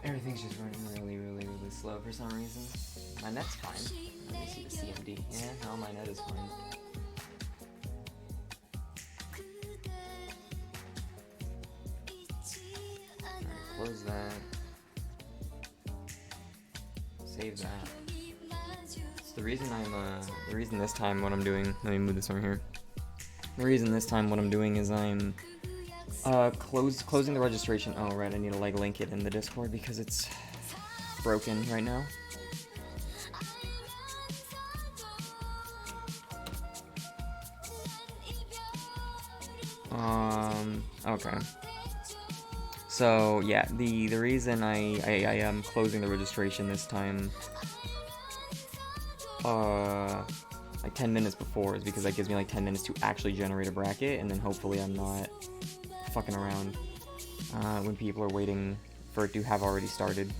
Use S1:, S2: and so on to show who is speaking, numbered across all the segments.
S1: Everything's just running really slow for some reason. My net's fine. Let me see the CMD. Yeah, no, my net is fine. Alright, close that. Save that. So the reason this time what I'm doing, let me move this over here. The reason this time what I'm doing is I'm closing the registration. Oh right, I need to like link it in the Discord because it's broken right now. Okay. So yeah, the reason I am closing the registration this time, like 10 minutes before, is because that gives me like 10 minutes to actually generate a bracket, and then hopefully I'm not fucking around when people are waiting for it to have already started.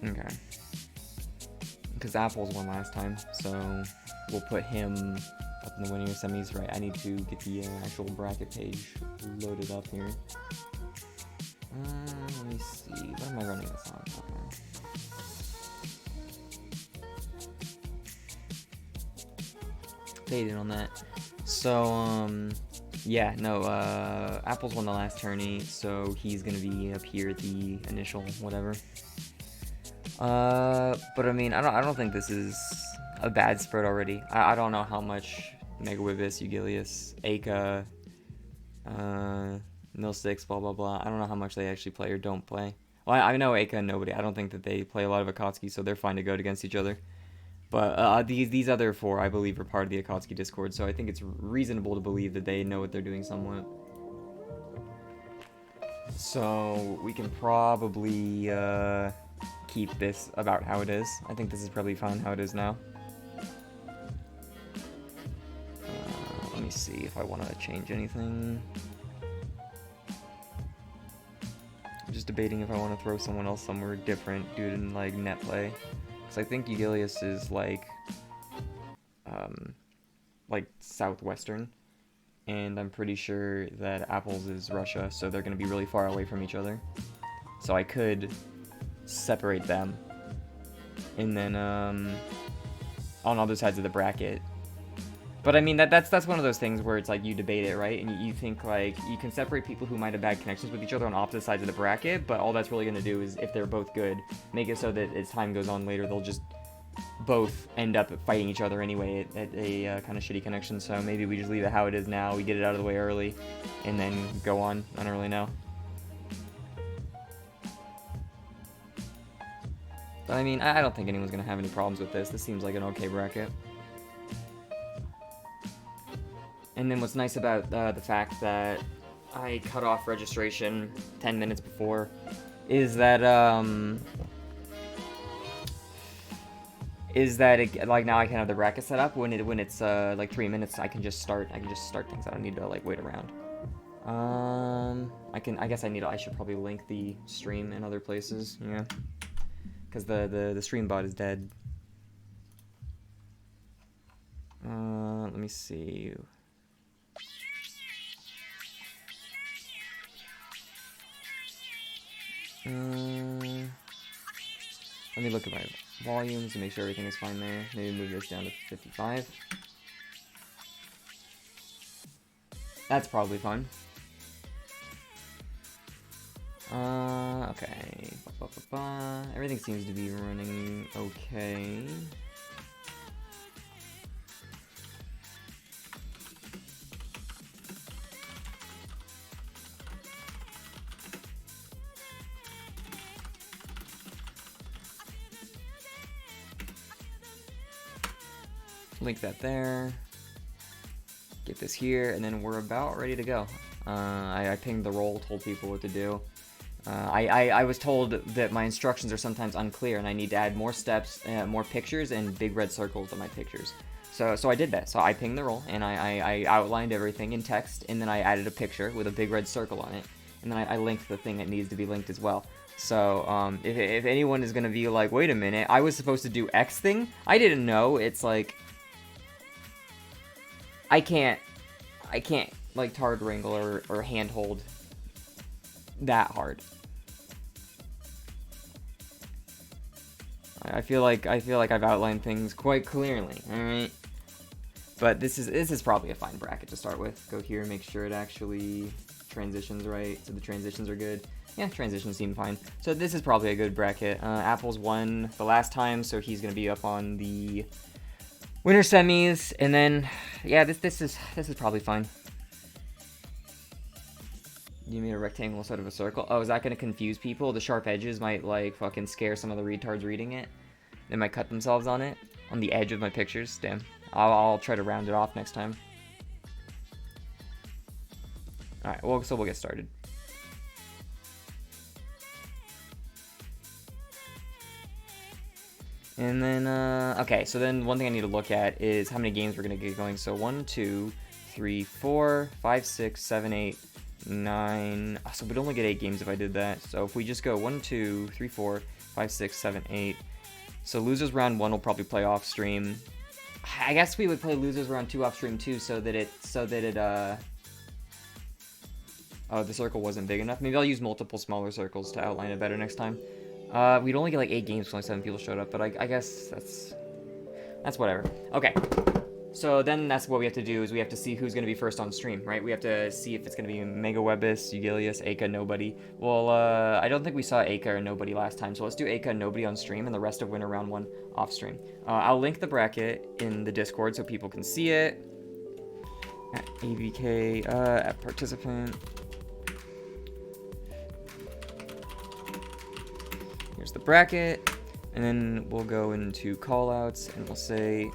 S1: Okay. Because Apples won last time, so we'll put him up in the winning semis, right? I need to get the actual bracket page loaded up here. Let me see. What am I running this on? Okay. Faded on that. So, yeah, no, Apples won the last tourney, so he's gonna be up here at the initial whatever. But I mean, I don't think this is a bad spread already. I don't know how much Mega Weebis, Eughlius, Eika, Nilsix, blah blah blah. I don't know how much they actually play or don't play. Well, I know Eika and Nobody. I don't think that they play a lot of Akatsuki, so they're fine to go against each other. But these other four, I believe, are part of the Akatsuki Discord, so I think it's reasonable to believe that they know what they're doing somewhat. So we can probably keep this about how it is. I think this is probably fine how it is now. Let me see if I want to change anything. I'm just debating if I want to throw someone else somewhere different due to like net play. Because I think Eughlius is like southwestern, and I'm pretty sure that Apples is Russia, so they're going to be really far away from each other. So I could separate them, and then on other sides of the bracket. But I mean that's one of those things where it's like you debate it, right? And you think like you can separate people who might have bad connections with each other on opposite sides of the bracket, but all that's really going to do is, if they're both good, make it so that as time goes on later they'll just both end up fighting each other anyway at a kind of shitty connection. So maybe we just leave it how it is now, we get it out of the way early, and then go on. I don't really know. But I mean, I don't think anyone's going to have any problems with this. This seems like an okay bracket. And then what's nice about the fact that I cut off registration 10 minutes before is that it, like now I can have the bracket set up. When it's like 3 minutes, I can just start things. I don't need to like wait around. I guess I should probably link the stream in other places. Yeah. Because the stream bot is dead. Let me see. Let me look at my volumes and make sure everything is fine there. Maybe move this down to 55. That's probably fine. Okay. Everything seems to be running okay. Link that there. Get this here, and then we're about ready to go. I pinged the role, told people what to do. I was told that my instructions are sometimes unclear, and I need to add more steps, more pictures, and big red circles to my pictures. So I did that. So I pinged the role, and I outlined everything in text, and then I added a picture with a big red circle on it, and then I linked the thing that needs to be linked as well. So, if anyone is gonna be like, wait a minute, I was supposed to do X thing? I didn't know. It's like, I can't, like, Tard Wrangle or handhold that hard. I feel like I've outlined things quite clearly, alright? But this is probably a fine bracket to start with. Go here, make sure it actually transitions right, so the transitions are good. Yeah, transitions seem fine. So this is probably a good bracket. Apples won the last time, so he's gonna be up on the winter semis, and then yeah, this is probably fine. You mean a rectangle instead of a circle? Oh, is that gonna confuse people? The sharp edges might like fucking scare some of the retards reading it. They might cut themselves on it, on the edge of my pictures. Damn. I'll try to round it off next time. Alright, well, so we'll get started. And then, okay, so then one thing I need to look at is how many games we're going to get going. So 1, 2, 3, 4, 5, 6, 7, 8, 9. So we'd only get 8 games if I did that. So if we just go 1, 2, 3, 4, 5, 6, 7, 8. So losers round 1 will probably play off stream. I guess we would play losers round 2 off stream too, so that it, oh, the circle wasn't big enough. Maybe I'll use multiple smaller circles to outline it better next time. We'd only get like 8 games when 7 people showed up, but I guess that's whatever. Okay, so then that's what we have to do, is we have to see who's going to be first on stream, right? We have to see if it's going to be Mega Weebis, Eughlius, Eika, Nobody. Well, I don't think we saw Eika or Nobody last time, so let's do Eika and Nobody on stream, and the rest of winter round 1 off stream. I'll link the bracket in the Discord so people can see it. At ABK, at participant. Here's the bracket, and then we'll go into callouts, and we'll say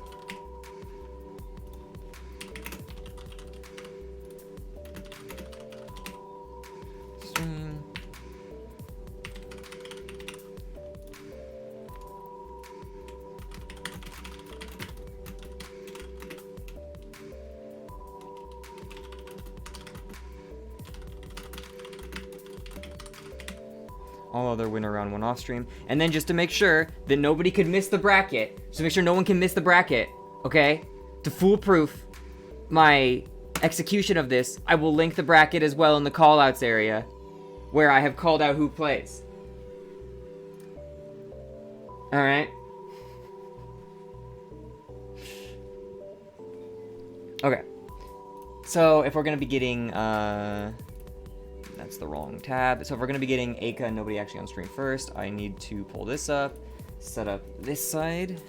S1: stream. All other winner round 1 off stream. And then just to make sure that nobody could miss the bracket, so make sure no one can miss the bracket, okay? To foolproof my execution of this, I will link the bracket as well in the callouts area, where I have called out who plays. Alright? Okay. So, if we're gonna be getting, that's the wrong tab. So if we're going to be getting Eika and Nobody Actually on stream first, I need to pull this up, set up this side,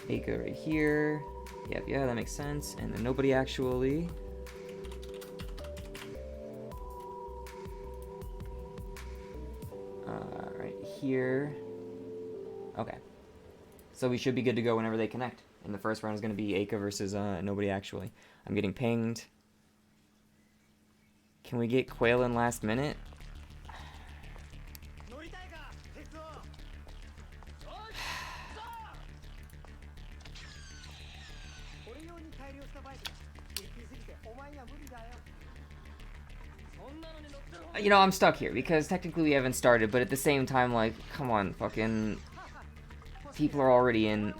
S1: Eika right here. Yep, yeah, that makes sense. And then Nobody Actually. Right here. Okay. So we should be good to go whenever they connect. And the first round is going to be Eika versus Nobody Actually. I'm getting pinged. Can we get Quail in last minute? You know, I'm stuck here because technically we haven't started, but at the same time, like, come on, fucking people are already in.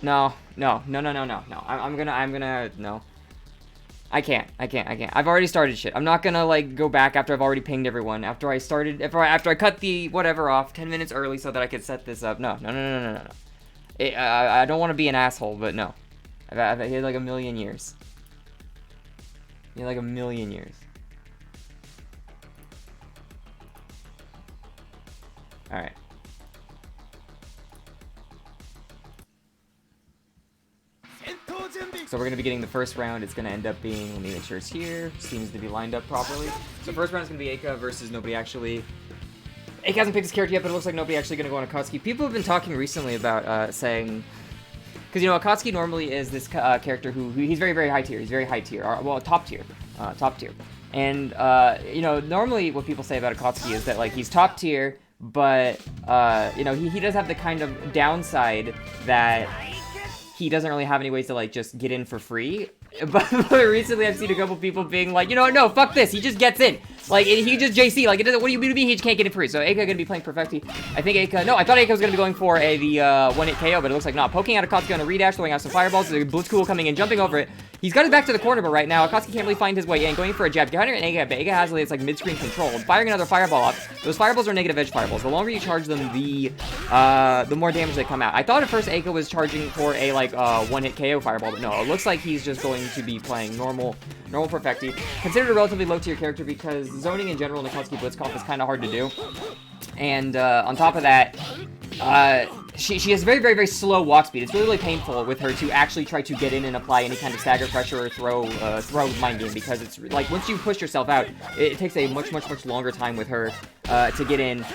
S1: No. I'm gonna, no. I can't. I've already started shit. I'm not gonna, like, go back after I've already pinged everyone. After I cut the whatever off 10 minutes early so that I could set this up. No. I don't want to be an asshole, but no. I've had like a million years. Yeah, like a million years. Alright. So we're going to be getting the first round. It's going to end up being, let me make sure it's here. Seems to be lined up properly. So first round is going to be Eika versus Nobody Actually. Eika hasn't picked his character yet, but it looks like Nobody Actually going to go on Akatsuki. People have been talking recently about saying, because, you know, Akatsuki normally is this character who he's very, very high tier. He's very high tier. Well, top tier. And, you know, normally what people say about Akatsuki is that, like, he's top tier, but, you know, he does have the kind of downside that he doesn't really have any ways to, like, just get in for free. But recently I've seen a couple people being like, you know, no, fuck this. He just gets in.
S2: Like, he just JC. Like, it doesn't, what do you mean he just can't get it free? So Eika gonna be playing perfecti. I think Eika, no, I thought Eika was gonna be going for the one-hit KO, but it looks like not. Poking out Akatsuki on a redash, throwing out some fireballs. The Blitzkampf coming in, jumping over it. He's got his back to the corner, but right now, Akatsuki can't really find his way in. Going for a jab. Counter and Eika, but Eika has it's like mid-screen control. Firing another fireball up. Those fireballs are negative edge fireballs. The longer you charge them, the more damage they come out. I thought at first Eika was charging for a like one-hit KO fireball, but no, it looks like he's just going to be playing normal perfecti. Considered a relatively low-tier character because zoning in general in Akatsuki Blitzkampf is kind of hard to do. And on top of that, she has very, very, very slow walk speed. It's really, really painful with her to actually try to get in and apply any kind of stagger pressure or throw mind game, because it's like once you push yourself out, it takes a much, much, much longer time with her to get in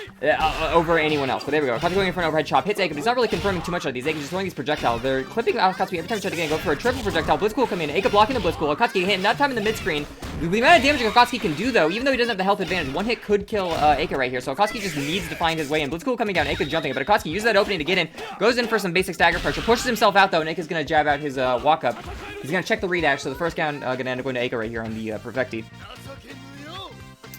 S2: over anyone else. But there we go. Akatsuki going in for an overhead chop. Hits Eika, but he's not really confirming too much of these. Eika just throwing these projectiles. They're clipping Akatsuki every time he's trying to get in. Go for a triple projectile. Blitzkampf coming in. Eika blocking the Blitzkampf. Akatsuki hitting that time in the mid-screen. The amount of damage Akatsuki can do, though, even though he doesn't have the health advantage, one hit could kill Eika right here. So Akatsuki just needs to find his way in. Blitzkampf coming down. Eika jumping, but Akatsuki uses that opening to get in. Goes in for some basic stagger pressure. Pushes himself out, though, and Eika's going to jab out his walk-up. He's going to check the redash, so the first down going to end up going to Eika right here on the perfecti.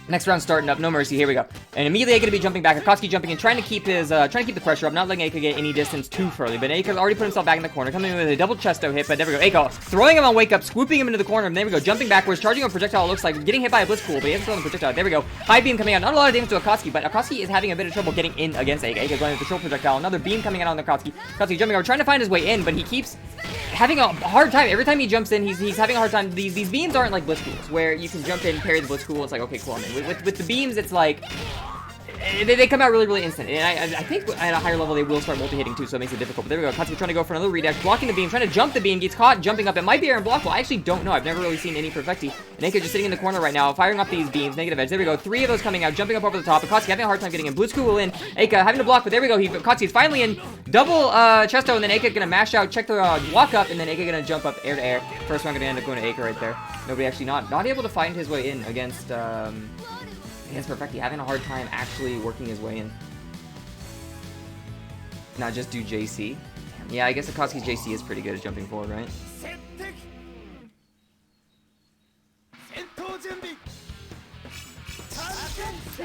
S2: Next round starting up, no mercy, here we go. And immediately Eika to be jumping back. Akatsuki jumping in, trying to keep the pressure up, not letting Eika get any distance too further. But Eika's already put himself back in the corner, coming in with a double chesto hit, but there we go. Eika throwing him on wake up, swooping him into the corner, and there we go, jumping backwards, charging a projectile, it looks like, getting hit by a Blitzkampf, but he hasn't thrown the projectile. There we go. High beam coming out, not a lot of damage to Akatsuki, but Akatsuki is having a bit of trouble getting in against Eika. Eika going with the short projectile, another beam coming out on the Akatsuki. Akatsuki jumping over, trying to find his way in, but he keeps having a hard time. Every time he jumps in, he's having a hard time. These beams aren't like Blitzkampf, where you can jump in, parry the Blitzkampf, it's like, okay, cool, I'm in. With the beams, it's like, they come out really, really instant. And I think at a higher level, they will start multi-hitting too, so it makes it difficult. But there we go. Akatsuki trying to go for another redash, blocking the beam, trying to jump the beam, gets caught, jumping up. It might be air and blockable. I actually don't know. I've never really seen any perfecti. And Eika just sitting in the corner right now, firing up these beams, negative edge. There we go. 3 of those coming out, jumping up over the top. Akatsuki having a hard time getting in. Blitzkampf will in. Eika having to block, but there we go. Akatsuki is finally in. Double chesto, and then Eika gonna mash out, check the walk up, and then Eika gonna jump up air to air. First one gonna end up going to Eika right there. Nobody actually not able to find his way in against perfecti, having a hard time actually working his way in. Not just do JC. Yeah, I guess Akatsuki's JC is pretty good at jumping forward, right?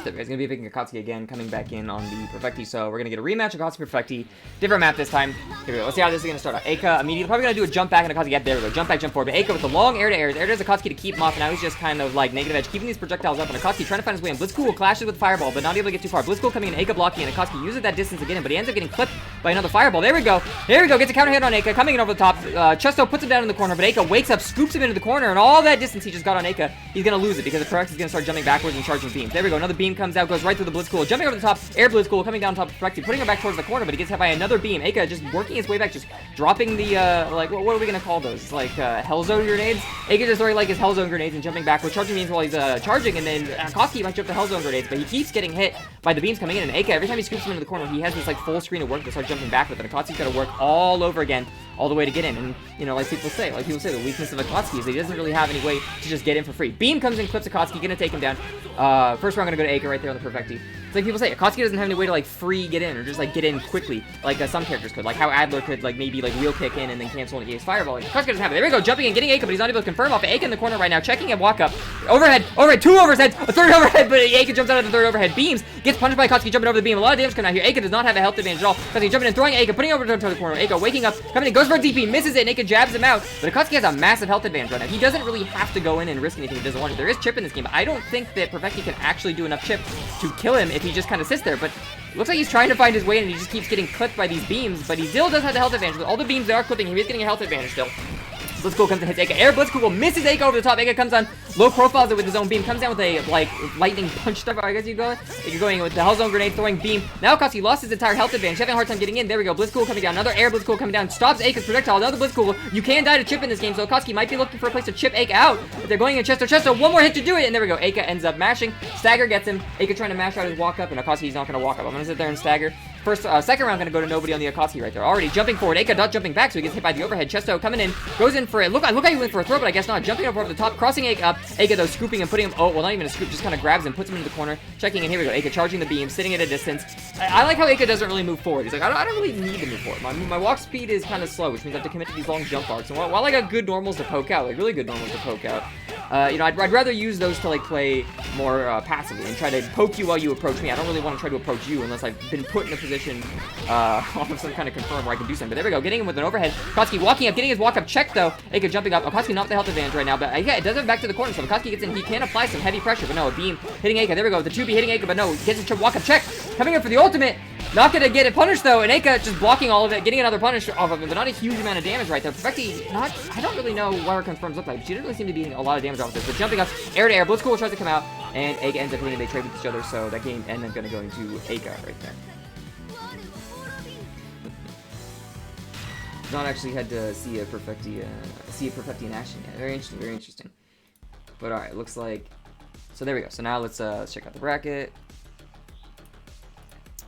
S2: So guys, gonna be picking Akatsuki again, coming back in on the perfecti. So we're gonna get a rematch Akatsuki perfecti, different map this time. Here we go. Let's see how this is gonna start out. Eika immediately probably gonna do a jump back, and Akatsuki, yeah, there we go, jump back, jump forward. But Eika with the long air to air does Akatsuki to keep him off. And now he's just kind of like negative edge, keeping these projectiles up. And Akatsuki trying to find his way in. Blitzkampf clashes with fireball, but not able to get too far. Blitzkampf coming in, Eika blocking, and Akatsuki uses that distance to get in, but he ends up getting clipped by another fireball. There we go. There we go. Gets a counter hit on Eika, coming in over the top. Chesto puts him down in the corner, but Eika wakes up, scoops him into the corner, and all that distance he just got on Eika, he's gonna lose it because the Ctrekoz is gonna start jumping backwards and charging beams. There we go. Another beam comes out, goes right through the Blitzkampf, jumping over the top, air Blitzkampf coming down top of perfecti, putting him back towards the corner, but he gets hit by another beam. Eika just working his way back, just dropping the like what are we gonna call those? It's like Hellzone grenades. Eika just throwing like his Hellzone grenades and jumping backwards, charging beams while he's charging, and then Akatsuki might jump the Hellzone grenades, but he keeps getting hit by the beams coming in. And Eika, every time he scoops him into the corner, he has this like full screen of work to start jumping back with, and Akatsuki's got to work all over again, all the way to get in. And you know, like people say, the weakness of Akatsuki is that he doesn't really have any way to just get in for free. Beam comes in, clips Akatsuki, gonna take him down. First round gonna go to Eika right there on the perfecti. It's like people say, Akatsuki doesn't have any way to like free get in or just like get in quickly like some characters could, like how Adler could like maybe like wheel kick in and then cancel and EA's fireball. Like, Akatsuki doesn't have it. There we go, jumping and getting Eika, but he's not able to confirm off. Eika in the corner right now, checking a walk up, overhead, 2 overheads, a 3rd overhead, but Eika jumps out of the 3rd overhead. Beams, gets punched by Akatsuki jumping over the beam. A lot of damage coming out here. Eika does not have a health advantage at all. Akatsuki jumping in, throwing Eika, putting over to the corner. Eika waking up, coming in, goes for a DP, misses it, and Eika jabs him out. But Akatsuki has a massive health advantage right now. He doesn't really have to go in and risk anything if he doesn't want to. There is chip in this game, but I don't think that perfecti can actually do enough chip to kill him if he just kind of sits there. But looks like he's trying to find his way in, and he just keeps getting clipped by these beams, but he still does have the health advantage. With all the beams they are clipping him, he's getting a health advantage still. Blitzkampf comes and hits Eika. Air Blitzkampf misses Eika over the top. Eika comes on, low profiles it with his own beam. Comes down with a, like, lightning punch stuff, I guess you go. You're going with the Hellzone grenade, throwing beam. Now Akatsuki lost his entire health advantage. Having a hard time getting in. There we go. Blitzkampf coming down. Another air Blitzkampf coming down. Stops Eika's projectile. Another Blitzkampf. You can die to chip in this game, so Akatsuki might be looking for a place to chip Eika out. But they're going in Chesto. One more hit to do it, and there we go. Eika ends up mashing. Stagger gets him. Eika trying to mash out his walk up, and Akatsuki's not going to walk up. I'm going to sit there and stagger. Second round going to go to nobody on the Akatsuki right there. Already jumping forward. Eika not jumping back, so he gets hit by the overhead. Chesto coming in. Goes in for it. Look how he went for a throw, but I guess not. Jumping over the top. Crossing Eika up. Eika, though, scooping and putting him... Oh, well, not even a scoop. Just kind of grabs him. Puts him into the corner. Checking in. Here we go. Eika charging the beam. Sitting at a distance. I like how Eika doesn't really move forward. He's like, I don't really need to move forward. My walk speed is kind of slow, which means I have to commit to these long jump arcs. And while I got good normals to poke out, like really good normals to poke out, You know, I'd rather use those to like play more passively and try to poke you while you approach me. I don't really want to try to approach you unless I've been put in a position off of some kind of confirm where I can do something. But there we go, getting him with an overhead. Akatsuki walking up, getting his walk up check though. Eika jumping up. Akatsuki not the health advantage right now, but yeah, it does it back to the corner. So Akatsuki gets in, he can apply some heavy pressure, but no, a beam hitting Eika. There we go, the 2B hitting Eika, but no, gets a walk up check. Coming in for the ultimate. Not gonna get it punished though, and Eika just blocking all of it, getting another punish off of him, but not a huge amount of damage right there. Perfecti, I don't really know what her confirms look like, but she doesn't really seem to be getting a lot of damage off of this. But jumping up, air to air, Blitzkampf tries to come out, and Eika ends up hitting, they trade with each other, so that game ends up gonna go into Eika right there. Not actually had to see a perfecti in action yet. Very interesting, very interesting. But alright, looks like, so there we go. So now let's check out the bracket.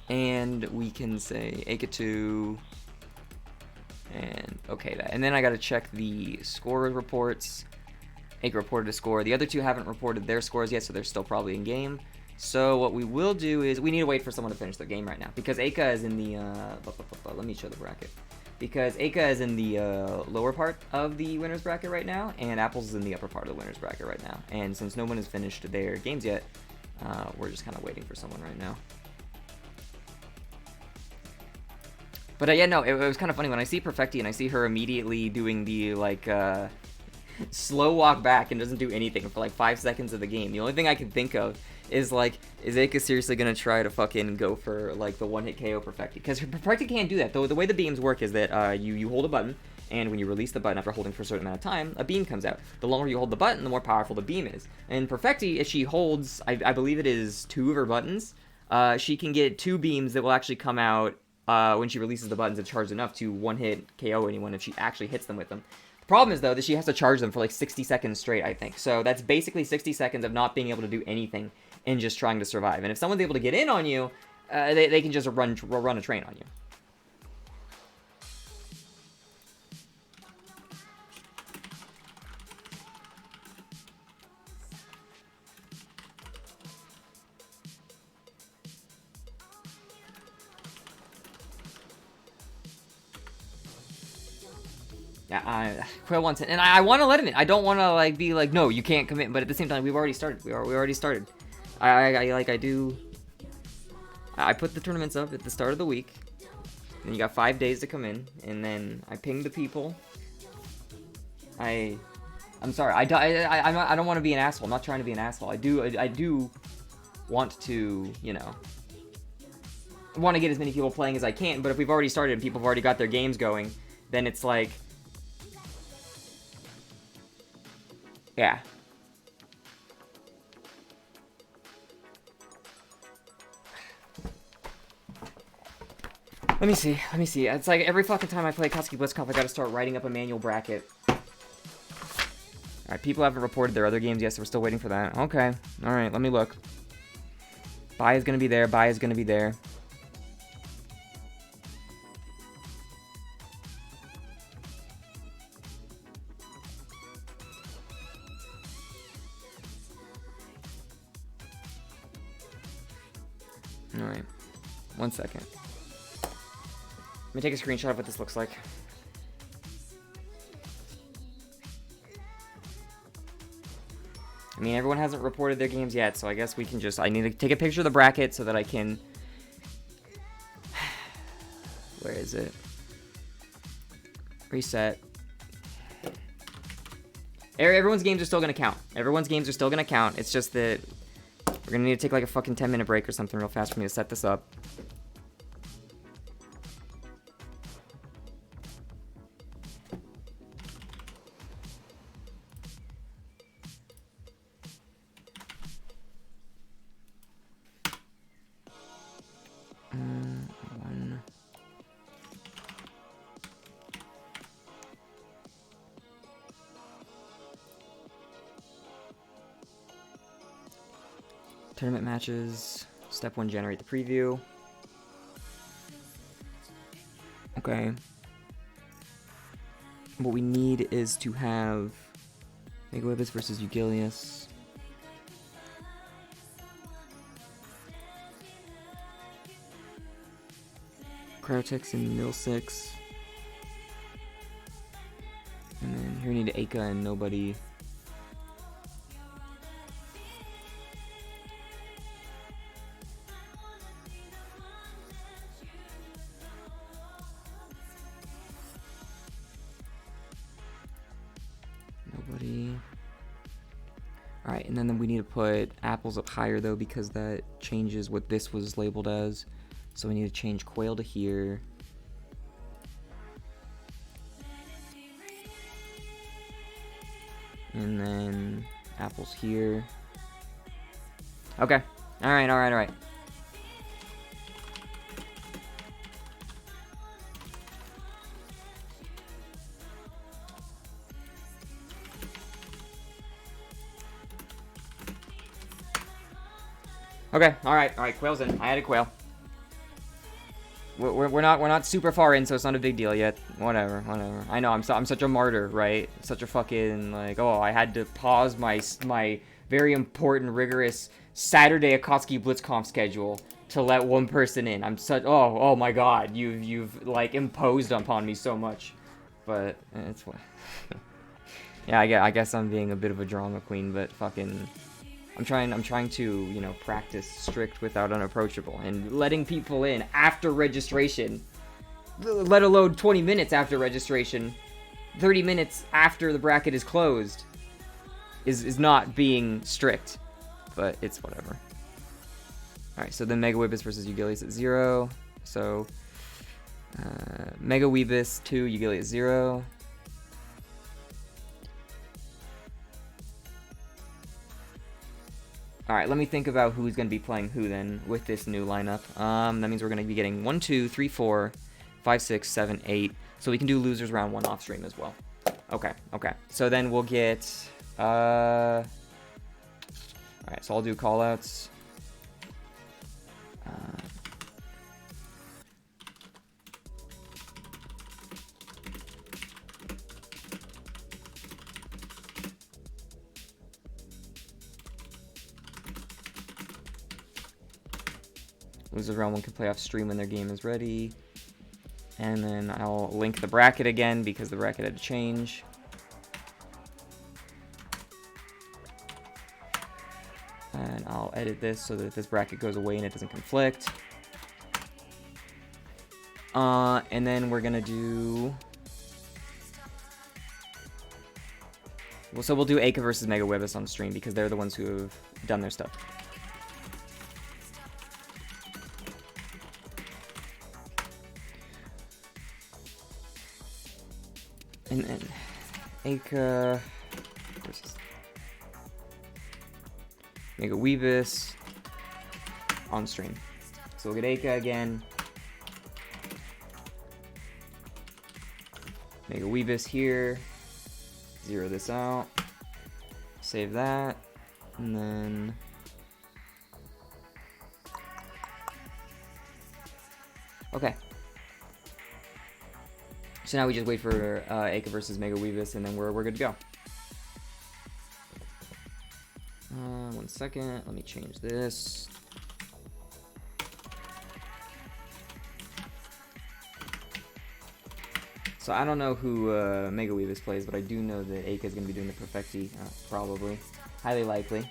S2: And we can say Eika 2 and okay that. And then I gotta check the score reports. Eika reported a score. The other two haven't reported their scores yet, so they're still probably in game. So what we will do is we need to wait for someone to finish their game right now because Eika is in the let me show the bracket. Because Eika is in the lower part of the winner's bracket right now, and Apples is in the upper part of the winner's bracket right now. And since no one has finished their games yet, we're just kind of waiting for someone right now. But yeah, no, it was kind of funny when I see Perfecti and I see her immediately doing the, like, slow walk back and doesn't do anything for, like, 5 seconds of the game. The only thing I can think of is, like, is Eika seriously gonna try to fucking go for, like, the one-hit KO Perfecti? Because Perfecti can't do that. The way the beams work is that you hold a button, and when you release the button after holding for a certain amount of time, a beam comes out. The longer you hold the button, the more powerful the beam is. And Perfecti, if she holds, I believe it is 2 of her buttons, she can get 2 beams that will actually come out when she releases the buttons and charge enough to one-hit KO anyone if she actually hits them with them. The problem is, though, that she has to charge them for like 60 seconds straight, I think. So that's basically 60 seconds of not being able to do anything and just trying to survive. And if someone's able to get in on you, they can just run a train on you. Yeah, Quill wants it, and I want to let him in. I don't want to like be like, no, you can't commit. But at the same time, we've already started. We already started. I put the tournaments up at the start of the week. And you got 5 days to come in, and then I pinged the people. I'm sorry. I don't want to be an asshole. I'm not trying to be an asshole. I do want to, you know, want to get as many people playing as I can. But if we've already started and people have already got their games going, then it's like, yeah. Let me see. It's like every fucking time I play Akatsuki Blitzkampf, I gotta start writing up a manual bracket. Alright, people haven't reported their other games yet, so we're still waiting for that. Okay. Alright, let me look. Bai is gonna be there. Bai is gonna be there. Alright. 1 second. Let me take a screenshot of what this looks like. I mean, everyone hasn't reported their games yet, so I guess we can just... I need to take a picture of the bracket so that I can... Where is it? Reset. Everyone's games are still going to count. Everyone's games are still going to count. It's just that we're going to need to take like a fucking 10-minute break or something real fast for me to set this up. Tournament matches. Step 1, generate the preview. Okay. What we need is to have Mega Weebis versus Eughlius. Ctrekoz and Nilsix. And then here we need Eika and Nobody. ready. Alright, and then we need to put apples up higher though, because that changes what this was labeled as. So we need to change quail to here. And then apples here. Okay. Alright, alright, alright. Okay, alright, quail's in. I added quail. We're not super far in, so it's not a big deal yet. Whatever. I know I'm such a martyr, right? Such a fucking like, oh, I had to pause my very important, rigorous Saturday Akatsuki Blitzkampf schedule to let one person in. I'm such oh my god, you've like imposed upon me so much. But it's what. Yeah, I guess I'm being a bit of a drama queen, but fucking. I'm trying to, you know, practice strict without unapproachable, and letting people in after registration, let alone 20 minutes after registration, 30 minutes after the bracket is closed, is not being strict, but it's whatever. Alright, so then Mega Weebis versus Eughlius at 0, so Mega Weebis 2, Eughlius 0. Alright, let me think about who's going to be playing who then with this new lineup. That means we're going to be getting 1, 2, 3, 4, 5, 6, 7, 8. So we can do losers round 1 off stream as well. Okay. So then we'll get... Alright, so I'll do callouts. Losers round 1 can play off stream when their game is ready. And then I'll link the bracket again because the bracket had to change. And I'll edit this so that this bracket goes away and it doesn't conflict. And then we're gonna do... Well, so we'll do Eika versus Mega Weebis on stream because they're the ones who have done their stuff. And then Eika versus Mega Weebis on stream. So we'll get Eika again. Mega Weebis here. Zero this out. Save that. And then... Okay. So now we just wait for Eika versus Mega Weebis, and then we're good to go. 1 second, let me change this. So I don't know who Mega Weebis plays, but I do know that Eika is going to be doing the perfecti, probably. Highly likely.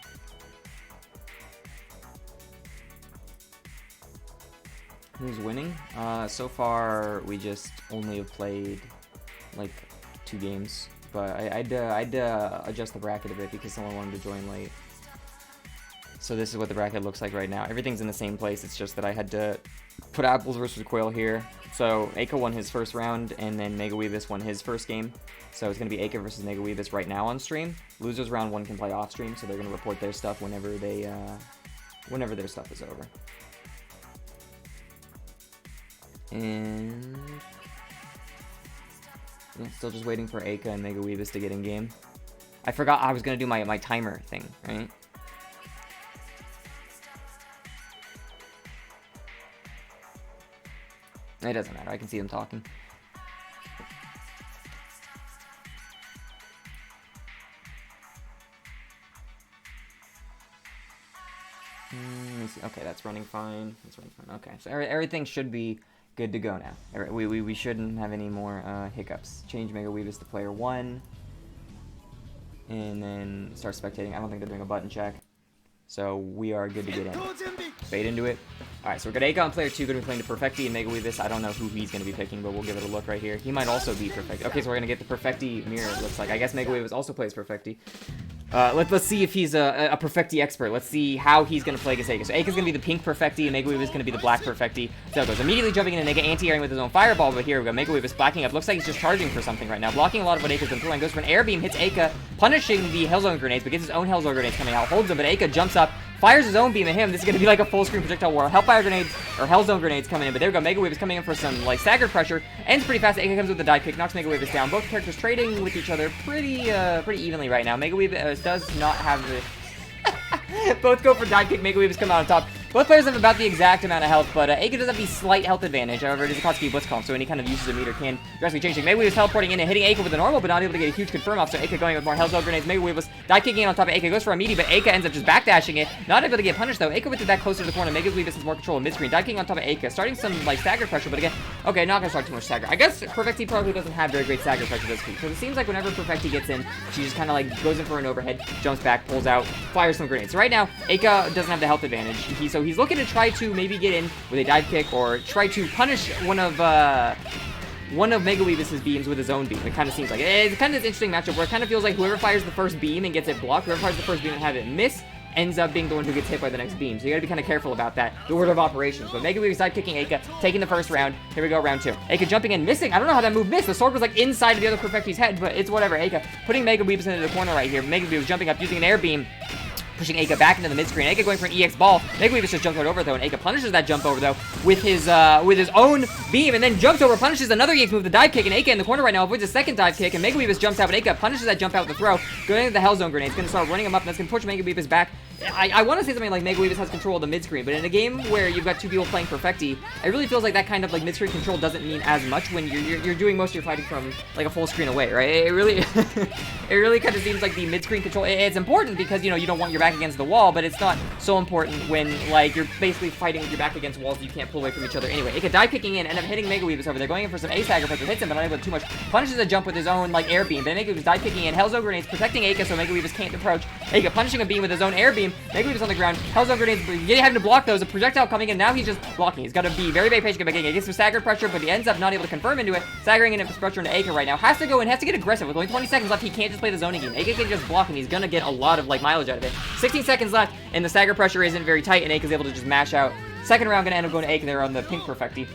S2: Who's winning? So far, we just only have played like 2 games, but I'd adjust the bracket a bit because someone wanted to join late. So this is what the bracket looks like right now. Everything's in the same place. It's just that I had to put apples versus quail here. So Eika won his first round, and then Mega Weebis won his first game. So it's going to be Eika versus Mega Weebis right now on stream. Losers round 1 can play off stream, so they're going to report their stuff whenever their stuff is over. And yeah, still just waiting for Eika and Mega Weebis to get in game. I forgot I was gonna do my timer thing, right? It doesn't matter. I can see them talking. Let me see. Okay, that's running fine. That's running fine. Okay, so everything should be good to go now. We shouldn't have any more hiccups. Change Mega Weebis to player 1. And then start spectating. I don't think they're doing a button check. So we are good to get in. Fade into it. Alright, so we're gonna Eika on player 2, gonna be playing the Perfecti and Mega Weebis. I don't know who he's gonna be picking, but we'll give it a look right here. He might also be Perfecti. Okay, so we're gonna get the Perfecti mirror, it looks like. I guess Mega Weebis also plays Perfecti. Let's see if he's a Perfecti expert. Let's see how he's gonna play against Eika. So Eika's gonna be the pink Perfecti, and Mega Weebis is gonna be the black Perfecti. So it goes immediately jumping in and Eika anti-airing with his own fireball, but here we go. Mega Weebis backing up. Looks like he's just charging for something right now, blocking a lot of what Eika's been throwing. Goes for an air beam, hits Eika, punishing the Hellzone grenades, but gets his own Hellzone grenades coming out. Holds him, but Eika jumps up, fires his own beam at him. This is gonna be like a full screen projectile war. Hellfire grenades or Hellzone grenades coming in, but there we go. Mega Weebis coming in for some like staggered pressure. Ends pretty fast. Eika comes with the dive kick, knocks Mega Weebis down. Both characters trading with each other pretty evenly right now. Mega Weebis does not have the both go for dive kick. Mega Weebis come out on top. Both players have about the exact amount of health, but Eika does have the slight health advantage. However, it is Akatsuki Blitzkampf, so any kind of usage of meter can drastically change things. Mega Weebis teleporting in and hitting Eika with a normal, but not able to get a huge confirm off, so Eika going with more Hellzone grenades. Mega Weebis dive kicking in on top of Eika, goes for a meaty, but Eika ends up just backdashing it. Not able to get punished, though. Eika with it back closer to the corner. Mega Weebis has more control of mid-screen. Dive kicking on top of Eika, starting some, like, stagger pressure, but again, okay, not gonna start too much stagger. I guess Perfecti probably doesn't have very great stagger pressure this week, because it seems like whenever Perfecti gets in, she just kind of, like, goes in for an overhead, jumps back, pulls out, fires some grenades. So right now, Eika doesn't have the health advantage, so he's looking to try to maybe get in with a dive kick or try to punish one of Mega Weebis' beams with his own beam. It kind of seems like it's kind of this interesting matchup where it kind of feels like whoever fires the first beam and gets it blocked, whoever fires the first beam and have it miss, ends up being the one who gets hit by the next beam. So you gotta be kind of careful about that, the order of operations. But Mega Weebis dive kicking Eika, taking the first round. Here we go, round 2. Eika jumping in, missing. I don't know how that move missed. The sword was like inside of the other Perfecti's head, but it's whatever. Eika putting Mega Weebis into the corner right here. Mega Weebis jumping up, using an air beam, pushing Eika back into the mid-screen. Eika going for an EX ball. Mega Weebis just jumped right over, though, and Eika punishes that jump over, though, with his own beam, and then jumps over, punishes another EX move, the dive kick, and Eika in the corner right now avoids a second dive kick, and Mega Weebis jumps out, but Eika punishes that jump out with the throw, going into the Hellzone grenade. It's going to start running him up, and that's going to push Mega Weebis back. I want to say something like Mega Weebis has control of the mid-screen, but in a game where you've got two people playing Perfecti, it really feels like that kind of like mid-screen control doesn't mean as much when you're doing most of your fighting from like a full screen away, right? It really it really kind of seems like the mid-screen control, it's important because, you know, you don't want your back against the wall, but it's not so important when like you're basically fighting with your back against walls you can't pull away from each other. Anyway, Eika dive kicking in, end up hitting Mega Weebis over there, going in for some ace stagger pressure, hits him, but not able to too much, punishes a jump with his own like air beam, then Mega Weebis dive kicking in, Hellzone grenades protecting Eika so Mega Weebis can't approach. Eika punishing a beam with his own air beam, Mega Weebis on the ground. Hellzone grenades, having to block those. A projectile coming in. Now he's just blocking. He's got to be very, very patient. He gets some staggered pressure, but he ends up not able to confirm into it. Staggering in pressure into Eika right now. Has to go and has to get aggressive. With only 20 seconds left, he can't just play the zoning game. Eika can just block, and he's going to get a lot of like mileage out of it. 16 seconds left, and the stagger pressure isn't very tight, and Eika's able to just mash out. Second round going to end up going to Eika there on the pink Perfecti.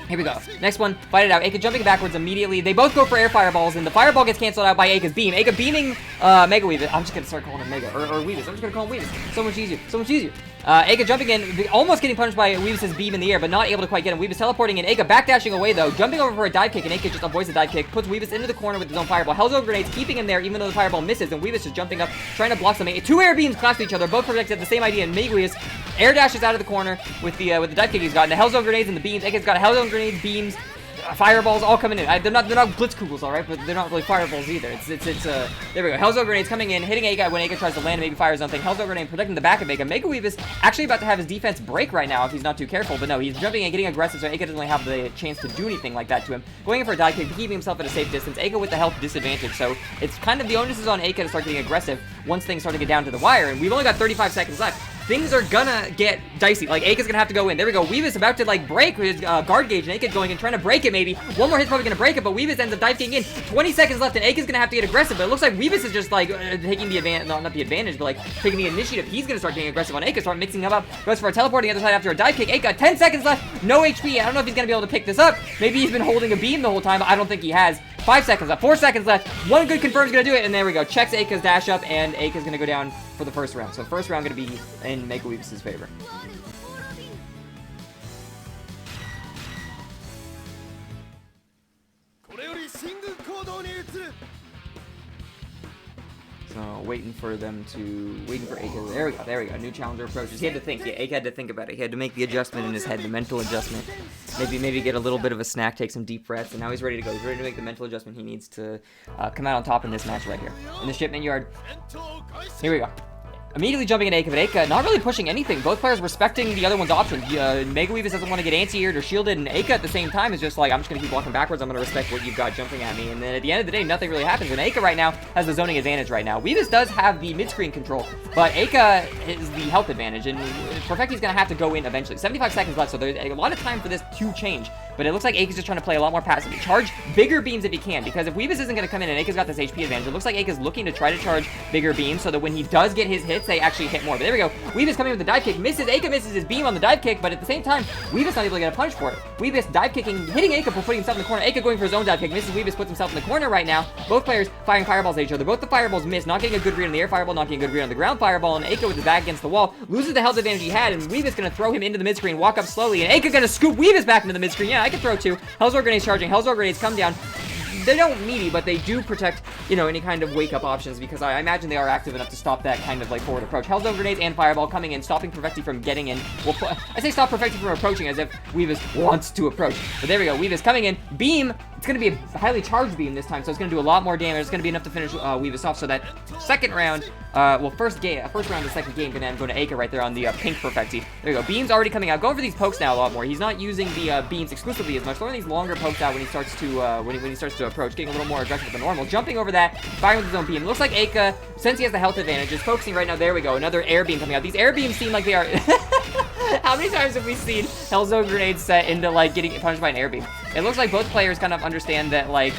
S2: Here we go. Next one, fight it out. Eika jumping backwards immediately. They both go for air fireballs, and the fireball gets canceled out by Eika's beam. Eika beaming Mega Weebis. I'm just going to start calling him Mega, or Weebis. I'm just going to call him Weebis. So much easier. So much easier. Eika jumping in, almost getting punished by Weebis' beam in the air, but not able to quite get him. Weebis teleporting in. Eika backdashing away, though. Jumping over for a dive kick, and Eika just avoids the dive kick. Weebis into the corner with his own fireball. Hellzone grenades keeping him there, even though the fireball misses, and Weebis just jumping up, trying to block something. Two air beams clash to each other, both projected the same idea, and Mega Weebis air dashes out of the corner with the dive kick he's got, and the Hellzone grenades and the beams. Eika's got Hellzone grenades, beams, fireballs all coming in. They're not Blitzkampfs, alright, but they're not really fireballs either. There we go. Hellzone grenades coming in, hitting Eika when Eika tries to land and maybe fire something. Hellzone grenade protecting the back of Eika. Mega Weebis actually about to have his defense break right now if he's not too careful, but no, he's jumping and getting aggressive, so Eika doesn't really have the chance to do anything like that to him. Going in for a dive kick, keeping himself at a safe distance. Eika with the health disadvantage, so it's kind of the onus is on Eika to start getting aggressive once things start to get down to the wire, and we've only got 35 seconds left. Things are gonna get dicey. Like, Eika's gonna have to go in. There we go. Weebis about to, like, break his guard gauge, and Eika going and trying to break it, maybe. One more hit's probably gonna break it, but Weebis ends up dive kicking in. 20 seconds left, and Eika's gonna have to get aggressive, but it looks like Weebis is just, like, taking the advantage, no, not the advantage, but, like, taking the initiative. He's gonna start getting aggressive on Eika, start mixing him up. Goes for a teleporting the other side after a dive kick. Eika, 10 seconds left, no HP. I don't know if he's gonna be able to pick this up. Maybe he's been holding a beam the whole time, but I don't think he has. 5 seconds left, 4 seconds left. One good confirm's gonna do it, and there we go. Checks Eika's dash up, and Eika's gonna go down for the first round. So first round gonna be in Mega Weebis' favor. So waiting for Eika. There we go. New challenger approaches. He had to think. Yeah, Eika had to think about it. He had to make the adjustment in his head, the mental adjustment. Maybe get a little bit of a snack, take some deep breaths, and now he's ready to go. He's ready to make the mental adjustment he needs to come out on top in this match right here. In the shipment yard. Here we go. Immediately jumping at Eika, but Eika not really pushing anything. Both players respecting the other one's option. Mega Weebis doesn't want to get anti-aired or shielded, and Eika at the same time is just like, I'm just going to keep walking backwards. I'm going to respect what you've got jumping at me. And then at the end of the day, nothing really happens. And Eika right now has the zoning advantage right now. Weebis does have the mid-screen control, but Eika is the health advantage, and Perfecti's going to have to go in eventually. 75 seconds left, so there's a lot of time for this to change. But it looks like Eika's just trying to play a lot more passively. Charge bigger beams if he can, because if Weebis isn't going to come in and Eika's got this HP advantage, it looks like Eika's looking to try to charge bigger beams so that when he does get his hits, they actually hit more. But there we go. Weebis coming with the dive kick, misses. Eika misses his beam on the dive kick, but at the same time, Weebis not able to get a punch for it. Weebis dive kicking, hitting Eika for putting himself in the corner. Eika going for his own dive kick, misses. Weebis puts himself in the corner right now. Both players firing fireballs at each other. Both the fireballs miss, not getting a good read on the air fireball, not getting a good read on the ground fireball, and Eika with his back against the wall loses the health advantage he had, and Weebis going to throw him into the mid-screen, walk up slowly, and Eika going to scoop Weebis back into the mid-screen. Yeah, I can throw two. Hellzor grenades charging. Hellzor grenades come down. They don't meaty, but they do protect, you know, any kind of wake-up options, because I imagine they are active enough to stop that kind of, like, forward approach. Hellzone grenades and fireball coming in, stopping Perfecti from getting in. Well, I say stop Perfecti from approaching as if Weebis wants to approach. But there we go. Weebis coming in. Beam. It's going to be a highly charged beam this time, so it's going to do a lot more damage. It's going to be enough to finish Weebis off, so that second round, first round of the second game, going to end going to Eika right there on the pink Perfecti. There we go. Beam's already coming out. Going for these pokes now a lot more. He's not using the beams exclusively as much. Throwing these longer pokes out when he starts to when he starts to approach, getting a little more aggressive than normal. Jumping over that, firing with his own beam. It looks like Eika, since he has the health advantage, is focusing right now. There we go. Another air beam coming out. These air beams seem like they are... How many times have we seen Hellzone grenades set into, like, getting punched by an air beam? It looks like both players kind of understand that, like,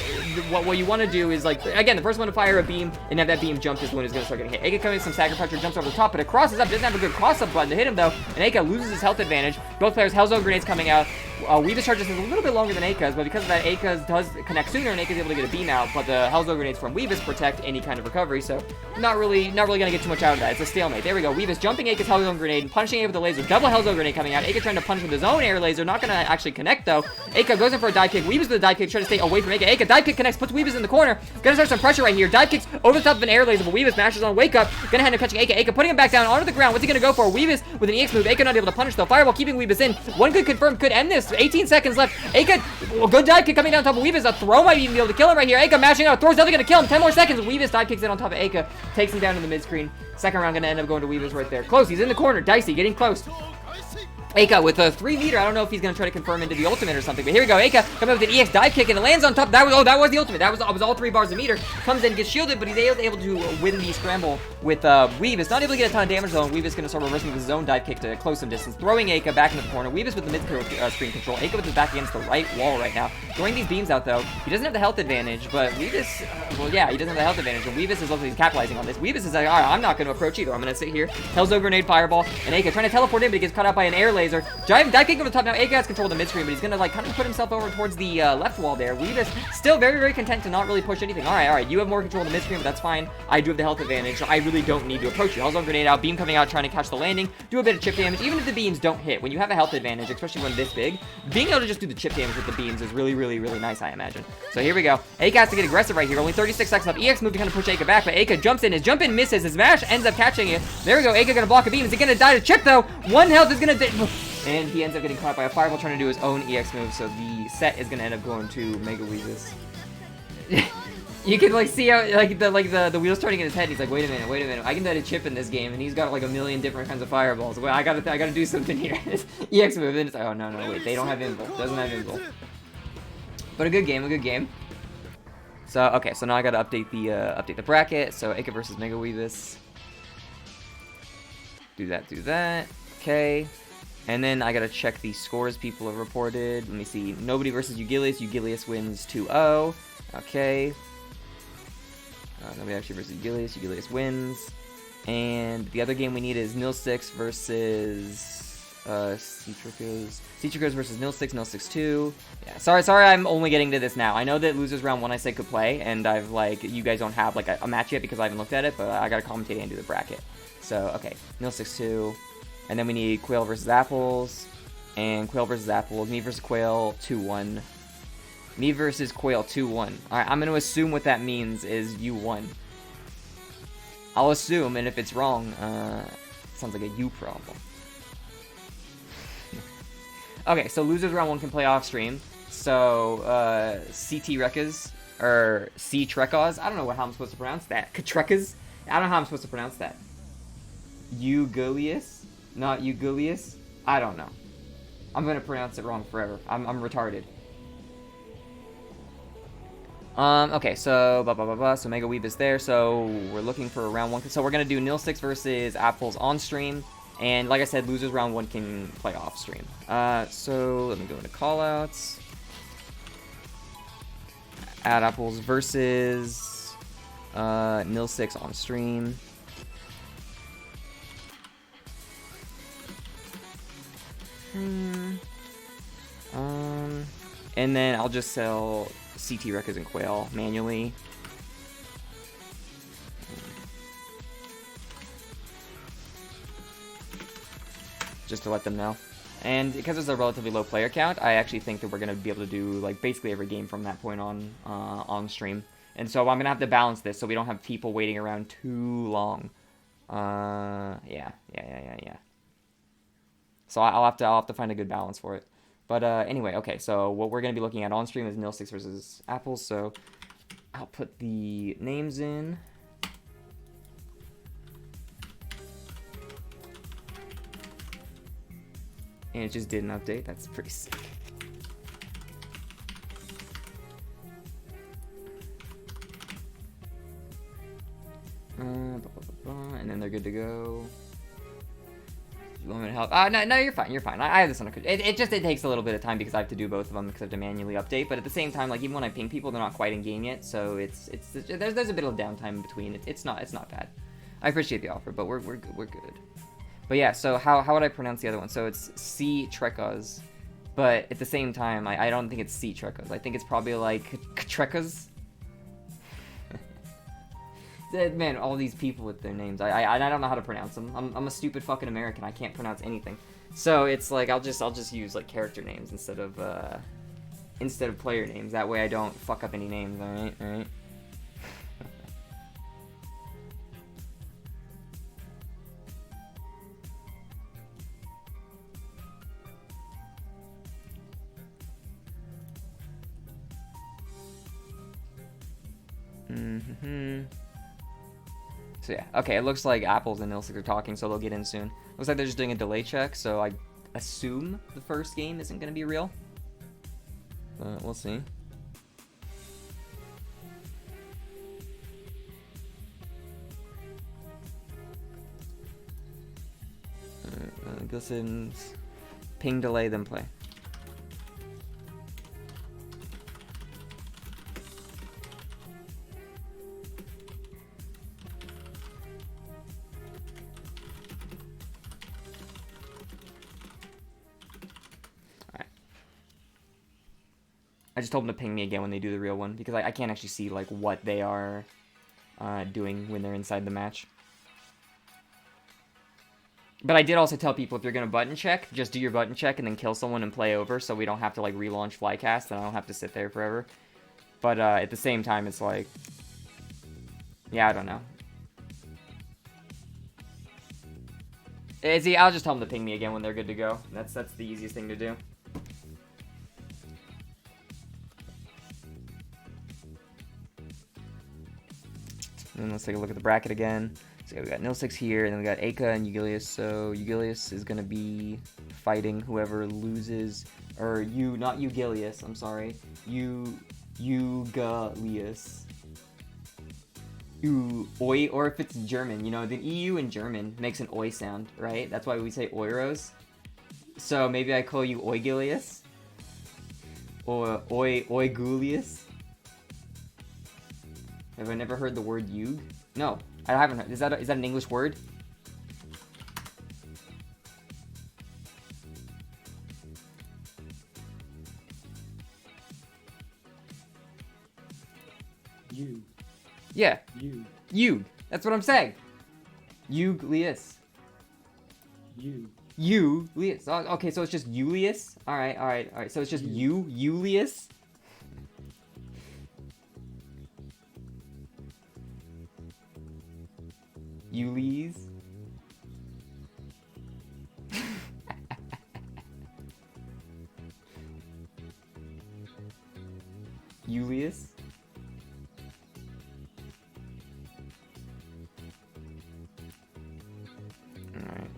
S2: what you want to do is, like, again, the first one to fire a beam and have that beam jump is the one who's going to start getting hit. Eika coming with some stagger pressure, jumps over the top, but it crosses up, doesn't have a good cross-up button to hit him, though, and Eika loses his health advantage. Both players, Hellzone grenades coming out. Weebis charges is a little bit longer than Eika's, but because of that, Eika's does connect sooner, and Eika's able to get a beam out, but the Hellzone grenades from Weebis protect any kind of recovery, so not really going to get too much out of that. It's a stalemate. There we go. Weebis jumping Eika's Hellzone grenade and punching it with the laser. Double Hellzone grenade coming out. Eika trying to punch with his own air laser, not going to actually connect, though. Eika goes in for a dive kick. Weebis with a dive kick, trying to stay away from Eika. Eika dive kick connects, puts Weebis in the corner. Gonna start some pressure right here. Dive kicks over the top of an air laser, but Weebis mashes on wake up. Gonna end up catching Eika. Eika putting him back down onto the ground. What's he gonna go for? Weebis with an EX move. Eika not able to punish, though. Fireball keeping Weebis in. One could confirm, could end this. 18 seconds left. Eika, well, good dive kick coming down top of Weebis. A throw might even be able to kill him right here. Eika mashing out. Throw's definitely gonna kill him. 10 more seconds. Weebis dive kicks in on top of Eika. Takes him down to the mid-screen. Second round gonna end up going to Weebis right there. Close. He's in the corner. Dicey getting close. Eika with a 3-meter. I don't know if he's going to try to confirm into the ultimate or something, but here we go. Eika coming up with an EX dive kick, and it lands on top. That was the ultimate. That was all 3 bars a meter. Comes in, gets shielded, but he's able to win the scramble with Weebis. Not able to get a ton of damage, though, and Weebis going to start reversing with his own dive kick to close some distance. Throwing Eika back into the corner. Weebis with the mid-screen control. Eika with his back against the right wall right now. Throwing these beams out, though. He doesn't have the health advantage, but Weebis, well, yeah, he doesn't have the health advantage, and Weebis is looking he's capitalizing on this. Weebis is like, all right, I'm not going to approach either. I'm going to sit here. Hellzone grenade, fireball, and Eika trying to teleport in, but he gets cut out by an air laser. Giant dive kick over the top now. Eika has control of the mid-screen, but he's gonna, like, kind of put himself over towards the left wall there. Weebis still very, very content to not really push anything. All right, you have more control of the mid-screen, but that's fine. I do have the health advantage, so I really don't need to approach you. Hellzone grenade out, beam coming out, trying to catch the landing, do a bit of chip damage. Even if the beams don't hit, when you have a health advantage, especially when this big, being able to just do the chip damage with the beams is really, really, really nice, I imagine. So here we go. Eika has to get aggressive right here. Only 36 seconds left. EX move to kind of push Eika back, but Eika jumps in. His jump in misses. His mash ends up catching it. There we go. Eika gonna block a beam. Is he gonna die to chip, though? One health is gonna... And he ends up getting caught by a fireball trying to do his own EX move, so the set is gonna end up going to Mega Weebis. You can, like, see how, like, the wheels turning in his head. He's like, wait a minute, I can die to chip in this game, and he's got, like, a million different kinds of fireballs. Well, I gotta do something here. EX move, and it's like, oh, no, wait, they don't have invul. Doesn't have invul. But a good game. So, okay, so now I gotta update the bracket. So, Eika versus Mega Weebis. Do that. Okay. And then I gotta check the scores people have reported. Let me see. Nobody versus Eughlius. Eughlius wins 2-0. Okay. Nobody actually versus Eughlius. Eughlius wins. And the other game we need is Nilsix versus Ctrekoz. Ctrekoz versus Nilsix. Nilsix 2. Yeah. Sorry. I'm only getting to this now. I know that losers round 1 I said could play, and I've like you guys don't have like a match yet because I haven't looked at it, but I gotta commentate and do the bracket. So okay, Nilsix 2. And then we need Quail versus Apples, and Quail versus Apples, me versus Quail, 2-1. Me versus Quail, 2-1. Alright, I'm going to assume what that means is you won. I'll assume, and if it's wrong, sounds like a you problem. Okay, so losers round 1 can play off stream. So, Ctrekoz, or Ctrekoz, I don't know how I'm supposed to pronounce that. Ctrekoz? I don't know how I'm supposed to pronounce that. Eughlius? Not Eughlius? I don't know. I'm gonna pronounce it wrong forever. I'm retarded. Okay, so so Mega Weebis there. So we're looking for round 1. So we're gonna do Nilsix versus Apples on stream, and like I said, losers round 1 can play off stream. So let me go into callouts. Add Apples versus Nilsix on stream. And then I'll just sell Ctrekoz and Quail manually. Just to let them know. And because there's a relatively low player count, I actually think that we're going to be able to do like basically every game from that point on stream. And so I'm going to have to balance this so we don't have people waiting around too long. Yeah. So I'll have to find a good balance for it. But anyway, okay, so what we're going to be looking at on stream is Nilsix versus Apples, so I'll put the names in. And it just did an update. That's pretty sick. And then they're good to go. You want me to help? No, you're fine. You're fine. I have this under control. It takes a little bit of time because I have to do both of them because I have to manually update. But at the same time, like even when I ping people, they're not quite in game yet, so there's a bit of downtime in between. It's not bad. I appreciate the offer, but we're good. But yeah, so how would I pronounce the other one? So it's Ctrekoz, but at the same time, I don't think it's Ctrekoz. I think it's probably like Ctrekoz. Man, all these people with their names, I don't know how to pronounce them. I'm a stupid fucking American. I can't pronounce anything. So it's like I'll just use like character names instead of player names. That way I don't fuck up any names. All right. So yeah, okay, it looks like Apples and Nilsix are talking, so they'll get in soon. Looks like they're just doing a delay check, so I assume the first game isn't going to be real. But we'll see. Alright, listens. Ping, delay, then play. I just told them to ping me again when they do the real one, because I can't actually see, like, what they are doing when they're inside the match. But I did also tell people, if you're going to button check, just do your button check and then kill someone and play over, so we don't have to, like, relaunch Flycast, and I don't have to sit there forever. But at the same time, it's like... Yeah, I don't know. See, I'll just tell them to ping me again when they're good to go. That's the easiest thing to do. And then let's take a look at the bracket again. So we got Nilsix here, and then we got Eika and Eughlius. So Eughlius is going to be fighting whoever loses, or not Eughlius, I'm sorry. Eughlius. Oi, or if it's German, you know, the EU in German makes an oi sound, right? That's why we say euros. So maybe I call you Eughlius? Or Eughlius? Have I never heard the word Eug? No, I haven't heard. Is that an English word?
S3: You.
S2: Yeah.
S3: You.
S2: Eug. That's what I'm saying. Eughlius.
S3: You.
S2: Eughlius. Oh, okay, so it's just Eughlius? Alright. So it's just Eughlius? Eughlius? Eughlius?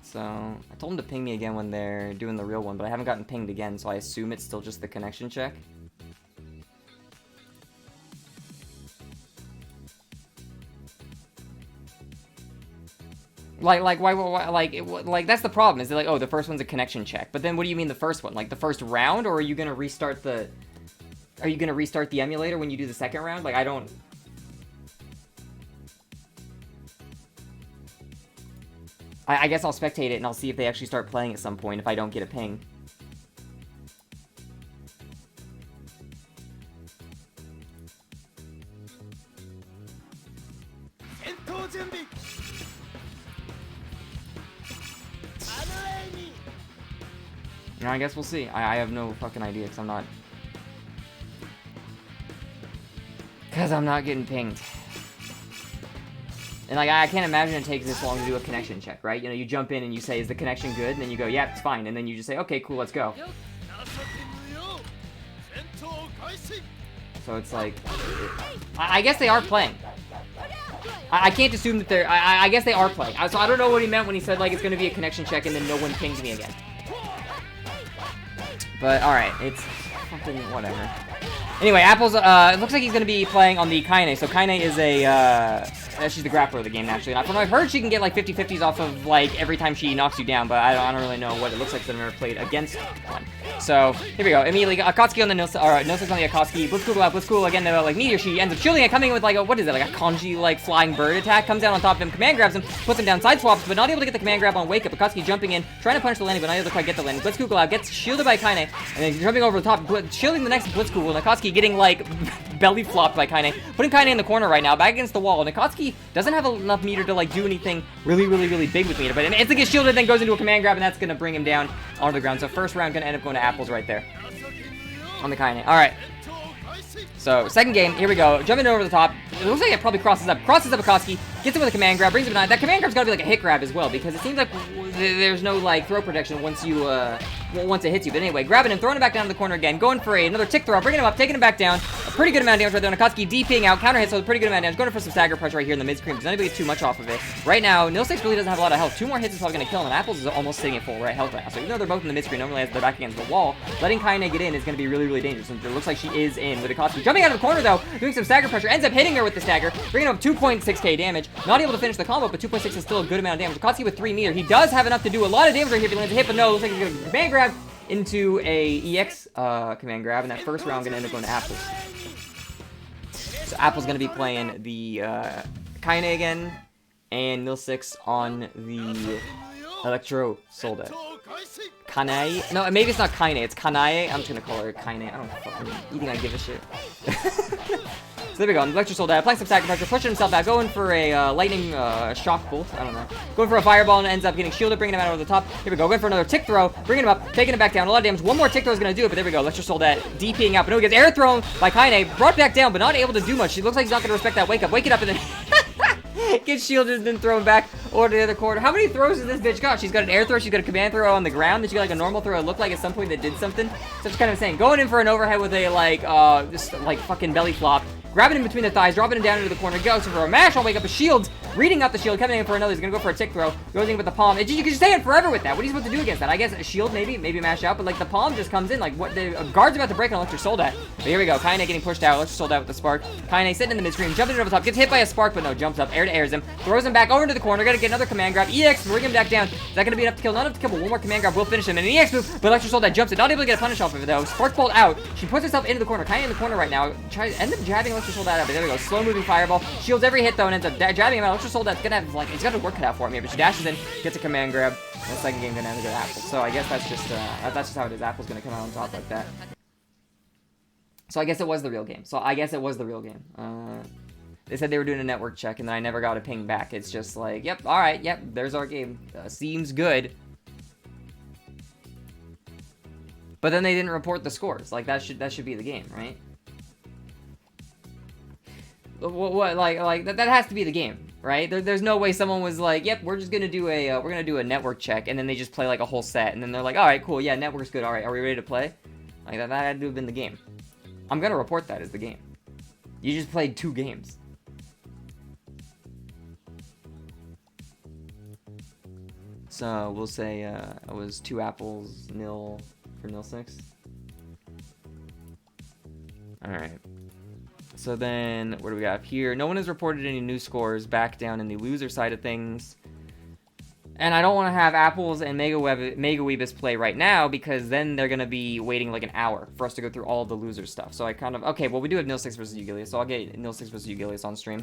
S2: So, I told him to ping me again when they're doing the real one, but I haven't gotten pinged again, so I assume it's still just the connection check. Like, that's the problem, is like, oh, the first one's a connection check. But then what do you mean the first one? Like, the first round, or are you gonna restart the... Are you gonna restart the emulator when you do the second round? Like, I don't... I guess I'll spectate it and I'll see if they actually start playing at some point if I don't get a ping. You know, I guess we'll see. I have no fucking idea because I'm not... Because I'm not getting pinged. And, like, I can't imagine it takes this long to do a connection check, right? You know, you jump in and you say, is the connection good? And then you go, yeah, it's fine. And then you just say, okay, cool, let's go. So it's like... I guess they are playing. I can't assume that they're... I guess they are playing. So I don't know what he meant when he said, like, it's going to be a connection check and then no one pings me again. But, alright, it's fucking whatever. Anyway, Apple's, it looks like he's going to be playing on the Kanae. So Kanae is a, she's the grappler of the game, naturally. And from what I've heard, she can get, like, 50-50s off of, like, every time she knocks you down. But I don't really know what it looks like because I've never played against one. So, here we go. Immediately, Akatsuki on the Nilsix, or Nilsix on the Akatsuki. Blitzkampf out, Blitzkampf again, like, meteor. She ends up shielding it, coming in with, like, a, what is it, like a kanji, like, flying bird attack. Comes down on top of him, command grabs him, puts him down, side swaps, but not able to get the command grab on wake up. Akatsuki jumping in, trying to punish the landing, but not able to quite get the landing. Blitzkampf out, gets shielded by Kanae, and then jumping over the top, shielding the next Blitzkampf, and Akatsuki getting, like, belly flopped by Kanae, putting Kanae in the corner right now, back against the wall, and Akatsuki doesn't have enough meter to, like, do anything really big with meter, but it instantly gets shielded, then goes into a command grab, and that's gonna bring him down onto the ground. So first round gonna end up going to Apples right there on the Kanae. Alright. So, second game, here we go. Jumping over the top. It looks like it probably crosses up Akatsuki, gets him with a command grab, brings him down. That command grab's gotta be like a hit grab as well, because it seems like there's no, like, throw protection once you, once it hits you. But anyway, grabbing him, throwing him back down to the corner again, going for another tick throw, bringing him up, taking him back down. A pretty good amount of damage right there on Akatsuki, DPing out, counter hit, so a pretty good amount of damage. Going for some stagger pressure right here in the mid-screen, because anybody gets too much off of it. Right now, Nilsix really doesn't have a lot of health. 2 more hits is probably gonna kill him, and Apples is almost sitting at full health right now. So even though they're both in the mid-screen, normally as they're back against the wall, letting Kanae get in is gonna be really dangerous. And it looks like she is in with Akatsuki. Jumping out of the corner though, doing some stagger pressure, ends up hitting her with the stagger, bringing up 2.6k damage. Not able to finish the combo, but 2.6 is still a good amount of damage. Akatsuki with 3 meter. He does have enough to do a lot of damage right here if he lands a hit, but no, looks like he's gonna command grab into a EX command grab, and that first round gonna end up going to Apples. So Apple's gonna be playing the Kanae again, and Nilsix on the Electro Soldat. Kanae? No, maybe it's not Kanae, it's Kanae. I'm just gonna call her Kanae. I don't fucking... You think I give a shit? So there we go, Electro Soldat, applying some stagger pressure, pushing himself out, going for a lightning shock bolt, I don't know. Going for a fireball and ends up getting shielded, bringing him out over the top. Here we go, going for another tick throw, bringing him up, taking him back down, a lot of damage. One more tick throw is gonna do it, but there we go, Electro Soldat DPing out, but no, he gets air thrown by Kanae, brought back down, but not able to do much. She looks like he's not gonna respect that wake up, wake it up, and then... gets shielded and then thrown back over to the other corner. How many throws has this bitch got? She's got an air throw, she's got a command throw on the ground, then she got like a normal throw. It looked like at some point that did something. So it's kind of saying, going in for an overhead with a like, just like fucking belly flop. Grabbing him between the thighs, dropping him down into the corner, goes for a mash, I'll wake up a shield, reading up the shield, coming in for another, he's gonna go for a tick throw, goes in with the palm. You can just stay in forever with that. What are you supposed to do against that? I guess a shield maybe mash out, but like the palm just comes in, like what the guard's about to break on Electro Soldat. But here we go, Kanae getting pushed out, Electro Soldat with the spark. Kanae sitting in the mid-screen, jumping over the top, gets hit by a spark, but no, jumps up, air to airs him, throws him back over into the corner, gotta get another command grab, EX, bring him back down. Is that gonna be enough to kill? Not enough to kill, but one more command grab will finish him, and an EX move, but Electro Soldat jumps it, not able to get a punish off of it though. Spark bolt out, she puts herself into the corner, Kanae in the corner right now, ends up jabbing Electro Soldat out, but there we go. Slow moving fireball, shields every hit though, and ends up jabbing him out. Electro Soldat's gonna have like, it's got a work cut out for him here, but she dashes in, gets a command grab. And the second game gonna end up with Apple. So I guess that's just how it is. Apple's gonna come out on top like that. So I guess it was the real game. They said they were doing a network check, and then I never got a ping back. It's just like, yep, all right, yep, there's our game. Seems good. But then they didn't report the scores. Like that should be the game, right? What like that has to be the game, right? There's no way someone was like, yep, we're gonna do a network check, and then they just play like a whole set, and then they're like, all right, cool, yeah, network's good, all right, are we ready to play? Like that had to have been the game. I'm gonna report that as the game. You just played 2 games. So we'll say it was 2 apples, nil for Nilsix. Alright. So then, what do we got up here? No one has reported any new scores back down in the loser side of things. And I don't want to have Apples and Mega Weebis play right now, because then they're going to be waiting like an hour for us to go through all the loser stuff. So I kind of... Okay, well, we do have Nilsix versus Eughlius, so I'll get Nilsix versus Eughlius on stream.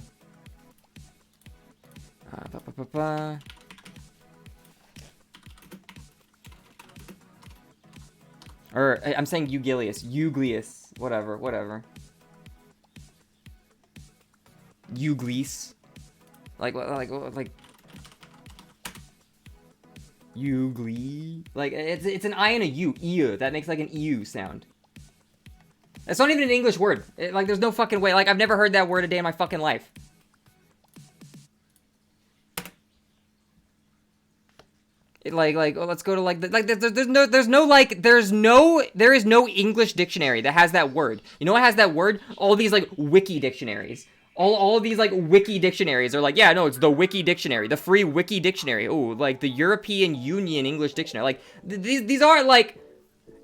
S2: Or, I'm saying Eughlius. Whatever. Eughlius. Like Eughly. Like, it's an I and a U. Ew. That makes like an ew sound. That's not even an English word. Like, there's no fucking way. Like, I've never heard that word a day in my fucking life. Let's go to there is no English dictionary that has that word. You know what has that word? All these like wiki dictionaries. All of these like wiki dictionaries are like, yeah, no, it's the wiki dictionary, the free wiki dictionary. Oh, like the European Union English dictionary. Like these aren't like,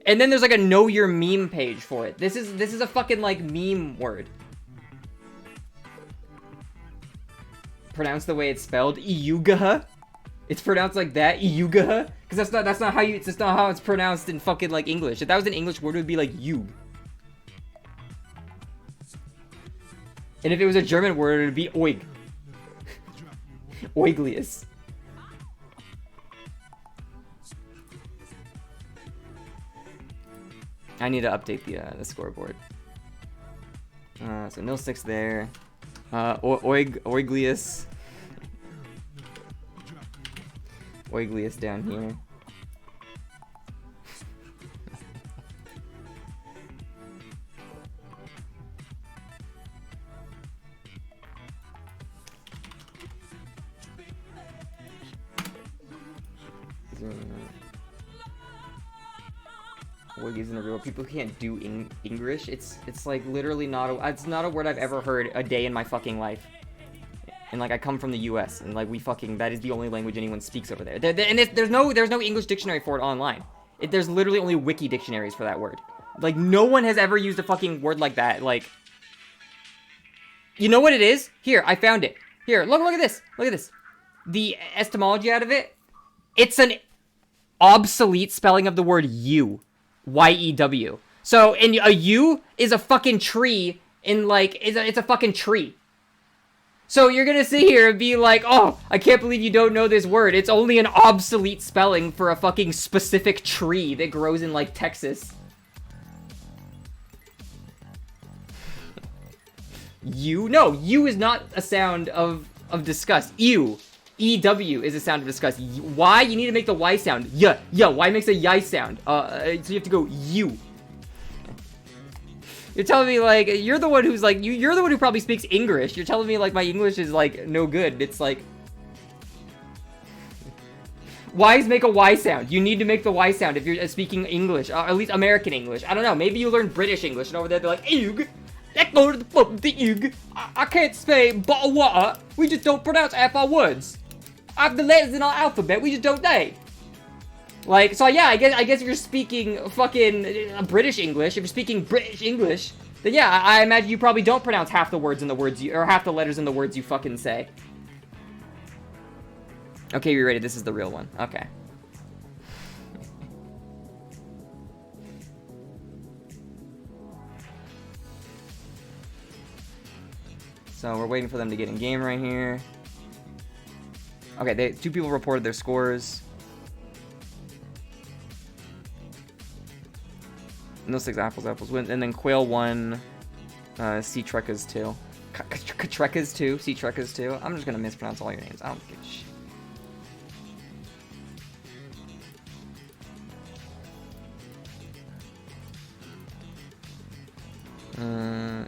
S2: and then there's like a know your meme page for it. This is a fucking like meme word. Pronounced the way it's spelled, Eughlius. It's pronounced like that, Eughlius, because that's not how it's pronounced in fucking like English. If that was an English word, it would be like Eug. And if it was a German word, it would be Oig. Eughlius. I need to update the scoreboard. So Nilsix there. Eughlius. Eughlius down here. Oig isn't a real word. People can't do English. It's like literally not a word I've ever heard a day in my fucking life. And like I come from the US and like that is the only language anyone speaks over there. And there's no English dictionary for it online. There's literally only wiki dictionaries for that word. Like no one has ever used a fucking word like that. Like, you know what it is? Here, I found it. Here, look at this. Look at this. The etymology out of it. It's an obsolete spelling of the word yew. Y-E-W. So, and a yew is a fucking tree in like, it's a fucking tree. So you're gonna sit here and be like, oh, I can't believe you don't know this word. It's only an obsolete spelling for a fucking specific tree that grows in, like, Texas. You? No, you is not a sound of disgust. Ew. E-W is a sound of disgust. Y, you need to make the Y sound. Yeah, Y makes a Y sound. So you have to go you. You're telling me, like, you're the one who's, like, you're the one who probably speaks English. You're telling me, like, my English is, like, no good. It's, like... Y's make a Y sound. You need to make the Y sound if you're speaking English. At least American English. I don't know. Maybe you learn British English, and over there they're like, Eug! Let's go to the fucking Eug! I can't say bottle water. We just don't pronounce half our words. Half the letters in our alphabet, we just don't say. Like, so yeah, I guess if you're speaking fucking British English, if you're speaking British English, then yeah, I imagine you probably don't pronounce half the words in the words or half the letters in the words you fucking say. Okay, you're ready. This is the real one. Okay. So we're waiting for them to get in game right here. Okay, 2 people reported their scores. Nilsix apples win, and then Quail won. Ctrekoz 2. Ctrekoz 2. Ctrekoz 2. I'm just gonna mispronounce all your names. I don't give a shit.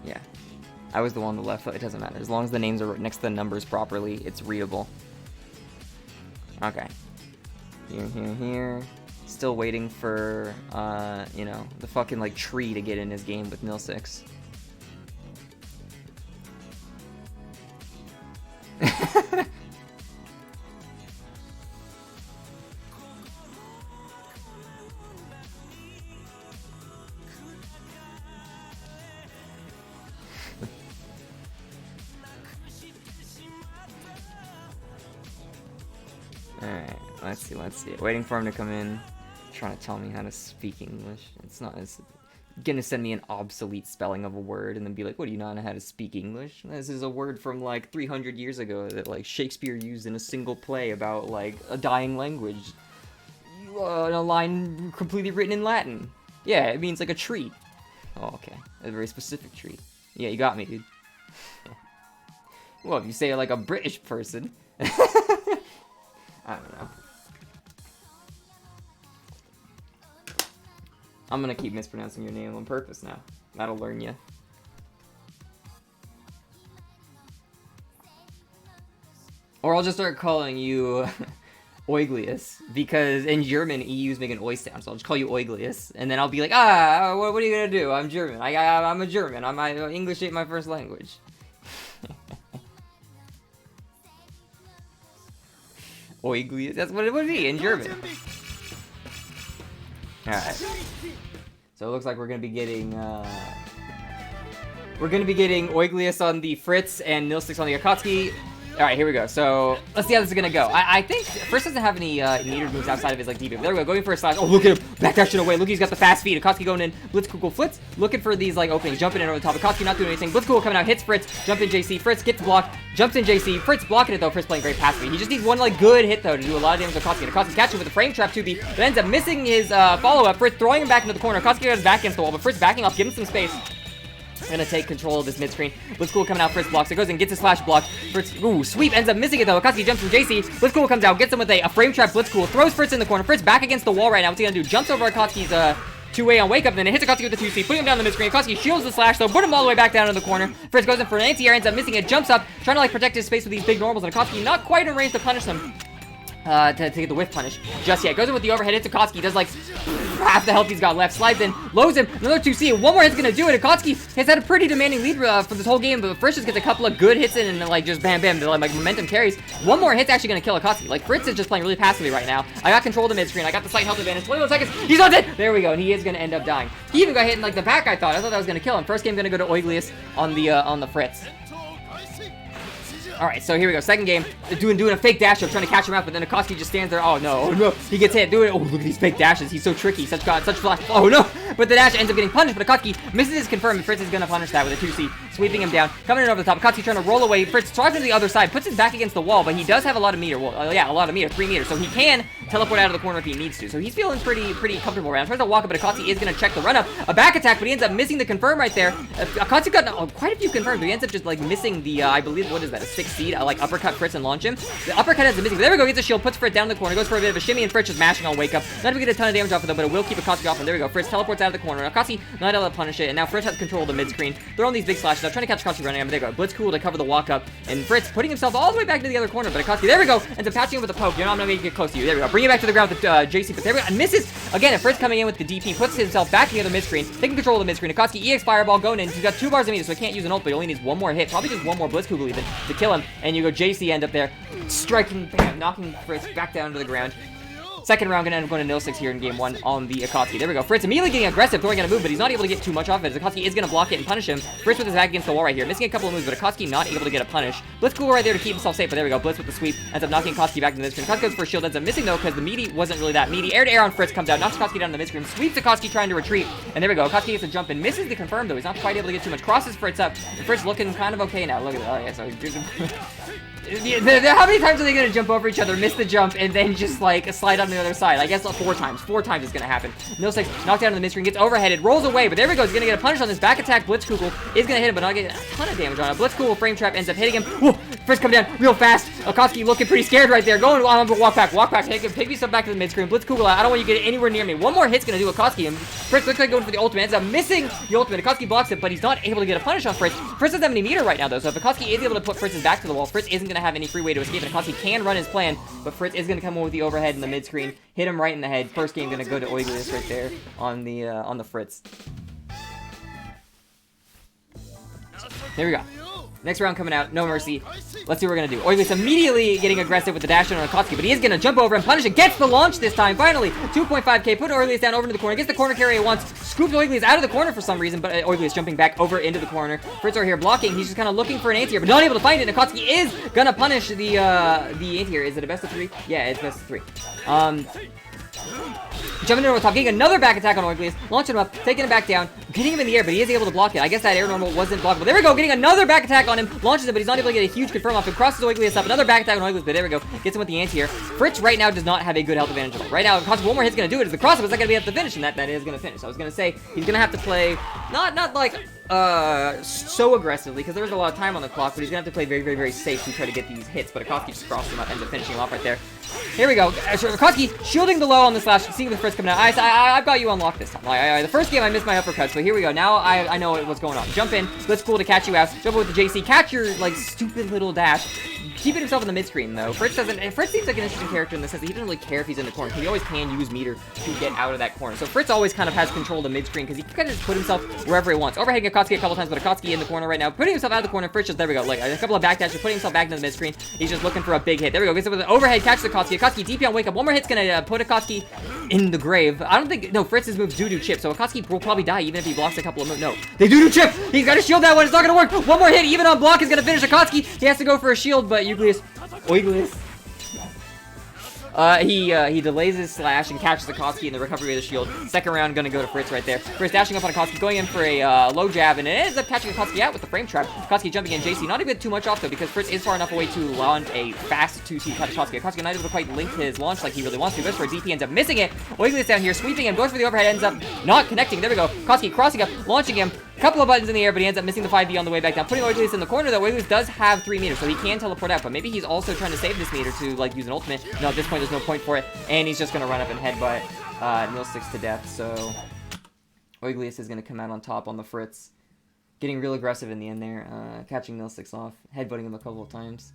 S2: Yeah. I was the one on the left, but it doesn't matter. As long as the names are next to the numbers properly, it's readable. Okay. Here. Still waiting for, you know, the fucking, like, tree to get in his game with Nilsix. Alright, let's see. Waiting for him to come in. Trying to tell me how to speak English. It's gonna send me an obsolete spelling of a word and then be like, what, do you not know how to speak English? This is a word from like 300 years ago that like Shakespeare used in a single play about like a dying language. A line completely written in Latin. Yeah, it means like a tree. Oh, okay. A very specific tree. Yeah, you got me, dude. Well, if you say it like a British person. I don't know. I'm gonna keep mispronouncing your name on purpose now. That'll learn you. Or I'll just start calling you Eughlius, because in German, EUs make an oi sound, so I'll just call you Eughlius, and then I'll be like, what are you gonna do? I'm German. I'm a German. English ain't my first language. Eughlius, that's what it would be in German. Alright. So it looks like we're gonna be getting Eughlius on the Fritz and Nilsix on the Akatsuki. Alright, here we go. So let's see how this is gonna go. I think Fritz doesn't have any meter moves outside of his like deep. There we go, going for a slash. Oh, look at him, backdashing away. Look, he's got the fast feet. Akatsuki going in, Blitzkampf Fritz, looking for these like openings, jumping in over the top. Akatsuki not doing anything. Blitzkampf coming out, hits Fritz, jump in JC. Fritz gets blocked, jumps in JC. Fritz blocking it though. Fritz playing great pass speed. He just needs one like good hit though to do a lot of damage to Akatsuki. Akatsuki's catching with a frame trap 2B, but ends up missing his follow up. Fritz throwing him back into the corner. Akatsuki goes back against the wall, but Fritz backing off, giving some space. Gonna take control of this mid-screen. Blitzkampf coming out, Fritz blocks. It goes and gets a slash block. Fritz, ooh, sweep, ends up missing it though. Akatsuki jumps from JC. Blitzkampf comes out, gets him with a frame trap. Blitzkampf throws Fritz in the corner. Fritz back against the wall right now. What's he gonna do? Jumps over Akatsuki's two-way on wake up, then it hits Akatsuki with the 2C, putting him down the mid-screen. Akatsuki shields the slash, though, put him all the way back down in the corner. Fritz goes in for an anti-air, ends up missing it, jumps up, trying to like protect his space with these big normals, and Akatsuki not quite in range to punish them. To get the whiff punish just yet. Goes in with the overhead, hits Akatsuki, does like half the health he's got left, slides in, lows him, another 2C, one more hit's gonna do it. Akatsuki has had a pretty demanding lead for this whole game, but Fritz just gets a couple of good hits in and then like just bam bam, like momentum carries. One more hit's actually gonna kill Akatsuki. Like Fritz is just playing really passively right now. I got control of the mid-screen, I got the slight health advantage, 21 seconds, he's not dead! There we go, and he is gonna end up dying. He even got hit in like the back, I thought that was gonna kill him. First game gonna go to Eughlius on the Fritz. Alright, so here we go. Second game, doing a fake dash up, trying to catch him out, but then Akatsuki just stands there. Oh no, no, he gets hit. Do it. Oh, look at these fake dashes. He's so tricky. Such flash. Oh no, but the dash ends up getting punished, but Akatsuki misses his confirm, and Fritz is gonna punish that with a 2C, sweeping him down, coming in over the top. Akatsuki trying to roll away. Fritz tries to the other side, puts his back against the wall, but he does have a lot of meter. Well, yeah, a lot of meter, 3 meters, so he can teleport out of the corner if he needs to. So he's feeling pretty comfortable around. Tries to walk up, but Akatsuki is gonna check the run up. A back attack, but he ends up missing the confirm right there. Akatsuki got quite a few confirms, but he ends up just like missing the I believe, what is that, a 6C, like uppercut Fritz and launch him. The uppercut ends up missing. There we go, gets a shield, puts Fritz down in the corner, goes for a bit of a shimmy, and Fritz just mashing on wake up. Not even get a ton of damage off of them, but it will keep Akatsuki off. And there we go, Fritz teleports out of the corner. Akatsuki not able to punish it, and now Fritz has control of the mid screen. Throwing these big slashes up, trying to catch Akatsuki running. But there we go, Blitzkampf to cover the walk up, and Fritz putting himself all the way back to the other corner. But Akatsuki, there we go, ends up patching him with a poke. You know, I'm not gonna get close to you. There we go, bring it back to the ground with JC, but there we go, and misses again. And Fritz coming in with the DP, puts himself back in the other mid screen, taking control of the mid screen. Akatsuki EX fireball going in. He's got 2 bars of meter, so he can't use an ult, but he only needs one more hit, probably just one more Blitzkampf even to kill him. And you go JC end up there, striking, bam, knocking Fritz back down to the ground. Second round gonna end up going to Nilsix here in game 1 on the Akatsuki. There we go. Fritz immediately getting aggressive, throwing out a move, but he's not able to get too much off it. Akatsuki is gonna block it and punish him. Fritz with his back against the wall right here, missing a couple of moves, but Akatsuki not able to get a punish. Blitzkampf right there to keep himself safe, but there we go. Blitz with the sweep, ends up knocking Akatsuki back to the mid-screen. Akatsuki goes for a shield, ends up missing though, because the meaty wasn't really that meaty. Air to air on Fritz comes out, knocks Akatsuki down to the mid-screen, sweeps Akatsuki trying to retreat, and there we go. Akatsuki gets a jump and misses the confirm though. He's not quite able to get too much. Crosses Fritz up, and Fritz looking kind of okay now. Look at that. Oh yeah, so he's how many times are they gonna jump over each other, miss the jump, and then just like slide on the other side? I guess 4 times. 4 times is gonna happen. Nilsix knocked down in the mid-screen, gets overheaded, rolls away, but there we go. He's gonna get a punish on this back attack. Blitzkampf is gonna hit him, but not get a ton of damage on it. Blitzkampf frame trap ends up hitting him. Whoa! Fritz coming down real fast. Akatsuki looking pretty scared right there. Going on, walk back, take me stuff back to the mid-screen. Blitzkampf, I don't want you to get anywhere near me. One more hit's gonna do Akatsuki, and Fritz looks like going for the ultimate. Ends up missing the ultimate. Akatsuki blocks it, but he's not able to get a punish on Fritz. Fritz doesn't have any meter right now though, so if Akatsuki is able to put Fritz's back to the wall, Fritz isn't gonna have any free way to escape. And Akatsuki can run his plan, but Fritz is gonna come in with the overhead in the mid-screen, hit him right in the head. First game gonna go to Eughlius right there on the Fritz. There we go. Next round coming out, no mercy. Let's see what we're gonna do. Eughlius immediately getting aggressive with the dash on Akatsuki, but he is gonna jump over and punish it. Gets the launch this time, finally. 2.5k, put Eughlius down over into the corner. Gets the corner carry at once. Scoops Eughlius out of the corner for some reason, but Eughlius jumping back over into the corner. Fritz are here blocking. He's just kind of looking for an anti-air, but not able to find it. And Akatsuki is gonna punish the anti-air. Is it a best of 3? Yeah, it's best of 3. Jumping into the top, getting another back attack on Eughlius, launching him up, taking him back down, getting him in the air, but he is able to block it. I guess that air normal wasn't blockable. There we go, getting another back attack on him, launches it, but he's not able to get a huge confirm off him, crosses Eughlius up, another back attack on Eughlius, but there we go, gets him with the anti-air. Fritz right now does not have a good health advantage at all. Right now, Akatsuki, one more hit's gonna do it, is the cross-up is not gonna be able to finish, and that is gonna finish. I was gonna say, he's gonna have to play, not like, so aggressively, because there was a lot of time on the clock, but he's gonna have to play very, very, very safe to try to get these hits, but Akatsuki just crosses him up, ends up finishing him off right there. Here we go. Akatsuki shielding the low on the slash, seeing the Fritz coming out. I've got you unlocked this time. The first game I missed my uppercuts, but here we go. Now I know what's going on. Jump in, Blitz cool to catch you out. Jump in with the JC, catch your like stupid little dash. Keeping himself in the mid screen though. Fritz seems like an interesting character in the sense that he doesn't really care if he's in the corner, because he always can use meter to get out of that corner. So Fritz always kind of has control of the mid screen because he can kind of just put himself wherever he wants. Overheading Akatsuki a couple times, but Akatsuki in the corner right now, putting himself out of the corner. Fritz just there we go, like a couple of back dashes, putting himself back into the mid screen. He's just looking for a big hit. There we go. Gets it with an overhead, catches Akatsuki. Akatsuki DP on wake up. One more hit's gonna put Akatsuki in the grave. I don't think Fritz's moves do chip, so Akatsuki will probably die even if he blocks a couple of moves. No, they do chip. He's got to shield that one. It's not gonna work. One more hit, even on block, is gonna finish Akatsuki. He has to go for a shield, but Eughlius. He delays his slash and catches Akatsuki in the recovery of the shield. Second round gonna go to Fritz right there. Fritz dashing up on Akatsuki, going in for a low jab, and it ends up catching Akatsuki out with the frame trap. Akatsuki jumping in, JC not even too much off though, because Fritz is far enough away to launch a fast 2C catch Akatsuki. Akatsuki not able to quite link his launch like he really wants to. Goes for a DP, ends up missing it. Eughlius down here, sweeping him, goes for the overhead, ends up not connecting. There we go. Akatsuki crossing up, launching him. Couple of buttons in the air, but he ends up missing the 5B on the way back down. Putting Eughlius in the corner, though. Eughlius does have 3 meters, so he can teleport out, but maybe he's also trying to save this meter to, like, use an ultimate. No, at this point, there's no point for it, and he's just gonna run up and headbutt Nilsix to death, so Eughlius is gonna come out on top on the Fritz. Getting real aggressive in the end there, catching Nilsix off, headbutting him a couple of times.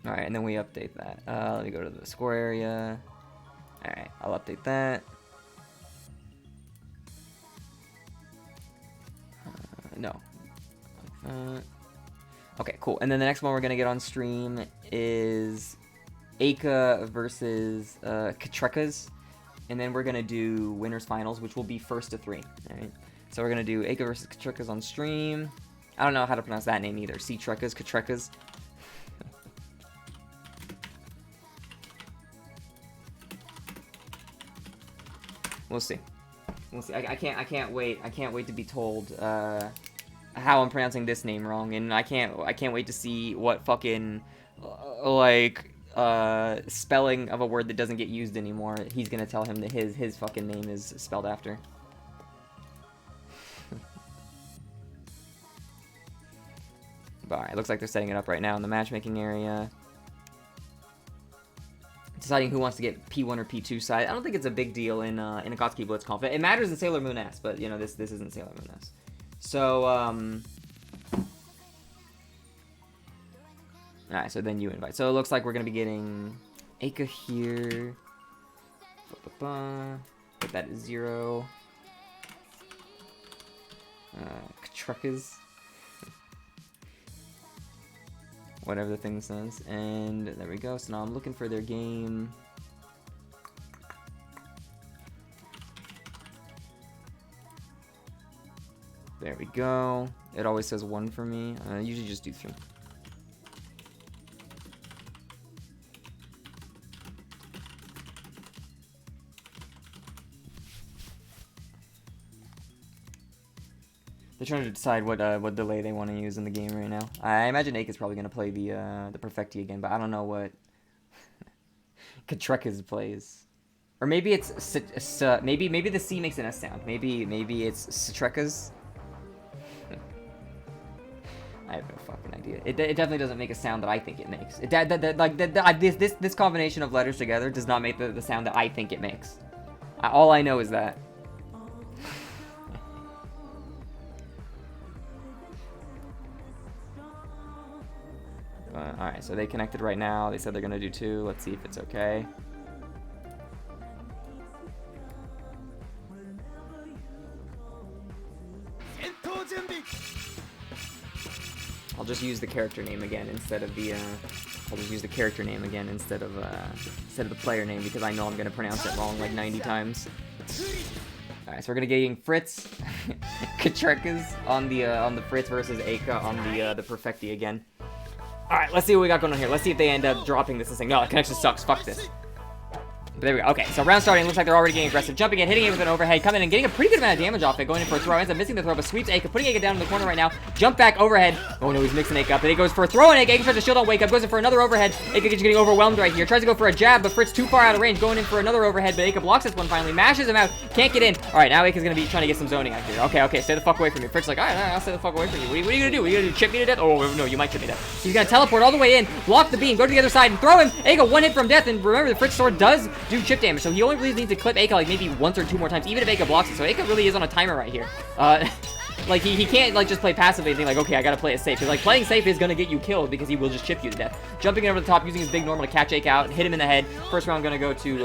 S2: Alright, and then we update that. Let me go to the score area. Alright, I'll update that. No. Okay, cool. And then the next one we're going to get on stream is Eika versus Ctrekoz. And then we're going to do winners finals, which will be first to 3. Alright. So we're going to do Eika versus Ctrekoz on stream. I don't know how to pronounce that name either. Ctrekoz, Ctrekoz. We'll see. We'll see. I can't wait. I can't wait to be told how I'm pronouncing this name wrong, and I can't wait to see what fucking spelling of a word that doesn't get used anymore he's gonna tell him that his fucking name is spelled after. But alright, looks like they're setting it up right now in the matchmaking area. Deciding who wants to get P1 or P2 side. I don't think it's a big deal in Akatsuki Blitzkampf. It matters in Sailor Moon S, but you know this isn't Sailor Moon S. So alright, so then you invite. So it looks like we're gonna be getting Eika here. Put that at 0. Ctrekoz. Whatever the thing says, and there we go. So now I'm looking for their game. There we go. It always says 1 for me. I usually just do 3. They're trying to decide what delay they want to use in the game right now. I imagine Eika's probably going to play the perfecti again, but I don't know what Ctrekoz plays. Or maybe it's maybe the C makes an S sound. Maybe it's Ctrekoz. I have no fucking idea. It definitely doesn't make a sound that I think it makes. This combination of letters together does not make the sound that I think it makes. All I know is that. Alright, so they connected right now. They said they're gonna do 2. Let's see if it's okay. I'll just use the character name again instead of the, I'll just use the character name again instead of the player name, because I know I'm gonna pronounce it wrong like 90 times. Alright, so we're gonna get Fritz, Ctrekoz on the Fritz versus Eika on the perfecti again. Alright, let's see what we got going on here. Let's see if they end up dropping this and saying, no, the connection sucks, fuck this. But there we go. Okay, so round starting, looks like they're already getting aggressive. Jumping in, hitting it with an overhead, coming in and getting a pretty good amount of damage off it, going in for a throw, ends up missing the throw, but sweeps Eika, putting Eika down in the corner right now. Jump back, overhead. Oh no, he's mixing Eika up. Then he goes for a throw on Eika. Eika tries to shield on wake up, goes in for another overhead. Eika is getting overwhelmed right here. Tries to go for a jab, but Fritz too far out of range, going in for another overhead, but Eika blocks this one finally, mashes him out, can't get in. Alright, now Eika's gonna be trying to get some zoning out here. Okay, stay the fuck away from me. Fritz like, alright, I'll stay the fuck away from you. What are you gonna do? Are you gonna chip me to death? Oh, no, you might chip me to death. He's gonna teleport all the way in, block the beam, go to the other side, and throw him. Eika one hit from death, and remember, the Fritz sword does do chip damage, so he only really needs to clip Eika like maybe once or two more times, even if Eika blocks it. So Eika really is on a timer right here. Like, he can't, like, just play passively and think, like, okay, I gotta play it safe. Because, like, playing safe is gonna get you killed because he will just chip you to death. Jumping in over the top, using his big normal to catch Eika out and hit him in the head. First round gonna go to,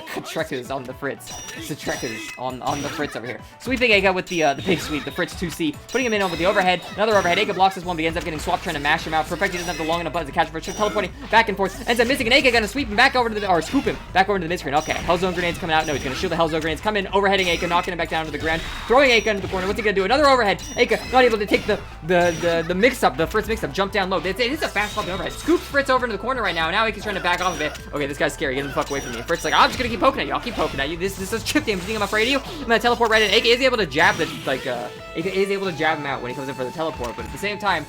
S2: Ctrekoz on the Fritz. Ctrekoz on the Fritz over here. Sweeping Eika with the big sweep, the Fritz 2C. Putting him in over the overhead. Another overhead. Eika blocks this one, but he ends up getting swapped, trying to mash him out. Perfecti doesn't have the long enough button to catch Fritz. Teleporting back and forth. Ends up missing, and Eika gonna sweep him back over to the, or scoop him back over to the mid screen. Okay, Hellzone grenades coming out. No, he's gonna shield the Hellzone grenades. Come in, overheading Eika, knocking him back down to the ground. Throwing Eika into the corner. What's he gonna do? Another overhead. Eika not able to take the mix-up, the Fritz mix-up, jump down low. It's a fast fucking overhead. Scoops Fritz over into the corner right now. Now Eika's trying to back off of it. Okay, this guy's scary. Get him the fuck away from me. Fritz like, I'm just gonna keep poking at you. I'll keep poking at you. This is chip damage. You think I'm afraid of you? I'm gonna teleport right in. Eika is able to jab the, like, Eika is able to jab him out when he comes in for the teleport, but at the same time,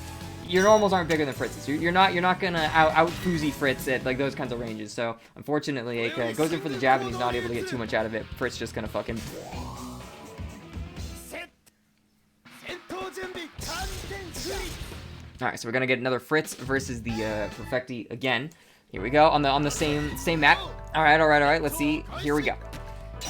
S2: your normals aren't bigger than Fritz's. You're not gonna out Foozy Fritz at, like, those kinds of ranges. So, unfortunately, Eika goes in for the jab and he's not able to get too much out of it. Fritz just gonna fucking... Alright, so we're gonna get another Fritz versus the perfecti again. Here we go, on the same map. Alright, let's see. Here we go.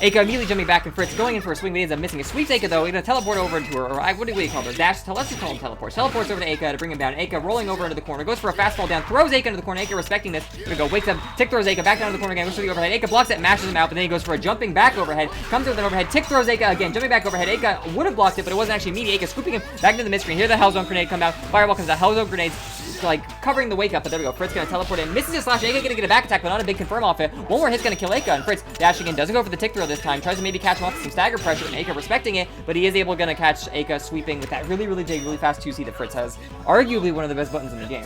S2: Eika immediately jumping back and Fritz going in for a swing, but he ends up missing. It sweeps Eika though. He's gonna teleport over into her, or what do you call those? Dash, let's just call them teleports. Teleports over to Eika to bring him down. Eika rolling over into the corner, goes for a fast fall down, throws Eika into the corner. Eika respecting this. Here we go, wakes up, Tick throws Eika back down to the corner again, goes for the overhead. Eika blocks it, mashes him out, but then he goes for a jumping back overhead, comes with an overhead. Tick throws Eika again, jumping back overhead. Eika would have blocked it, but it wasn't actually meaty. Eika scooping him back into the mid screen. Here the Hellzone grenade come out. Fireball comes out. Hellzone grenades, like, covering the wake up, but there we go. Fritz gonna teleport in, misses his slash. Eika gonna get a back attack, but not a big confirm off it. One more hit's gonna kill Eika, and Fritz dashing in, doesn't go for the tick throw this time, tries to maybe catch him off with some stagger pressure, and Eika respecting it, but he is able to catch Eika sweeping with that really big, really fast 2C that Fritz has. Arguably one of the best buttons in the game.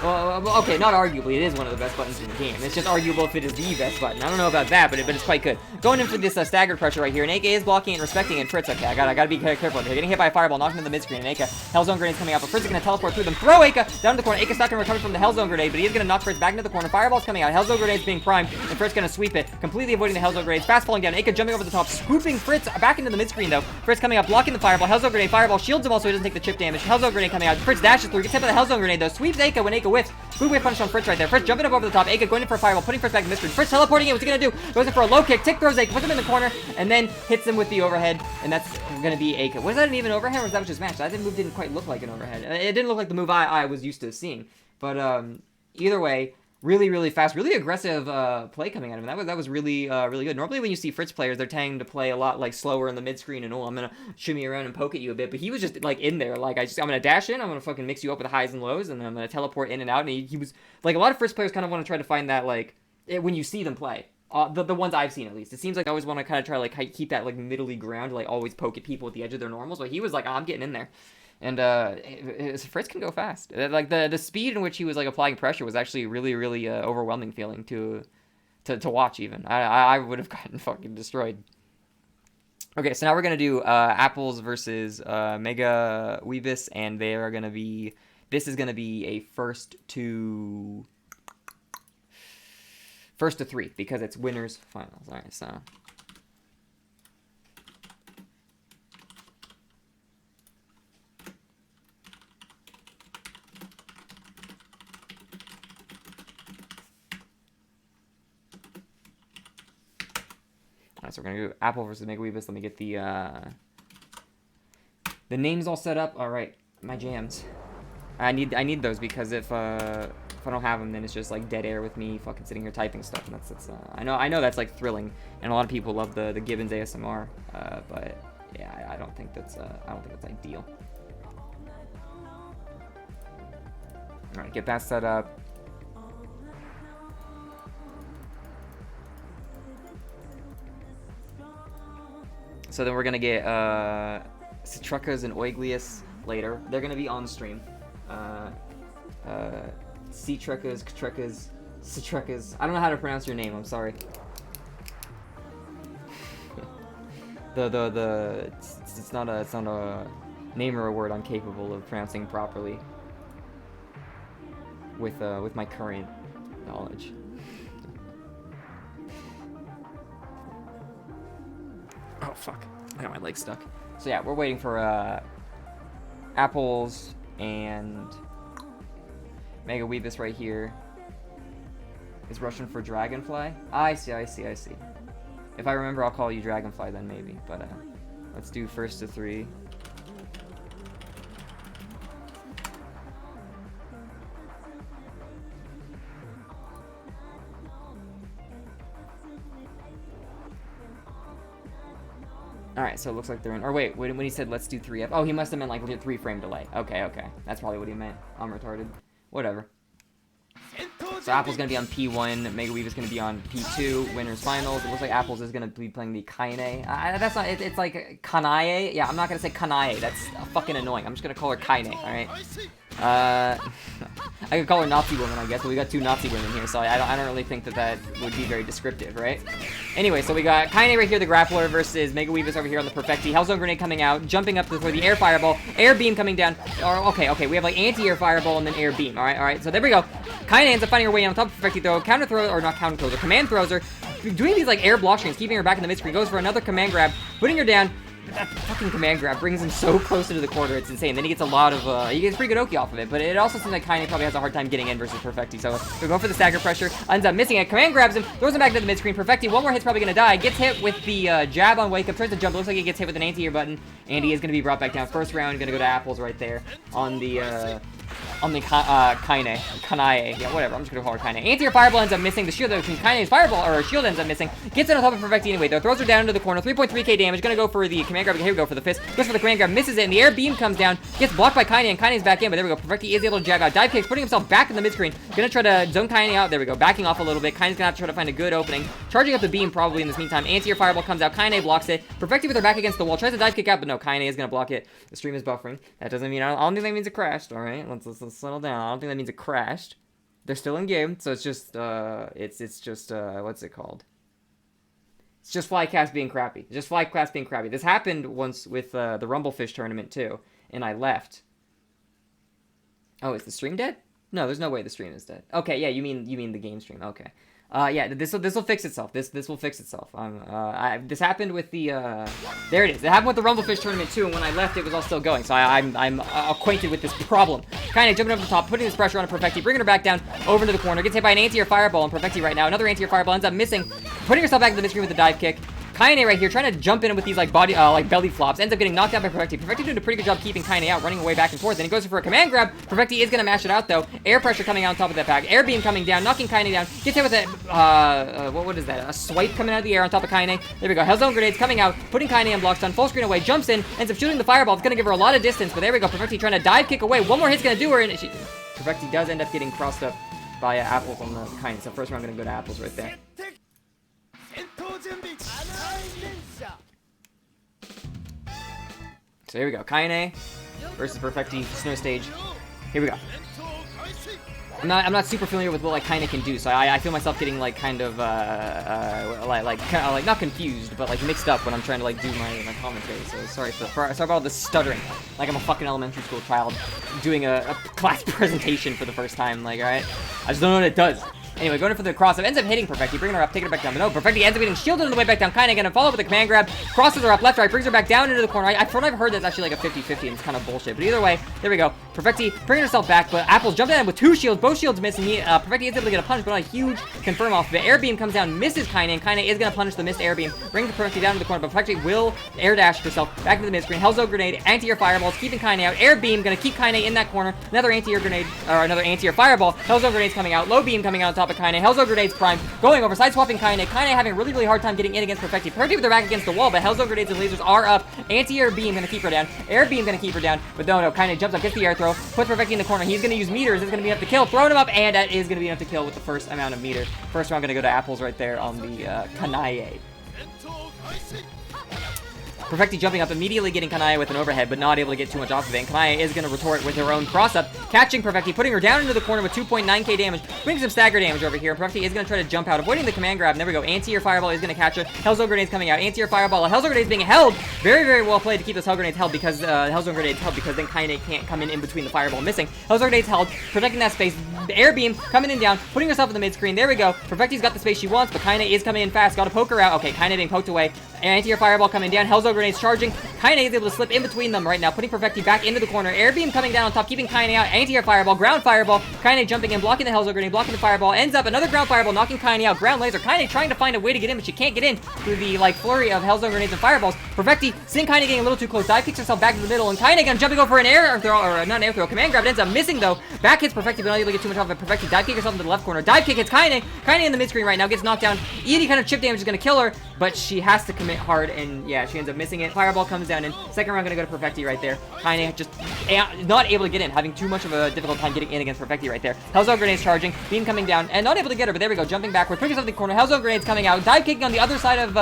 S2: Well, okay, not arguably, it is one of the best buttons in the game. It's just arguable if it is the best button. I don't know about that, but it's quite good. Going in for this staggered pressure right here, and Eika is blocking and respecting it. Fritz, okay, I gotta be careful. They're getting hit by a fireball, knocking him in the mid-screen, and Eika, Hellzone grenades coming out, but Fritz is gonna teleport through them, throw Eika down to the corner. Eika's not gonna recover from the Hellzone grenade, but he is gonna knock Fritz back into the corner. Fireball's coming out, Hellzone grenades being primed, and Fritz gonna sweep it, completely avoiding the Hellzone grenades, fast falling down. Eika jumping over the top, swooping Fritz back into the mid-screen though. Fritz coming up, blocking the fireball, Hellzone grenade, fireball shields him also, he doesn't take the chip damage. Hellzone grenade coming out, Fritz dashes through, gets hit by the Hellzone grenade though, sweeps Eika when Eika whiffs. Good way punish on Fritz right there. Fritz jumping up over the top. Eika going in for a fireball, putting Fritz back in the mid-screen. Fritz teleporting in. What's he gonna do? Goes in for a low kick. Tick throws Eika, puts him in the corner, and then hits him with the overhead. And that's gonna be Eika. Was that an even overhead, or was that just match? That move didn't quite look like an overhead. It didn't look like the move I was used to seeing. But either way, really fast, really aggressive play coming out of him. That was really good. Normally when you see Fritz players, they're tending to play a lot like slower in the mid screen and I'm gonna shimmy around and poke at you a bit. But he was just like in there, like I'm gonna dash in, I'm gonna fucking mix you up with the highs and lows, and then I'm gonna teleport in and out. And he was like, a lot of Fritz players kind of want to try to find that like when you see them play. The ones I've seen at least, it seems like I always want to kind of try to like keep that like middly ground, like always poke at people at the edge of their normals. But he was like, I'm getting in there. And Fritz can go fast. Like the speed in which he was like applying pressure was actually really overwhelming feeling to watch even. I would have gotten fucking destroyed. Okay, so now we're gonna do Apples versus Mega Weebis, and they are gonna be. This is gonna be a first to 3 because it's winners finals. All right, so. Alright, so we're gonna do Apple versus Mega Weebis. Let me get the names all set up. Alright, my jams. I need those because if I don't have them, then it's just like dead air with me fucking sitting here typing stuff, and that's I know that's like thrilling, and a lot of people love the Gibbons ASMR, but yeah, I don't think that's ideal. Alright, get that set up. So then we're gonna get Ctrekoz and Eughlius later. They're gonna be on stream. Ctrekoz, Ctrekoz. I don't know how to pronounce your name. I'm sorry. It's not a name or a word I'm capable of pronouncing properly with my current knowledge. Oh fuck! I got my leg stuck. So yeah, we're waiting for Apples and Mega Weebis right here. Is Russian for Dragonfly? I see. If I remember, I'll call you Dragonfly then maybe. But let's do first to 3. Alright, so it looks like they're in. Or wait, when he said let's do 3F. Oh, he must have meant like 3-frame delay. Okay. That's probably what he meant. I'm retarded. Whatever. So Apple's gonna be on P1, Mega Weebis is gonna be on P2, winners finals. It looks like Apples is gonna be playing the kanae. That's not, it's like kanae. Yeah, I'm not gonna say kanae. That's fucking annoying. I'm just gonna call her kanae, alright? I could call her Nazi woman, I guess, but we got 2 Nazi women here, so I don't really think that would be very descriptive, right? Anyway, so we got kanae right here, the grappler, versus Mega Weebis over here on the perfecti. Hellzone grenade coming out, jumping up for the air fireball, air beam coming down. Or okay, we have like anti-air fireball and then air beam. Alright, so there we go. Kanae ends up finding her way on top of perfecti throw, counter throw, or not counter throws, or command throws her, doing these like air block screens, keeping her back in the mid screen, goes for another command grab, putting her down. That fucking command grab brings him so close into the corner, it's insane. Then he gets a lot of, he gets pretty good Oki off of it, but it also seems like kanae probably has a hard time getting in versus perfecti, so we're going for the stagger pressure, ends up missing it, command grabs him, throws him back into the mid-screen, perfecti, one more hit's probably gonna die, gets hit with the jab on wake up, tries to jump, looks like he gets hit with an anti-air button, and he is gonna be brought back down. First round, gonna go to Apples right there, on the kanae, yeah, whatever, I'm just gonna call her kanae. Anti-air fireball ends up missing, the shield between kanae's fireball, or shield ends up missing, gets it on top of perfecti anyway, though, throws her down into the corner, 3.3k damage, gonna go for the command grab, here we go for the fist, goes for the command grab, misses it, and the air beam comes down, gets blocked by kanae, and kanae's back in, but there we go, perfecti is able to jab out, dive kicks, putting himself back in the mid-screen, gonna try to zone kanae out, there we go, backing off a little bit, kanae's gonna have to try to find a good opening, charging up the beam probably in this meantime, anti-air fireball comes out, kanae blocks it, perfecti with her back against the wall, tries to dive kick out, but no, kanae is gonna block it, the stream is buffering, that doesn't mean, I don't think that means it crashed, alright, let's settle down, I don't think that means it crashed, they're still in game, so it's just, what's it called? It's just Flycast being crappy. Just Flycast being crappy. This happened once with the Rumblefish tournament too, and I left. Oh, is the stream dead? No, there's no way the stream is dead. Okay, yeah, you mean the game stream. Okay. Yeah, this will fix itself. This will fix itself. This happened with the there it is. It happened with the Rumblefish tournament too, and when I left, it was all still going. So I'm acquainted with this problem. Kinda jumping over the top, putting this pressure on perfecti, bringing her back down over into the corner. Gets hit by an anti-air fireball on perfecti right now. Another anti-air fireball ends up missing, putting herself back into the mid-screen with a dive kick. kanae right here, trying to jump in with these like belly flops, ends up getting knocked out by perfecti. Perfecti doing a pretty good job keeping kanae out, running away back and forth, and he goes for a command grab. Perfecti is gonna mash it out though. Air pressure coming out on top of that pack. Air beam coming down, knocking kanae down. Gets hit with a what is that? A swipe coming out of the air on top of kanae. There we go. Hellzone grenades coming out, putting kanae on block stun. Full screen away, jumps in, ends up shooting the fireball. It's gonna give her a lot of distance, but there we go. Perfecti trying to dive kick away. One more hit's gonna do her, and Perfecti does end up getting crossed up by Apples on the kanae. So first round, I'm gonna go to Apples right there. So here we go, kanae versus perfecti snow stage. Here we go. I'm not super familiar with what like kanae can do, so I feel myself getting like kind of not confused, but like mixed up when I'm trying to like do my commentary. So sorry about all this stuttering, like I'm a fucking elementary school child doing a class presentation for the first time. Like, all right, I just don't know what it does. Anyway, going for the cross-up, ends up hitting perfecti, bringing her up, taking her back down. But no, perfecti ends up getting shielded on the way back down. Kanae gonna follow up with a command grab, crosses her up left, right, brings her back down into the corner. I've heard that's actually like a 50-50, and it's kind of bullshit. But either way, there we go. Perfecti bringing herself back, but Apples jumped in with 2 shields, both shields missing. Perfecti is able to get a punch, but not a huge confirm off of it. Air beam comes down, misses kanae, and kanae is gonna punish the missed air beam, brings Perfecti down to the corner, but Perfecti will air dash herself back into the mid screen. Hellzone grenade, anti-air fireballs, keeping kanae out. Air beam gonna keep kanae in that corner. Another anti-air grenade, or another anti-air fireball. Hellzone grenades coming out. Low beam coming out on top at kanae. Hellzone Grenades prime. Going over, side-swapping kanae. Kanae having a really, really hard time getting in against perfecti. Perfecti with their back against the wall, but Hellzone Grenades and lasers are up. Anti-air beam gonna keep her down. Air beam gonna keep her down. But no, kanae jumps up, gets the air throw, puts perfecti in the corner. He's gonna use meters. It's gonna be enough to kill. Throwing him up, and that is gonna be enough to kill with the first amount of meter. First round gonna go to Apples right there on the kanae. Perfecti jumping up, immediately getting Kanae with an overhead, but not able to get too much off of it. And Kanae is going to retort with her own cross-up, catching Perfecti, putting her down into the corner with 2.9k damage, bringing some stagger damage over here. Perfecti is going to try to jump out, avoiding the command grab. And there we go. Anti-air Fireball is going to catch her. Hellzone Grenades coming out. Anti-air Fireball. Hellzone Grenades being held. Very, very well played to keep those Hell Grenades held because Hellzone Grenades held because then Kanae can't come in between the Fireball missing. Hellzone Grenades held, protecting that space. Air beam coming in down, putting herself in the mid-screen. There we go. Perfecti's got the space she wants, but Kanae is coming in fast. Got to poke her out. Okay, Kanae being poked away. Anti-air Fireball coming down. Hellzone Grenades charging. Kanae is able to slip in between them right now, putting Perfecti back into the corner. Air beam coming down on top, keeping Kanae out. Anti-air Fireball, ground Fireball. Kanae jumping in, blocking the Hellzone Grenade, blocking the Fireball. Ends up another ground Fireball, knocking Kanae out. Ground laser. Kanae trying to find a way to get in, but she can't get in through the flurry of Hellzone Grenades and Fireballs. Perfecti, seeing Kanae getting a little too close, dive kicks herself back to the middle, and Kanae gonna jumping over an air throw, or not an air throw, command grab. Ends up missing though. Back hits Perfecti, but not able to get too much off of it. Perfecti dive kick herself into the left corner. Dive kick hits Kanae. Kanae in the mid screen right now gets knocked down. Any kind of chip damage is gonna kill her, but she has to commit hard, and yeah, she ends up missing it. Fireball comes down in. Second round gonna go to Perfecti right there. Kanae just not able to get in, having too much of a difficult time getting in against Perfecti right there. Hellzone Grenades charging, beam coming down, and not able to get her, but there we go, jumping backward, picking up the corner. Hellzone Grenades coming out, dive kicking on the other side of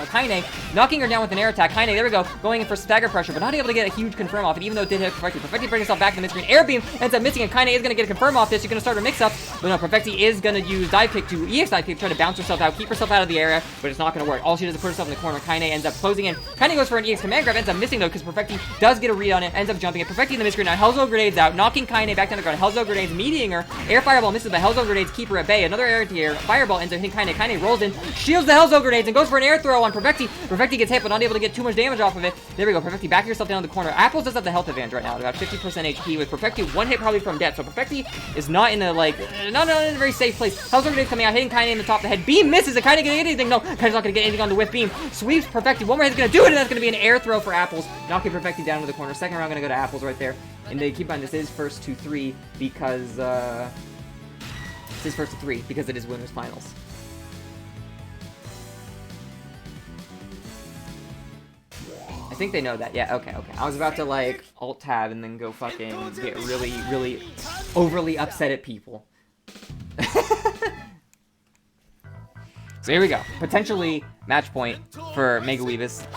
S2: Kanae, knocking her down with an air attack. Kanae, there we go, going in for stagger pressure, but not able to get a huge confirm off it, even though it did hit Perfecti. Perfecti brings herself back to the mid-screen. Air beam ends up missing, and Kanae is gonna get a confirm off this. She's gonna start a mix-up, but no, Perfecti is gonna use dive kick to EX dive kick, try to bounce herself out, keep herself out of the area, but it's not gonna work. All she does is put herself in the corner. Kanae ends up closing in. Kanae goes for an EX command grab, ends up missing though, because Perfecti does get a read on it, ends up jumping it. Perfecti in the mid-screen now. Hellzone Grenades out, knocking Kanae back down the ground. Hellzone Grenades meeting her. Air Fireball misses, but Hellzone Grenades keep her at bay. Another air to air. Fireball ends up hitting Kanae. Kanae rolls in, shields the Hellzone Grenades, and goes for an air throw on Perfecti. Perfecti gets hit, but not able to get too much damage off of it. There we go. Perfecti back yourself down in the corner. Apples does have the health advantage right now, about 50% HP with Perfecti. One hit probably from death, so Perfecti is not in a not in a very safe place. Hellzone Grenades coming out, hitting Kanae in the top of the head. Beam misses. Is Kanae gonna get anything? No, Kanae's not gonna get anything on the whip beam. Sweeps Perfecti. One more hit's gonna do it, and that's gonna be an air throw for Apples, knocking Perfecti down to the corner. Second round gonna go to Apples right there. And they keep on, this is first to 3 because this is first to 3 because it is winners finals. I think they know that. Yeah, okay. I was about to alt tab and then go fucking get really, really overly upset at people. So here we go. Potentially match point for Mega Weebis.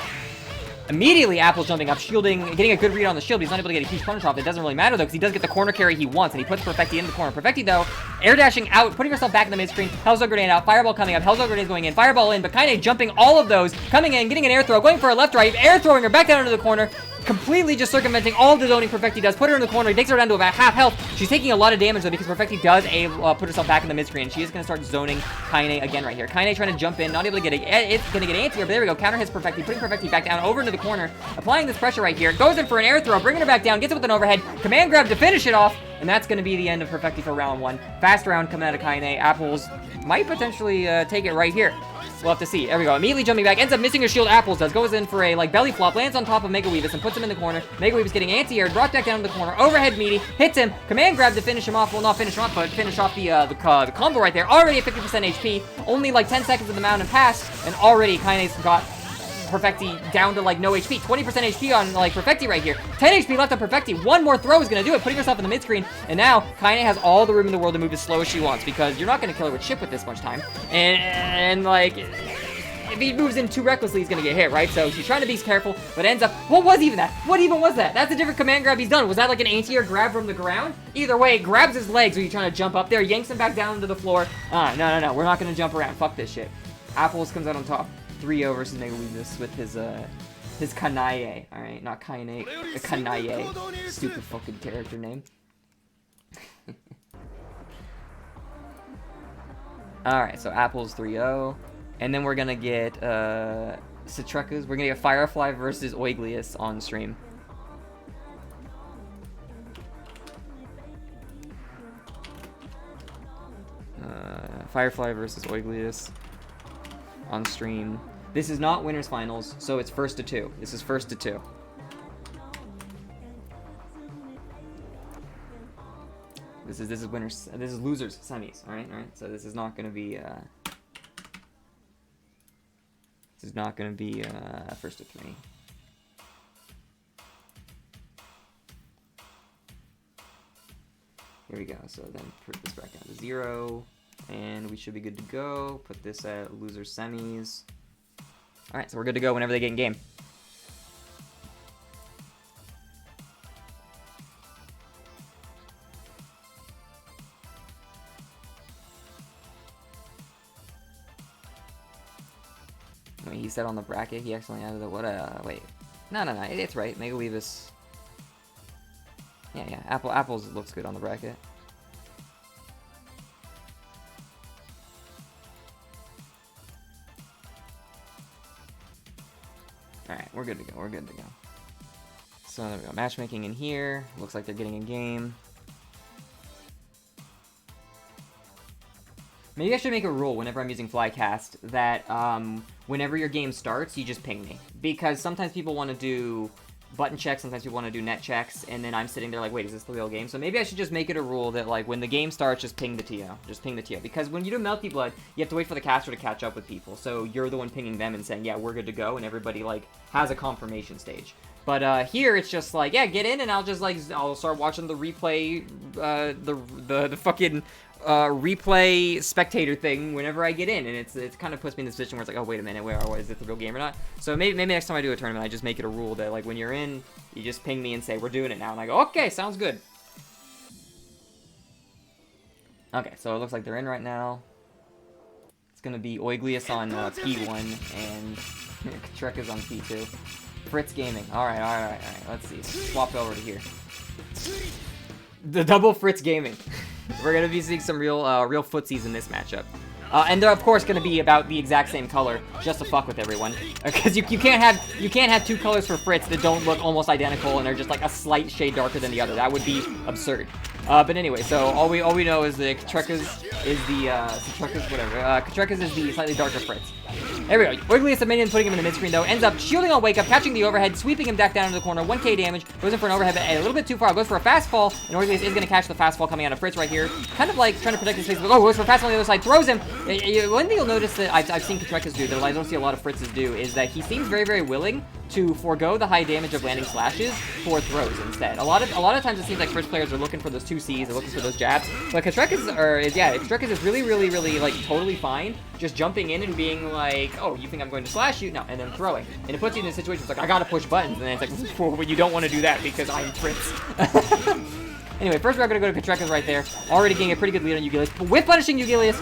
S2: Immediately, Apple's jumping up, shielding, getting a good read on the shield, but he's not able to get a huge punish off. It doesn't really matter, though, because he does get the corner carry he wants, and he puts Perfecti in the corner. Perfecti, though, air dashing out, putting herself back in the mid-screen. Hellzone Grenade out, Fireball coming up, Hellzone Grenade going in, Fireball in, but Kanae jumping all of those, coming in, getting an air throw, going for a left-right, air throwing her back down into the corner, completely just circumventing all the zoning Perfecti does, put her in the corner, takes her down to about half health. She's taking a lot of damage, though, because Perfecti does put herself back in the mid-screen. She is going to start zoning Kanae again right here. Kanae trying to jump in, not able to get it. It's going to get anti-air, but there we go. Counter hits Perfecti, putting Perfecti back down over into the corner, applying this pressure right here. Goes in for an air throw, bringing her back down, gets it with an overhead, command grab to finish it off, and that's going to be the end of Perfecti for round 1. Fast round coming out of Kanae. Apples might potentially take it right here. We'll have to see. There we go. Immediately jumping back. Ends up missing her shield. Apples does. Goes in for a belly flop. Lands on top of Mega Weebis and puts him in the corner. Mega Weebis getting anti-aired. Brought back down to the corner. Overhead meaty. Hits him. Command grab to finish him off. Well, not finish him off, but finish off the combo right there. Already at 50% HP. Only 10 seconds of the mountain pass. And already Kanae's got Perfecti down to no HP. 20% HP on Perfecti right here. 10 HP left on Perfecti. One more throw is going to do it, putting herself in the mid-screen. And now Kanae has all the room in the world to move as slow as she wants, because you're not going to kill her with chip with this much time. And if he moves in too recklessly, he's going to get hit, right? So she's trying to be careful, but ends up... What was even that? What even was that? That's a different command grab he's done. Was that an anti-air grab from the ground? Either way, grabs his legs. Are you trying to jump up there? Yanks him back down to the floor. No. We're not going to jump around. Fuck this shit. Apples comes out on top. 3-0 versus Mega Weebis with his kanae. Alright, not kanae. Kanae. Stupid fucking character name. Alright, so Apples 3-0. And then we're gonna get Ctrekoz. We're gonna get Firefly versus Eughlius on stream. Firefly versus Eughlius on stream. This is not winners finals, so it's first to 2. This is first to 2. This is winners. This is losers semis. All right. So this is not gonna be. This is not gonna be first to 3. Here we go. So then put this back down to 0, and we should be good to go. Put this at loser semis. All right, so we're good to go whenever they get in game. Wait, he said on the bracket he accidentally added the what? Wait, no, it's right. Mega Weebis. Yeah. Apples looks good on the bracket. Alright, we're good to go. So there we go. Matchmaking in here. Looks like they're getting a game. Maybe I should make a rule whenever I'm using Flycast that whenever your game starts, you just ping me. Because sometimes people want to do button checks, sometimes people want to do net checks, and then I'm sitting there like, wait, is this the real game? So maybe I should just make it a rule that, like, when the game starts, just ping the TO. Just ping the TO. Because when you do Melty Blood, you have to wait for the caster to catch up with people. So you're the one pinging them and saying, yeah, we're good to go, and everybody, like, has a confirmation stage. But here, it's just like, yeah, get in, and I'll just, like, I'll start watching the replay, the fucking replay spectator thing whenever I get in, and it kind of puts me in this position where it's like, oh, wait a minute, is it the real game or not? So maybe next time I do a tournament, I just make it a rule that, like, when you're in, you just ping me and say, we're doing it now, and I go, okay, sounds good. Okay, so it looks like they're in right now. It's gonna be Eughlius on P1, and Ctrekoz on P2. Fritz Gaming. Alright, let's see. Swap over to here. The double Fritz Gaming. We're gonna be seeing some real footsies in this matchup. And they're of course gonna be about the exact same color, just to fuck with everyone. Because you can't have 2 colors for Fritz that don't look almost identical and are just like a slight shade darker than the other. That would be absurd. But anyway, so all we know is that Ctrekoz is the Ctrekoz is the slightly darker Fritz. There we go. Eughlius, the minion, putting him in the mid-screen, though, ends up shielding on Wake Up, catching the overhead, sweeping him back down into the corner, 1k damage, goes in for an overhead, but a little bit too far, goes for a fast fall, and Eughlius is going to catch the fast fall coming out of Fritz right here, kind of like trying to protect his face, but goes for a fast fall on the other side, throws him. One thing you'll notice that I've seen Ctrekoz do, that I don't see a lot of Fritz's do, is that he seems very, very willing to forego the high damage of landing slashes for throws instead. A lot of times it seems like Fritz players are looking for those 2Cs, they're looking for those jabs, but Ctrekoz is really, like, totally fine just jumping in and being like, oh, you think I'm going to slash you? No, and then throwing. And it puts you in a situation where it's like, I gotta push buttons, and then it's like, well, you don't want to do that because I'm Fritz. Anyway, first we're going to go to Ctrekoz right there. Already getting a pretty good lead on Eughlius. But with punishing Eughlius,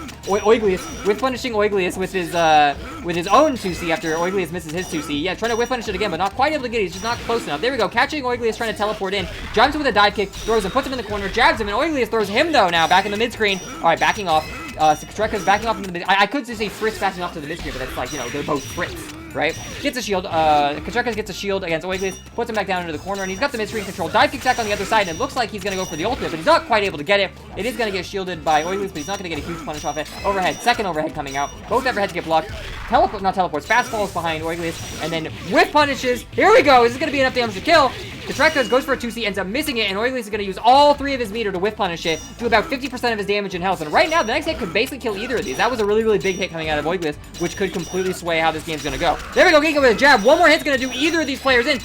S2: with punishing Eughlius with his own 2C after Eughlius misses his 2C. Yeah, trying to whip punish it again, but not quite able to get it. He's just not close enough. There we go. Catching Eughlius, trying to teleport in. Jumps with a dive kick, throws him, puts him in the corner, jabs him, and Eughlius throws him, though, now back in the mid-screen. All right, backing off. So Ctrekoz backing off into the mid. I could just say Fritz backing off to the mid-screen, but that's like, you know, they're both Fritz. Right? Gets a shield. Ctrekoz gets a shield against Eughlius, puts him back down into the corner, and he's got the mid-screen control. Dive kick attack on the other side, and it looks like he's going to go for the ultimate, but he's not quite able to get it. It is going to get shielded by Eughlius, but he's not going to get a huge punish off it. Overhead. Second overhead coming out. Both overheads get blocked. Not teleports. Fast falls behind Eughlius, and then whip punishes. Here we go. This is going to be enough damage to kill. Ctrekoz goes for a 2C, ends up missing it, and Eughlius is going to use all 3 of his meter to whiff punish it, do about 50% of his damage and health. And right now, the next hit could basically kill either of these. That was a really, really big hit coming out of Eughlius, which could completely sway how this game's going to go. There we go, Eika with a jab. One more hit's going to do either of these players in.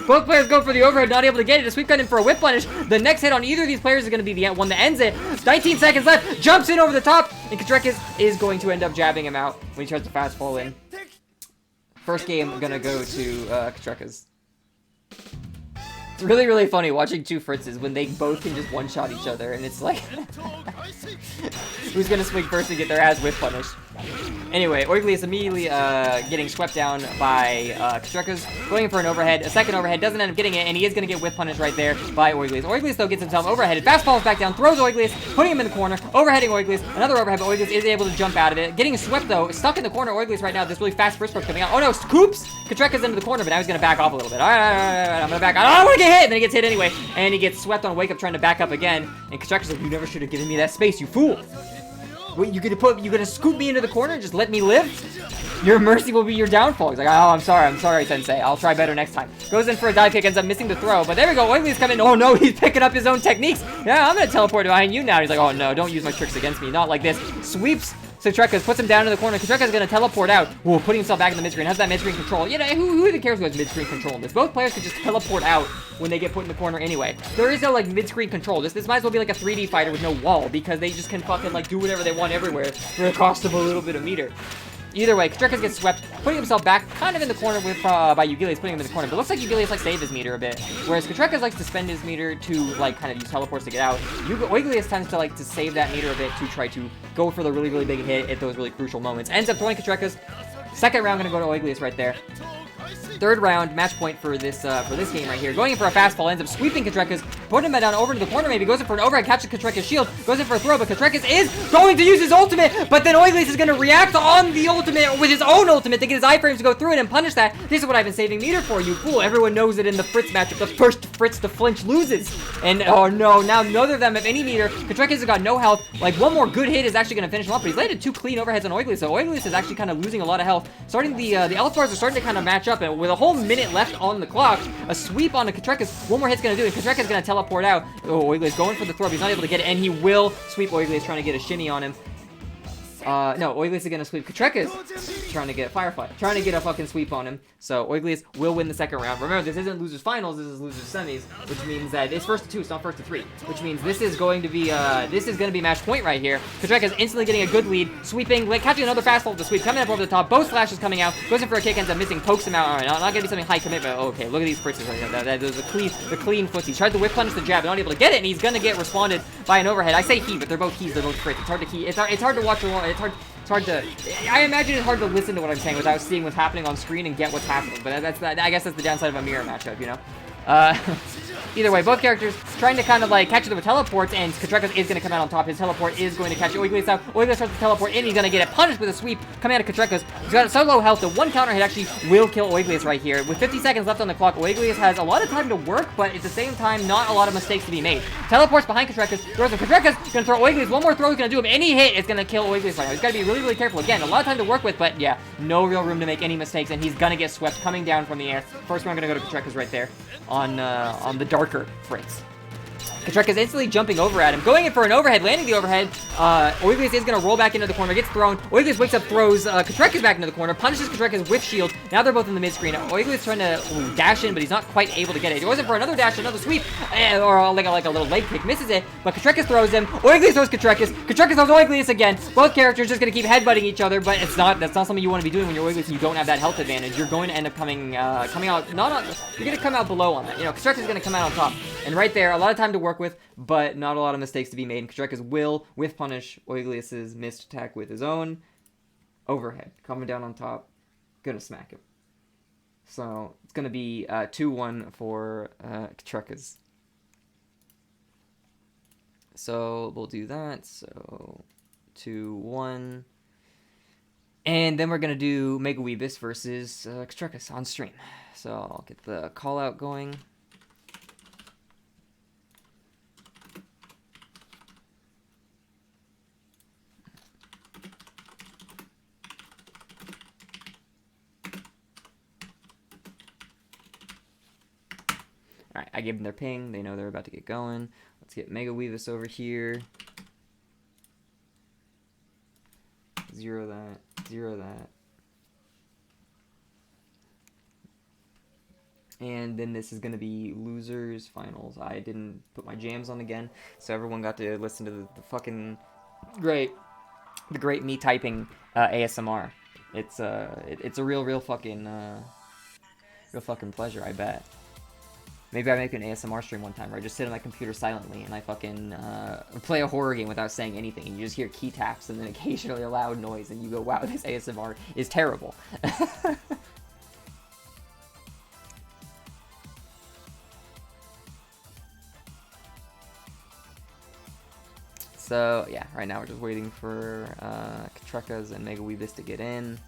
S2: Both players go for the overhead, not able to get it. A sweep cut in for a whip punish. The next hit on either of these players is going to be the one that ends it. 19 seconds left. Jumps in over the top, and Ctrekoz is going to end up jabbing him out when he tries to fast fall in. First game going to go to Ctrekoz. It's really, really funny watching 2 Fritzes when they both can just one-shot each other, and it's like, who's gonna swing first and get their ass whip punished? Anyway, Eughlius immediately getting swept down by Ctrekoz, going in for an overhead. A second overhead, doesn't end up getting it, and he is going to get whip punished right there by Eughlius. Eughlius, though, gets himself overheaded. Fast falls back down, throws Eughlius, putting him in the corner, overheading Eughlius. Another overhead, but Eughlius is able to jump out of it. Getting swept, though, stuck in the corner. Eughlius right now, this really fast first coming out. Oh, no, scoops Ctrekoz into the corner, but now he's going to back off a little bit. All right, I'm going to back out. I don't want to get hit, and then he gets hit anyway, and he gets swept on Wake Up trying to back up again, and Ctrekoz like, you never should have given me that space, you fool. Wait, you gonna scoop me into the corner and just let me live? Your mercy will be your downfall. He's like, oh, I'm sorry, Sensei. I'll try better next time. Goes in for a dive kick, ends up missing the throw. But there we go. Eughlius coming. Oh no, he's picking up his own techniques. Yeah, I'm gonna teleport behind you now. He's like, oh no, don't use my tricks against me. Not like this. Sweeps Ctrekoz, puts him down in the corner. Ctrekoz is going to teleport out. Ooh, putting himself back in the mid-screen. Has that mid-screen control. You know, who even cares who has mid-screen control in this? Both players could just teleport out when they get put in the corner anyway. There is no, like, mid-screen control. This might as well be like a 3D fighter with no wall, because they just can fucking, like, do whatever they want everywhere for the cost of a little bit of meter. Either way, Ctrekoz gets swept, putting himself back kind of in the corner with by Eughlius, putting him in the corner. But it looks like Eughlius like saved his meter a bit, whereas Ctrekoz likes to spend his meter to like kind of use teleports to get out. Eughlius tends to like to save that meter a bit to try to go for the really, really big hit at those really crucial moments. Ends up throwing Ctrekoz. Second round gonna go to Eughlius right there. Third round, match point for this game right here. Going in for a fastball, ends up sweeping Ctrekoz, putting him down over to the corner maybe, goes in for an overhead, catches Ctrekoz' shield, goes in for a throw, but Ctrekoz is going to use his ultimate, but then Eughlius is going to react on the ultimate with his own ultimate to get his iframes to go through it and punish that. This is what I've been saving meter for, you fool. Everyone knows that in the Fritz matchup, the first Fritz to flinch loses. And, oh no, now neither of them have any meter. Ctrekoz has got no health. Like, one more good hit is actually going to finish him up, but he's landed 2 clean overheads on Eughlius, so Eughlius is actually kind of losing a lot of health. Starting the health bars are starting to kind of match up, and with a whole minute left on the clock, a sweep on the Ctrekoz, one more hit's gonna do it. Ctrekoz is gonna teleport out. Oh, Eughlius going for the throw, but he's not able to get it, and he will sweep Eughlius, trying to get a shimmy on him. No, Eughlius is gonna sweep Ctrekoz, trying to get Firefly, trying to get a fucking sweep on him. So Eughlius will win the second round. Remember, this isn't losers finals, this is losers semis, which means that it's first to 2, it's not first to 3, which means this is going to be match point right here. Ctrekoz instantly getting a good lead, sweeping, like, catching another fastball with the sweep, coming up over the top, both flashes coming out, goes in for a kick, ends up missing, pokes him out. All right, not gonna be something high commitment. Oh, okay, look at these fritzes right now. That was the clean footsies. Tried to whip punish the jab, not able to get it, and he's gonna get responded by an overhead. I say he, but they're both he's, they're both fritz. It's hard to key. It's hard to watch along. It's hard to. I imagine it's hard to listen to what I'm saying without seeing what's happening on screen and get what's happening. But I guess that's the downside of a mirror matchup, you know. Either way, both characters trying to kind of like catch it with teleports, and Ctrekoz is going to come out on top. His teleport is going to catch Eughlius out. Eughlius starts to teleport in, he's going to get it punished with a sweep coming out of Ctrekoz. He's got so low health that one counter hit actually will kill Eughlius right here. With 50 seconds left on the clock, Eughlius has a lot of time to work, but at the same time, not a lot of mistakes to be made. Teleports behind Ctrekoz, throws him. Ctrekoz is going to throw Eughlius. One more throw is going to do him. Any hit is going to kill Eughlius right now. He's got to be really, really careful. Again, a lot of time to work with, but yeah, no real room to make any mistakes, and he's going to get swept coming down from the air. First round going to go to Ctrekoz right there on the darker Fritz. Ctrekoz instantly jumping over at him, going in for an overhead, landing the overhead. Eughlius is going to roll back into the corner, gets thrown. Eughlius wakes up, throws Ctrekoz back into the corner, punishes Ctrekoz with shield. Now they're both in the mid-screen. Eughlius trying to dash in, but he's not quite able to get it. He goes in for another dash, another sweep, or like a little leg kick, misses it, but Ctrekoz throws him. Eughlius throws Ctrekoz. Ctrekoz throws Eughlius again. Both characters just going to keep headbutting each other, but that's not something you want to be doing when you're Eughlius and you don't have that health advantage. You're going to end up coming out, not on, you're going to come out below on that. You know, Ctrekoz is going to come out on top. And right there, a lot of time to work with, but not a lot of mistakes to be made. And Ctrekoz will, with punish, Eughlius's missed attack with his own overhead. Coming down on top, gonna smack him. So, it's gonna be 2-1 for Ctrekoz. So, we'll do that. So, 2-1. And then we're gonna do Mega Weebis versus Ctrekoz on stream. So, I'll get the call out going. Alright, I gave them their ping. They know they're about to get going. Let's get Mega Weebis over here. 0 that. 0 that. And then this is going to be losers finals. I didn't put my jams on again, so everyone got to listen to the fucking great me typing ASMR. It's a real fucking pleasure, I bet. Maybe I make an ASMR stream one time where I just sit on my computer silently and I fucking play a horror game without saying anything, and you just hear key taps and then occasionally a loud noise, and you go, wow, this ASMR is terrible. So, yeah, right now we're just waiting for Ctrekoz and Mega Weebis to get in.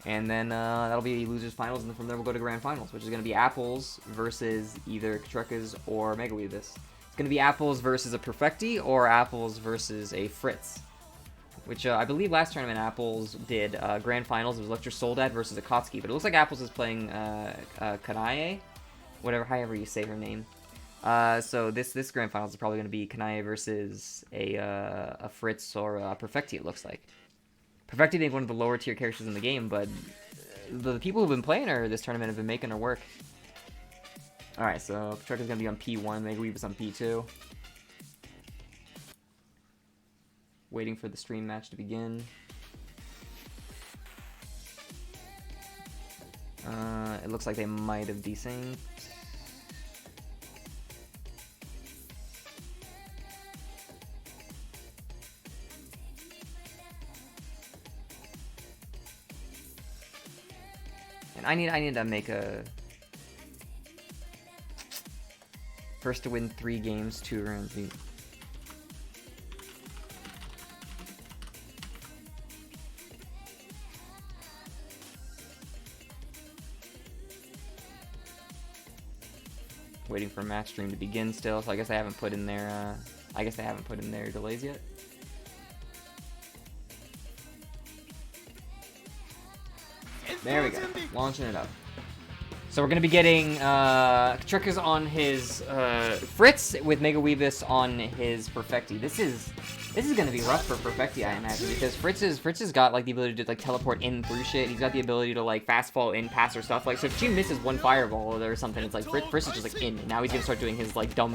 S2: And then that'll be losers finals, and then from there we'll go to grand finals, which is going to be Apples versus either Ctrekoz or Mega Weebis. It's going to be Apples versus a Perfecti or Apples versus a Fritz. which I believe last tournament Apples did grand finals. It was Lecture Soldad versus Akatsuki, but it looks like Apples is playing Kanae, however you say her name. So this grand finals is probably going to be Kanae versus a Fritz or a Perfecti, it looks like. Perfecti being one of the lower tier characters in the game, but the people who've been playing her this tournament have been making her work. Alright, so Ctrekoz going to be on P1, Mega Weebis on P2. Waiting for the stream match to begin. It looks like they might have desynced. And I need to make a first to win 3 games, 2 rounds. Waiting for match stream to begin still, so I guess I haven't put in their delays yet. There we go, launching it up. So we're gonna be getting Ctrekoz on his Fritz with Mega Weebis on his Perfecti. This is gonna be rough for Perfecti, I imagine, because Fritz has got like the ability to like teleport in through shit. He's got the ability to like fast fall in past her stuff. Like, so if she misses one fireball or something, it's like Fritz is just like in. And now he's gonna start doing his like dumb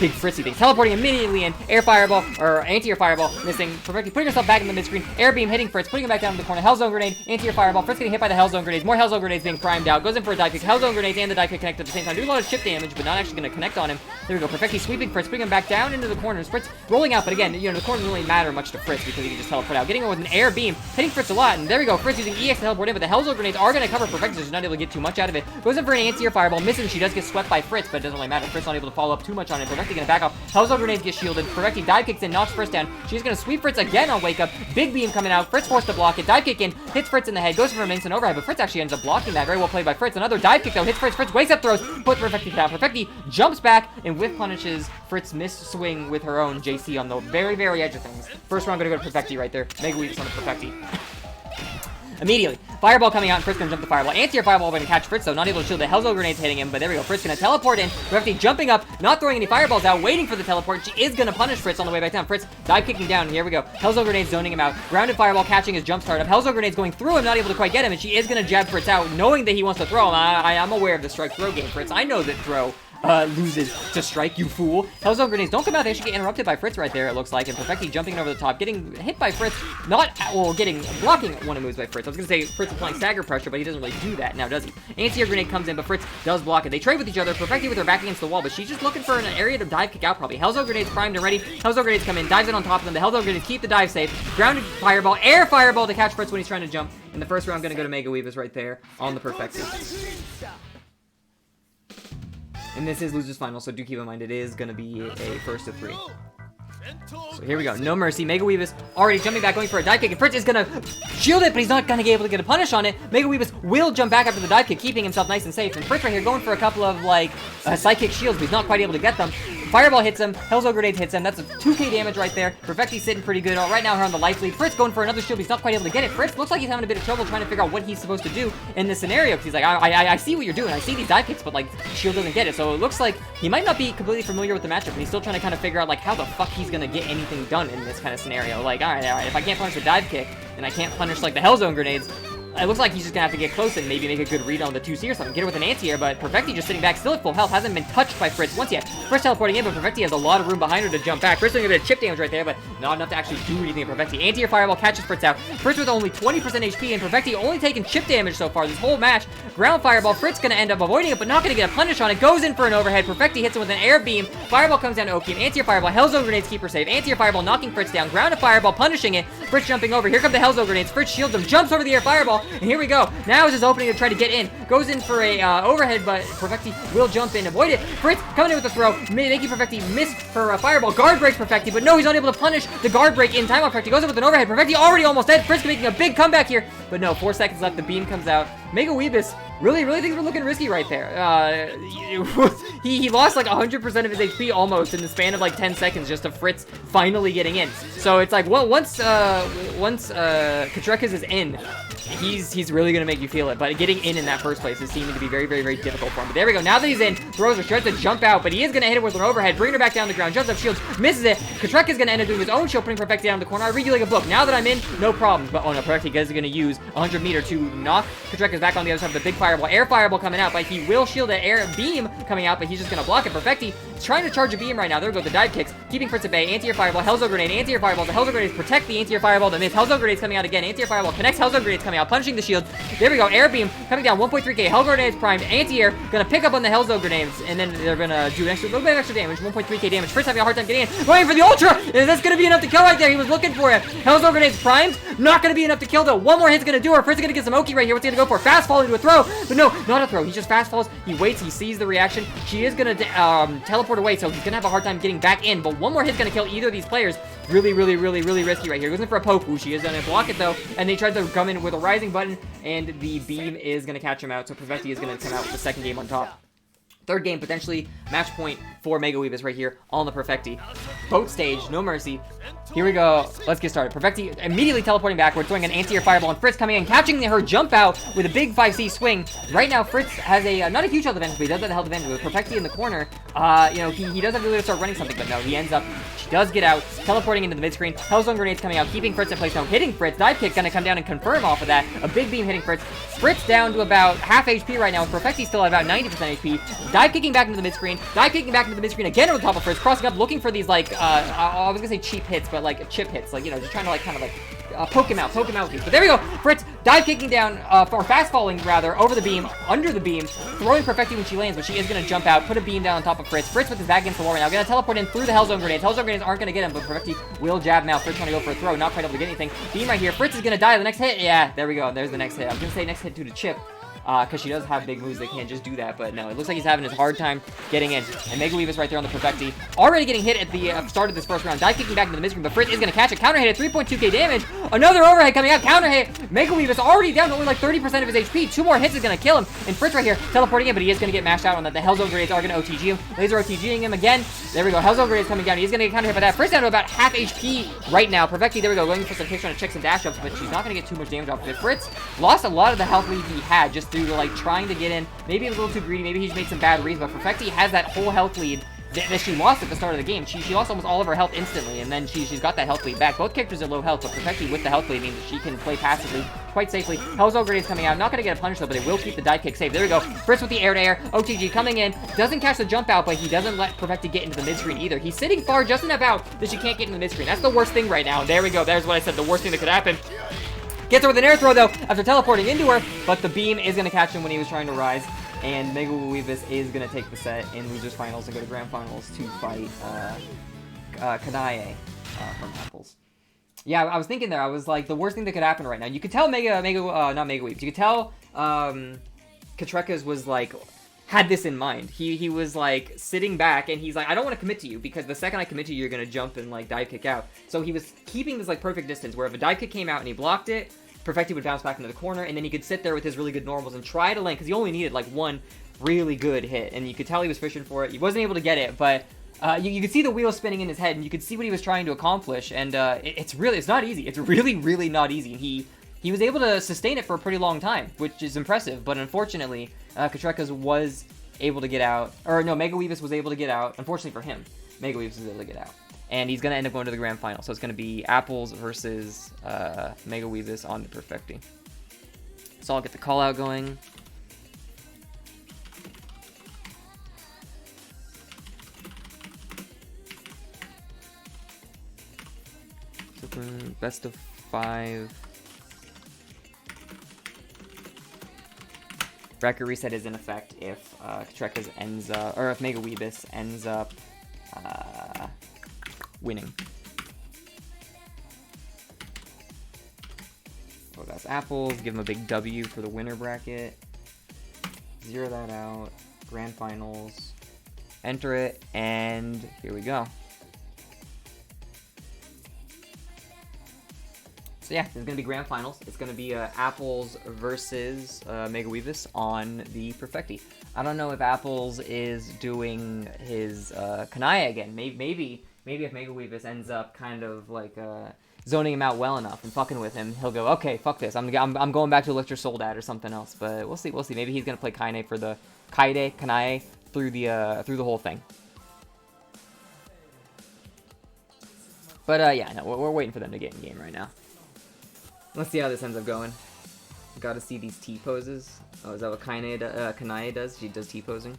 S2: big Fritzy thing, teleporting immediately in, air fireball or anti-air fireball, missing. Perfecti putting herself back in the mid screen, air beam hitting Fritz, putting him back down in the corner. Hellzone grenade, anti-air fireball. Fritz getting hit by the Hellzone grenades. More Hellzone grenades being primed out. Goes in for a dive kick. Hellzone grenades and the dive kick connect at the same time. Doing a lot of chip damage, but not actually gonna connect on him. There we go. Perfecti sweeping Fritz, putting him back down into the corners. Fritz rolling out, but again, you know, the corners don't really matter much to Fritz because he can just teleport out. Getting him with an air beam, hitting Fritz a lot, and there we go. Fritz using EX to teleport in, but the Hellzone grenades are gonna cover Perfecti, so she's not able to get too much out of it. Goes in for an anti-air fireball, misses. She does get swept by Fritz, but it doesn't really matter. Fritz not able to follow up too much on it. Perfecti gonna back off. Hellzone grenades get shielded. Perfecti dive kicks in, knocks Fritz down. She's gonna sweep Fritz again on wake up. Big beam coming out. Fritz forced to block it. Dive kick in, hits Fritz in the head. Goes for a Minson overhead, but Fritz actually ends up blocking that. Very well played by Fritz. Another dive kick though hits Fritz. Fritz wakes up, throws, puts Perfecti down. Perfecti jumps back and whiff punishes Fritz missed swing with her own JC on the very, very edge of things. First round gonna go to Perfecti right there. Mega Weebis on the Perfecti. Immediately, fireball coming out, and Fritz gonna jump the fireball. Anti-air fireball gonna catch Fritz, though, not able to shield the Hellzone grenades hitting him, but there we go. Fritz gonna teleport in. Perfecti jumping up, not throwing any fireballs out, waiting for the teleport. She is gonna punish Fritz on the way back down. Fritz dive kicking down, here we go. Hellzone grenades zoning him out. Grounded fireball catching his jump start up. Hellzone grenades going through him, not able to quite get him, and she is gonna jab Fritz out, knowing that he wants to throw him. I'm aware of the strike throw game, Fritz. I know that throw loses to strike, you fool. Hellzone grenades don't come out. They actually get interrupted by Fritz right there, it looks like. And Perfecti jumping over the top, getting hit by Fritz. Blocking one of the moves by Fritz. I was going to say Fritz applying stagger pressure, but he doesn't really do that now, does he? Anti-air grenade comes in, but Fritz does block it. They trade with each other. Perfecti with her back against the wall, but she's just looking for an area to dive kick out, probably. Hellzone grenades primed and ready. Hellzone grenades come in, dives in on top of them. The Hellzone grenades keep the dive safe. Grounded fireball, air fireball to catch Fritz when he's trying to jump. In the first round, going to go to Mega Weebis right there on the Perfecti. And this is Losers Final, so do keep in mind it is going to be a first of 3. So here we go. No mercy. Mega Weebis already jumping back, going for a dive kick. And Fritz is going to shield it, but he's not going to be able to get a punish on it. Mega Weebis will jump back after the dive kick, keeping himself nice and safe. And Fritz right here going for a couple of, like, psychic shields, but he's not quite able to get them. Fireball hits him. Hellzone grenade hits him. That's a 2k damage right there. Perfecti's sitting pretty good. Right now, her on the life lead. Fritz going for another shield, but he's not quite able to get it. Fritz looks like he's having a bit of trouble trying to figure out what he's supposed to do in this scenario. Because he's like, I see what you're doing. I see these dive kicks, but, like, shield doesn't get it. So it looks like he might not be completely familiar with the matchup, and he's still trying to kind of figure out, like, how the fuck he's going to get anything done in this kind of scenario. Like, all right, if I can't punish the dive kick, and I can't punish, like, the Hellzone grenades, it looks like he's just gonna have to get close and maybe make a good read on the 2C or something. Get her with an anti-air, but Perfecti just sitting back, still at full health, hasn't been touched by Fritz once yet. Fritz teleporting in, but Perfecti has a lot of room behind her to jump back. Fritz doing a bit of chip damage right there, but not enough to actually do anything to Perfecti. Anti-air fireball catches Fritz out. Fritz with only 20% HP, and Perfecti only taking chip damage so far this whole match. Ground fireball, Fritz gonna end up avoiding it, but not gonna get a punish on it. Goes in for an overhead. Perfecti hits him with an air beam. Fireball comes down to Okium. Anti-air fireball, Hellzone grenades keep her safe. Anti-air fireball knocking Fritz down. Grounded fireball punishing it. Fritz jumping over. Here come the Hellzone grenades. Fritz shields him, jumps over the air fireball, and here we go. Now is his opening to try to get in. Goes in for a overhead, but Perfecti will jump in, avoid it. Fritz coming in with a throw, making Perfecti miss her fireball. Guard breaks Perfecti, but no, he's not able to punish the guard break in time. Perfecti goes in with an overhead. Perfecti already almost dead. Fritz making a big comeback here, but no, 4 seconds left. The beam comes out. Mega Weebis Really things were looking risky right there. He lost like 100% of his HP almost in the span of like 10 seconds just to Fritz finally getting in. So it's like, well, once Ctrekoz is in, he's really gonna make you feel it. But getting in that first place is seeming to be very difficult for him. But there we go. Now that he's in, throws her, tries to jump out, but he is gonna hit it with an overhead, bring her back down to the ground, jumps up shields, misses it. Ctrekoz is gonna end up doing his own shield, putting perfecti down the corner. I read you like a book. Now that I'm in, no problems. But oh no, perfecti is gonna use 100 meter to knock Ctrekoz back on the other side of the big fireball. Air fireball coming out, but he will shield an air beam coming out, but he's just gonna block it. Perfecti is trying to charge a beam right now. There we go, the dive kicks, keeping Fritz at bay. Anti-air fireball, Hellzo grenade, anti-air fireball. The Hellzo grenades protect the anti-air fireball. The miss. Hellzo grenades coming out again. Anti-air fireball connects. Hellzo grenades coming out, punching the shield. There we go, air beam coming down. 1.3k. Hell grenades primed. Anti-air gonna pick up on the Hellzo grenades, and then they're gonna do a little bit of extra damage. 1.3k damage. Fritz having a hard time getting in. Going for the ultra. Is this gonna be enough to kill right there? He was looking for it. Hellzo grenades primed. Not gonna be enough to kill though. One more hit's gonna do her. Fritz is gonna get some Oki right here. What's he gonna go for? Fast fall into a throw. But no, not a throw. He just fast falls. He waits. He sees the reaction. She is gonna teleport away, so he's gonna have a hard time getting back in. But one more hit's gonna kill either of these players. Really risky right here. Goes in for a poke. Ooh, she is gonna block it though. And they tried to come in with a rising button, and the beam is gonna catch him out. So perfecti is gonna come out with the second game on top. Third game, potentially match point for Mega Weebis right here on the perfecti. Boat stage, no mercy. Here we go. Let's get started. Perfecti immediately teleporting backward, throwing an anti-air fireball, and Fritz coming in, catching her jump out with a big 5C swing. Right now, Fritz has a, not a huge health advantage, but he does have the health advantage with perfecti in the corner. You know, he does have the ability to start running something, but no, he ends up, she does get out, teleporting into the mid-screen. Hellzone grenades coming out, keeping Fritz in place now, hitting Fritz. Dive kick gonna come down and confirm off of that. A big beam hitting Fritz. Fritz down to about half HP right now, with perfecti still at about 90% HP. Dive kicking back into the mid-screen. Dive kicking back into the mid-screen again on the top of Fritz, crossing up, looking for these, like, I was gonna say cheap hits, but, like, chip hits. Like, you know, just trying to, like, kind of, like, poke him out with these. But there we go. Fritz dive kicking down, or fast falling, rather, over the beam, under the beam, throwing perfecti when she lands, but she is going to jump out, put a beam down on top of Fritz. Fritz with his back against the wall right now. Going to teleport in through the Hellzone grenades. Hellzone grenades aren't going to get him, but perfecti will jab him out. Fritz trying to go for a throw, not quite able to get anything. Beam right here. Fritz is going to die. The next hit, yeah, there we go. There's the next hit. I was going to say next hit to the chip. Because she does have big moves that can't just do that, but no, it looks like he's having his hard time getting in. And Mega Weebis right there on the perfecti. Already getting hit at the start of this first round. Dive kicking back into the mid-screen, but Fritz is going to catch it. Counter hit at 3.2k damage. Another overhead coming out. Counter hit. Mega Weebis already down to only like 30% of his HP. 2 more hits is going to kill him. And Fritz right here teleporting in, but he is going to get mashed out on that. The Hellzone grenades are going to OTG him. Laser OTGing him again. There we go. Hellzone grenades coming down. He's going to get counter hit by that. Fritz down to about half HP right now. Perfecti, there we go. Going for some kicks, trying to check some dash ups, but she's not going to get too much damage off of it. Fritz lost a lot of the health lead he had just through like trying to get in. Maybe he was a little too greedy. Maybe he's made some bad reads, but perfecti has that whole health lead that she lost at the start of the game. She lost almost all of her health instantly, and then she's got that health lead back. Both characters are low health, but perfecti with the health lead means that she can play passively quite safely. Hellzone grenades coming out. Not going to get a punish though, but it will keep the dive kick safe. There we go. Fritz with the air-to-air. OTG coming in. Doesn't catch the jump out, but he doesn't let perfecti get into the mid-screen either. He's sitting far just enough out that she can't get into the mid-screen. That's the worst thing right now. There we go. There's what I said. The worst thing that could happen. Gets her with an air throw though after teleporting into her, but the beam is going to catch him when he was trying to rise. And Mega Weebis is going to take the set in losers finals and go to grand finals to fight Kanae from Apples. Yeah, I was thinking there. I was like, the worst thing that could happen right now. You could tell not Mega Weebis. You could tell Ctrekoz was like, had this in mind. He was like sitting back and he's like, I don't want to commit to you because the second I commit to you, you're going to jump and like dive kick out. So he was keeping this like perfect distance where if a dive kick came out and he blocked it, perfecti would bounce back into the corner, and then he could sit there with his really good normals and try to land, because he only needed, like, one really good hit, and you could tell he was fishing for it. He wasn't able to get it, but you could see the wheels spinning in his head, and you could see what he was trying to accomplish, and it's not easy. It's really not easy, and he was able to sustain it for a pretty long time, which is impressive, but unfortunately, Ctrekoz was able to get out, or no, Mega Weebis was able to get out. Unfortunately for him, Mega Weebis was able to get out. And he's going to end up going to the grand final. So it's going to be Apples versus Mega Weebis on the perfecti. So I'll get the call out going. Super best of 5. Bracket reset is in effect if Ctrekoz ends up, or if Mega Weebis ends up winning. OhDasApples, give him a big W for the winner bracket. Zero that out. Grand finals. Enter it, and here we go. So yeah, it's gonna be grand finals. It's gonna be Apples versus Mega Weebis on the perfecti. I don't know if Apples is doing his kanae again. Maybe if Mega Weebis ends up kind of like zoning him out well enough and fucking with him, he'll go, okay, fuck this. I'm going back to Elixir Soul Dad or something else. But we'll see. Maybe he's gonna play kanae for the kanae through the whole thing. But yeah, no, we're waiting for them to get in game right now. Let's see how this ends up going. Gotta see these T-poses. Oh, is that what kanae does? She does T-posing.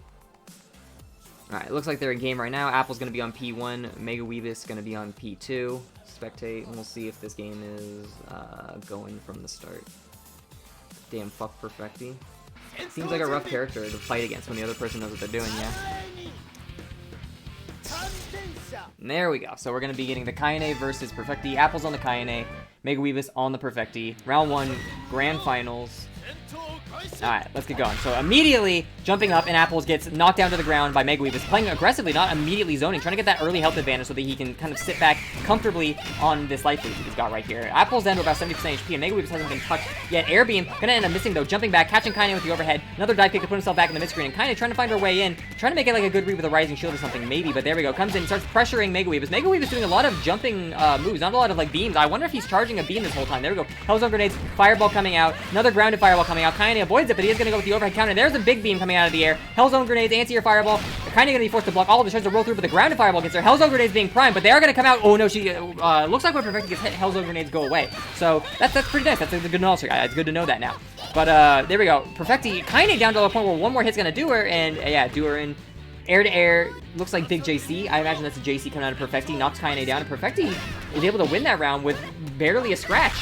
S2: Alright, looks like they're in game right now. Apple's gonna be on P1. Mega Weebis gonna be on P2. Spectate, and we'll see if this game is going from the start. Damn, fuck perfecti. Seems like a rough character to fight against when the other person knows what they're doing, yeah? And there we go. So we're going to be getting the kanae versus perfecti. Apples on the kanae, Mega Weebis on the perfecti. Round 1, grand finals. Alright, let's get going. So immediately jumping up, and Apples gets knocked down to the ground by Mega Weebis, playing aggressively, not immediately zoning, trying to get that early health advantage so that he can kind of sit back comfortably on this life lead that he's got right here. Apples down to about 70% HP, and Mega Weebis hasn't been touched yet. Air Beam, gonna end up missing though, jumping back, catching kanae with the overhead, another dive kick to put himself back in the mid-screen, and kanae trying to find her way in, trying to make it like a good read with a rising shield or something, maybe, but there we go, comes in, starts pressuring Mega Weebis. Mega Weebis doing a lot of jumping moves, not a lot of like beams. I wonder if he's charging a beam this whole time. There we go, Hellzone grenades, fireball coming out, another grounded fireball coming out, kanae avoids it, but he is gonna go with the overhead counter. There's a big beam coming out of the air. Hellzone grenades, anti-air fireball. They're kind of going to be forced to block all of it. Tries to roll through, but the grounded fireball gets there. Hellzone grenades being primed, but they are going to come out. Oh no, she looks like when perfecti gets hit, Hellzone grenades go away. So that's pretty nice. That's a good knowledge. It's good to know that now. But there we go. Perfecti kind of down to the point where one more hit's going to do her, and yeah, do her in air to air. Looks like big JC. I imagine that's a JC coming out of perfecti. Knocks kanae down, and perfecti is able to win that round with barely a scratch.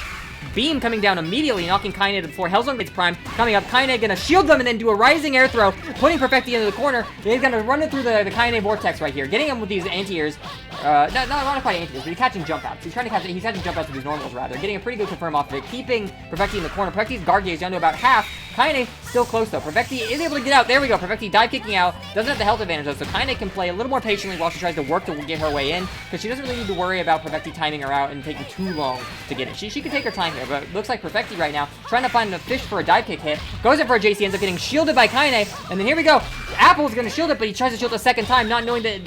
S2: Beam coming down immediately, knocking kanae to the floor. Hellzone gets prime coming up. Kanae gonna shield them and then do a rising air throw, putting perfecti into the corner. He's gonna run it through the kanae vortex right here, getting him with these anti-airs. Not quite anti-airs, but he's catching jump outs. He's catching jump outs with these normals rather, getting a pretty good confirm off of it, keeping perfecti in the corner. Perfecti's guard gauge down to about half. Kanae still close though. Perfecti is able to get out. There we go. Perfecti dive kicking out. Doesn't have the health advantage though, so Kanae can play a little more patiently while she tries to work to get her way in, because she doesn't really need to worry about Perfecti timing her out and taking too long to get it. She can take her time here, but it looks like Perfecti right now trying to find a fish for a dive kick hit. Goes in for a JC, ends up getting shielded by Kanae, and then here we go. Apple's gonna shield it, but he tries to shield a second time, not knowing that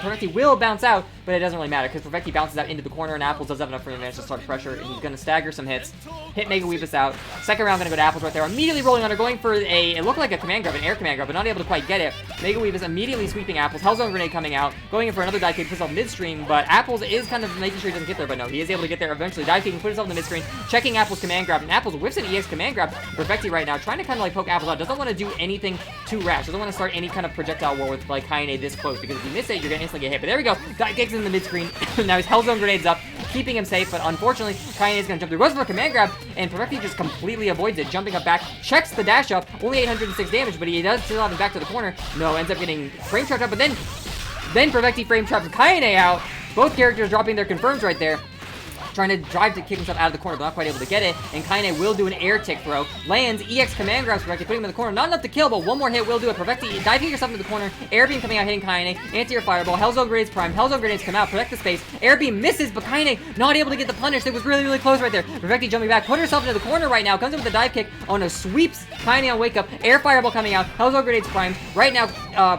S2: Perfecti will bounce out, but it doesn't really matter because Perfecti bounces out into the corner, and Apples does have enough for advantage to start pressure, and he's gonna stagger some hits, hit Mega Weebis out. Second round gonna go to Apples right there, immediately rolling on her, going for it looked like a command grab, an air command grab, but not able to quite get it. Mega Weebis immediately sweeping Apples. Hellzone grenade coming out, going in for another dive kick, puts himself midstream, but Apples is kind of making sure he doesn't get there, but no, he is able to get there eventually. Dive kicking, put himself in the mid-screen, checking Apples' command grab, and Apples whiffs an EX command grab. Perfecti right now, trying to kind of like poke Apples out, doesn't want to do anything too rash, doesn't want to start any kind of projectile war with like Kanae this close, because if you miss it, you're gonna instantly get hit. But there we go, dive kicks in the mid-screen, now his Hellzone grenades up, keeping him safe, but unfortunately, Kanae is gonna jump through. Goes for a command grab, and Perfecti just completely avoids it, jumping up back, checks the dash up, only 806 damage, but he does still have him back to the corner. No, ends up getting frame trapped up, but then Perfecti frame traps Kanae out. Both characters dropping their confirms right there. Trying to drive to kick himself out of the corner, but not quite able to get it. And Kanae will do an air tick throw. Lands, EX command grabs Perfecti, putting him in the corner. Not enough to kill, but one more hit will do it. Perfecti diving yourself into the corner. Air beam coming out, hitting Kanae. Anti-air fireball. Hellzone grenades prime. Hellzone grenades come out. Protect the space. Air beam misses, but Kanae not able to get the punish. It was really, really close right there. Perfecti jumping back, put herself into the corner right now. Comes in with a dive kick. Oh no, sweeps Kanae on wake up. Air fireball coming out. Hellzone grenades prime. Right now,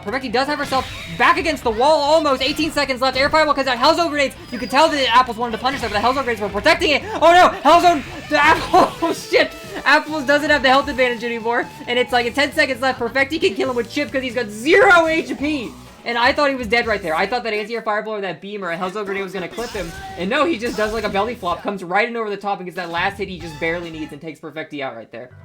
S2: Perfecti does have herself back against the wall almost. 18 seconds left. Air fireball comes out. Hellzone grenades. You can tell that Apples wanted to punish her, but the Hellzone grenades were protecting it. Oh no! Hellzone! Oh shit! Apples doesn't have the health advantage anymore, and it's like 10 seconds left. Perfecti can kill him with chip because he's got 0 HP! And I thought he was dead right there. I thought that anti-air fireball or that beam or a Hellzone grenade was gonna clip him. And no, he just does like a belly flop, comes right in over the top and gets that last hit he just barely needs and takes Perfecti out right there.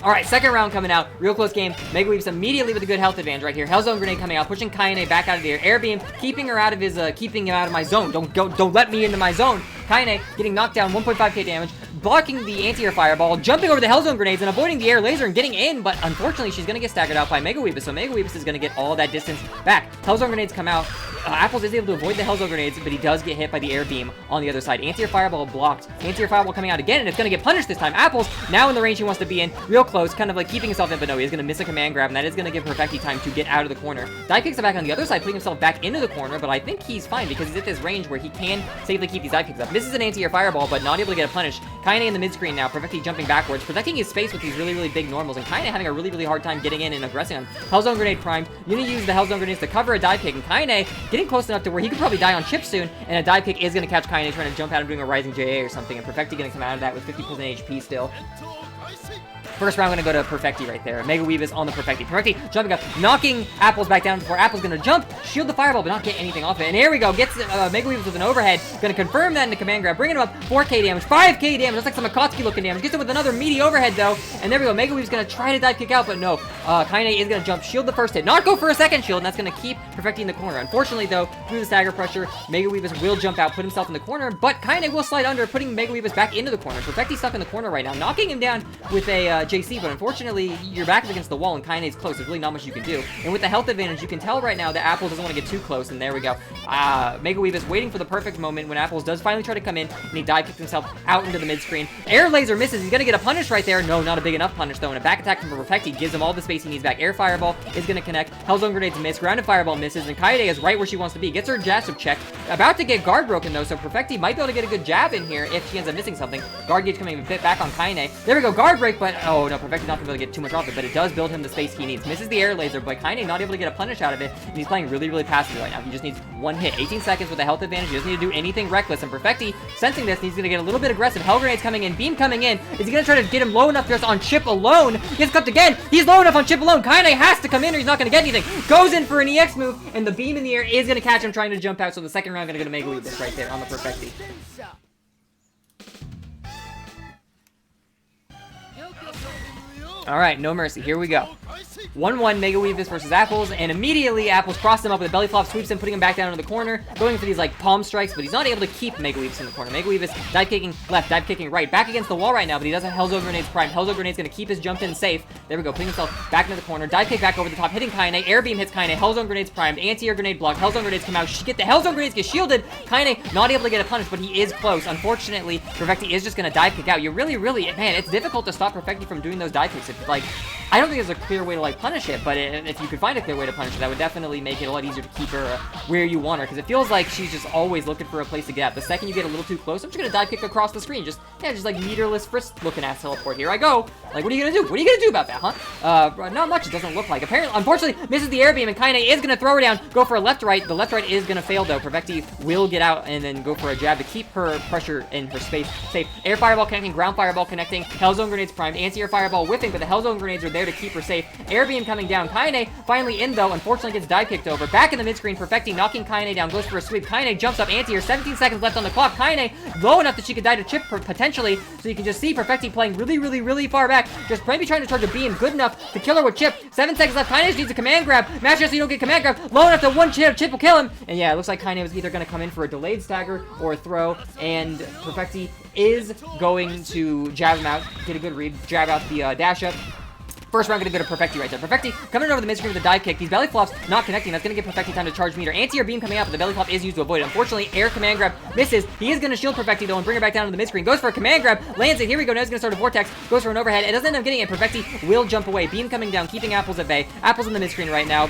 S2: Alright, second round coming out. Real close game. Mega Weebis immediately with a good health advantage right here. Hellzone grenade coming out, pushing Kanae back out of the air. Air beam, keeping her out of his, keeping him out of my zone. Don't let me into my zone. Kanae getting knocked down, 1.5k damage, blocking the anti-air fireball, jumping over the Hellzone grenades and avoiding the air laser and getting in, but unfortunately she's gonna get staggered out by Mega Weebis, so Mega Weebis is gonna get all that distance back. Hellzone grenades come out, Apples is able to avoid the Hellzone grenades, but he does get hit by the air beam on the other side. Anti-air fireball blocked. Anti-air fireball coming out again, and it's going to get punished this time. Apples now in the range he wants to be in, real close, kind of like keeping himself in, but no, he's going to miss a command grab, and that is going to give perfecti time to get out of the corner. Dive kicks are back on the other side, putting himself back into the corner, but I think he's fine because he's at this range where he can safely keep these dive kicks up. Misses an anti-air fireball, but not able to get a punish. Kanae in the mid-screen now, perfecti jumping backwards, protecting his space with these really big normals, and Kanae having a really hard time getting in and aggressing him. Hellzone grenade primed. You're going to use the Hellzone grenades to cover a dive kick, and Kanae getting close enough to where he could probably die on chip soon, and a dive kick is going to catch Kanae trying to jump out and doing a rising JA or something, and perfecti going to come out of that with 50% HP still. First round, going to go to perfecti right there. Mega Weebis on the perfecti. Perfecti jumping up, knocking Apples back down before Apples going to jump, shield the fireball, but not get anything off it. And here we go. Gets Mega Weebis with an overhead. Going to confirm that in the command grab, bringing him up 4k damage, 5k damage. That's like some Akatsuki looking damage. Gets him with another meaty overhead though. And there we go. Mega Weebis going to try to dive kick out, but no. Kanae is going to jump, shield the first hit, not go for a second shield, and that's going to keep perfecti in the corner. Unfortunately though, through the stagger pressure, Mega Weebis will jump out, put himself in the corner, but Kanae will slide under, putting Mega Weebis back into the corner. Perfecti stuck in the corner right now, knocking him down with a JC, but unfortunately, your back is against the wall and Kanae's close. There's really not much you can do. And with the health advantage, you can tell right now that Apples doesn't want to get too close, and there we go. Mega Weebis waiting for the perfect moment when Apples does finally try to come in, and he dive kicks himself out into the mid-screen. Air laser misses. He's going to get a punish right there. No, not a big enough punish, though, and a back attack from perfecti gives him all the space he needs back. Air fireball is going to connect. Hellzone grenades miss. Grounded fireball misses, and Kaede is right where she wants to be. Gets her jab check. About to get guard broken, though, so perfecti might be able to get a good jab in here if she ends up missing something. Guard gauge coming a bit back on Kanae. There we go. Guard break, but oh no, perfecti's not going to be able to get too much off it, but it does build him the space he needs. Misses the air laser, but Kanae not able to get a punish out of it, and he's playing really passively right now. He just needs one hit. 18 seconds with a health advantage. He doesn't need to do anything reckless, and perfecti, sensing this, he's going to get a little bit aggressive. Hell grenades coming in, beam coming in. Is he going to try to get him low enough just on chip alone? He gets clipped again. He's low enough on chip alone. Kanae has to come in or he's not going to get anything. Goes in for an EX move, and the beam in the air is going to catch him trying to jump out, so the second round going to go to Mega Weebis right there on the perfecti. Alright, no mercy. Here we go. 1-1 Mega Weebis versus Apples, and immediately Apples crossed him up with a belly flop, sweeps him, putting him back down into the corner, going for these like palm strikes, but he's not able to keep Mega Weebis in the corner. Mega Weebis dive kicking left, dive kicking right, back against the wall right now, but he does have Hellzone grenades prime. Hellzone grenades going to keep his jump in safe. There we go, putting himself back into the corner, dive kick back over the top, hitting Kanae, air beam hits Kanae, Hellzone grenades primed, anti-air grenade block, Hellzone grenades come out, get the Hellzone grenades get shielded. Kanae not able to get a punish, but he is close. Unfortunately, perfecti is just going to dive kick out. You really, man, it's difficult to stop perfecti from doing those dive kicks. If like, I don't think there's a clear way to like punish it, but if you could find a clear way to punish it, that would definitely make it a lot easier to keep her where you want her, because it feels like she's just always looking for a place to get out. The second you get a little too close, I'm just gonna dive kick across the screen, just like meterless fritz looking ass teleport. Here I go. Like, what are you gonna do? What are you gonna do about that, huh? Not much. It doesn't look like. Apparently, unfortunately, misses the air beam, and Kanae is gonna throw her down, go for a left right. The left right is gonna fail though. Perfecti will get out and then go for a jab to keep her pressure in her space safe. Air fireball connecting, ground fireball connecting, Hellzone grenades primed, anti-air fireball whipping, but the Hellzone grenades are there to keep her safe. Air beam coming down. Kanae finally in though, unfortunately gets dive kicked over. Back in the mid-screen, perfecti knocking Kanae down, goes for a sweep. Kanae jumps up anti-air, 17 seconds left on the clock. Kanae low enough that she could die to chip potentially, so you can just see perfecti playing really far back, just maybe trying to charge a beam, good enough to kill her with chip. 7 seconds left. Kanae just needs a command grab. Match her so you don't get command grab. Low enough that one chip will kill him. And yeah, it looks like Kanae was either going to come in for a delayed stagger or a throw, and perfecti is going to jab him out, get a good read, jab out the dash up. First round gonna go to perfecti right there. Perfecti coming over the mid-screen with a dive kick. These belly flops not connecting. That's gonna give perfecti time to charge meter. Anti-air beam coming out, but the belly flop is used to avoid it. Unfortunately, air command grab misses. He is gonna shield perfecti though and bring her back down to the mid-screen. Goes for a command grab, lands it. Here we go. Now he's gonna start a vortex. Goes for an overhead. It doesn't end up getting it. Perfecti will jump away. Beam coming down, keeping Apples at bay. Apples in the mid-screen right now.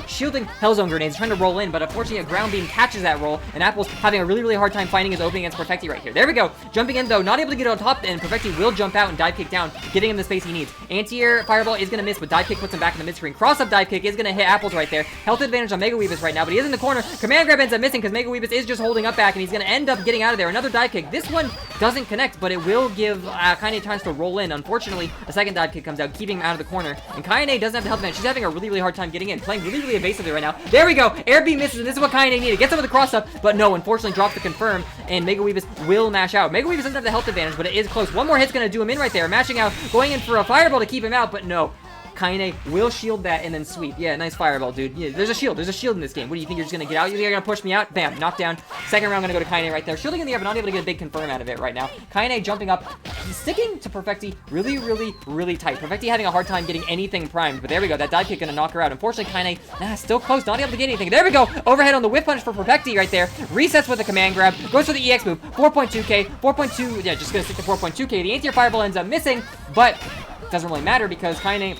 S2: Shielding Hellzone grenades, trying to roll in, but unfortunately a ground beam catches that roll, and Apples having a really hard time finding his opening against perfecti right here. There we go. Jumping in though, not able to get on top, and perfecti will jump out and dive kick down, getting him the space he needs. Anti-air fireball is going to miss, but dive kick puts him back in the mid-screen. Cross-up dive kick is going to hit Apples right there. Health advantage on Mega Weebis right now, but he is in the corner. Command grab ends up missing because Mega Weebis is just holding up back, and he's going to end up getting out of there. Another dive kick. This one doesn't connect, but it will give Kanae time to roll in. Unfortunately, a second dive kick comes out, keeping him out of the corner, and Kanae doesn't have the health advantage. She's having a really hard time getting in, playing really evasively right now. There we go. Air beam misses, and this is what Kanae needed. Gets over the cross-up, but no, unfortunately drops the confirm, and Mega Weebis will mash out. Mega Weebis doesn't have the health advantage, but it is close. One more hit's going to do him in right there. Mashing out, going in for a fireball to keep him out, but no. kanae will shield that and then sweep. Yeah, nice fireball, dude. Yeah, there's a shield in this game. What do you think, you're just gonna get out? You think you're gonna push me out? Bam, knocked down. Second round, gonna go to kanae right there. Shielding in the air, but not able to get a big confirm out of it right now. Kanae jumping up, sticking to perfecti really, really, really tight. Perfecti having a hard time getting anything primed, but there we go. That dive kick gonna knock her out. Unfortunately, kanae, still close, not able to get anything. There we go. Overhead on the whip punch for perfecti right there. Resets with a command grab, goes for the EX move. 4.2k, 4.2, yeah, just gonna stick to 4.2k. The anti-air fireball ends up missing, but it doesn't really matter because kanae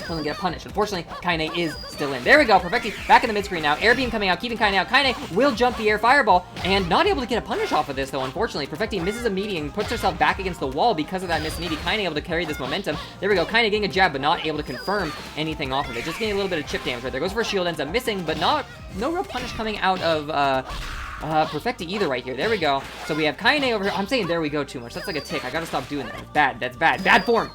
S2: doesn't get punished. Unfortunately, kanae is still in. There we go. Perfecti back in the mid-screen now. Air beam coming out, keeping kanae out. Kanae will jump the air fireball and not able to get a punish off of this, though, unfortunately. Perfecti misses a meaty and puts herself back against the wall because of that missed meaty. Kanae able to carry this momentum. There we go. Kanae getting a jab, but not able to confirm anything off of it. Just getting a little bit of chip damage right there. Goes for a shield, ends up missing, but no real punish coming out of perfecti either right here. There we go. So we have kanae over here. I'm saying there we go too much. That's like a tick. I gotta stop doing that. It's bad. That's bad. Bad form.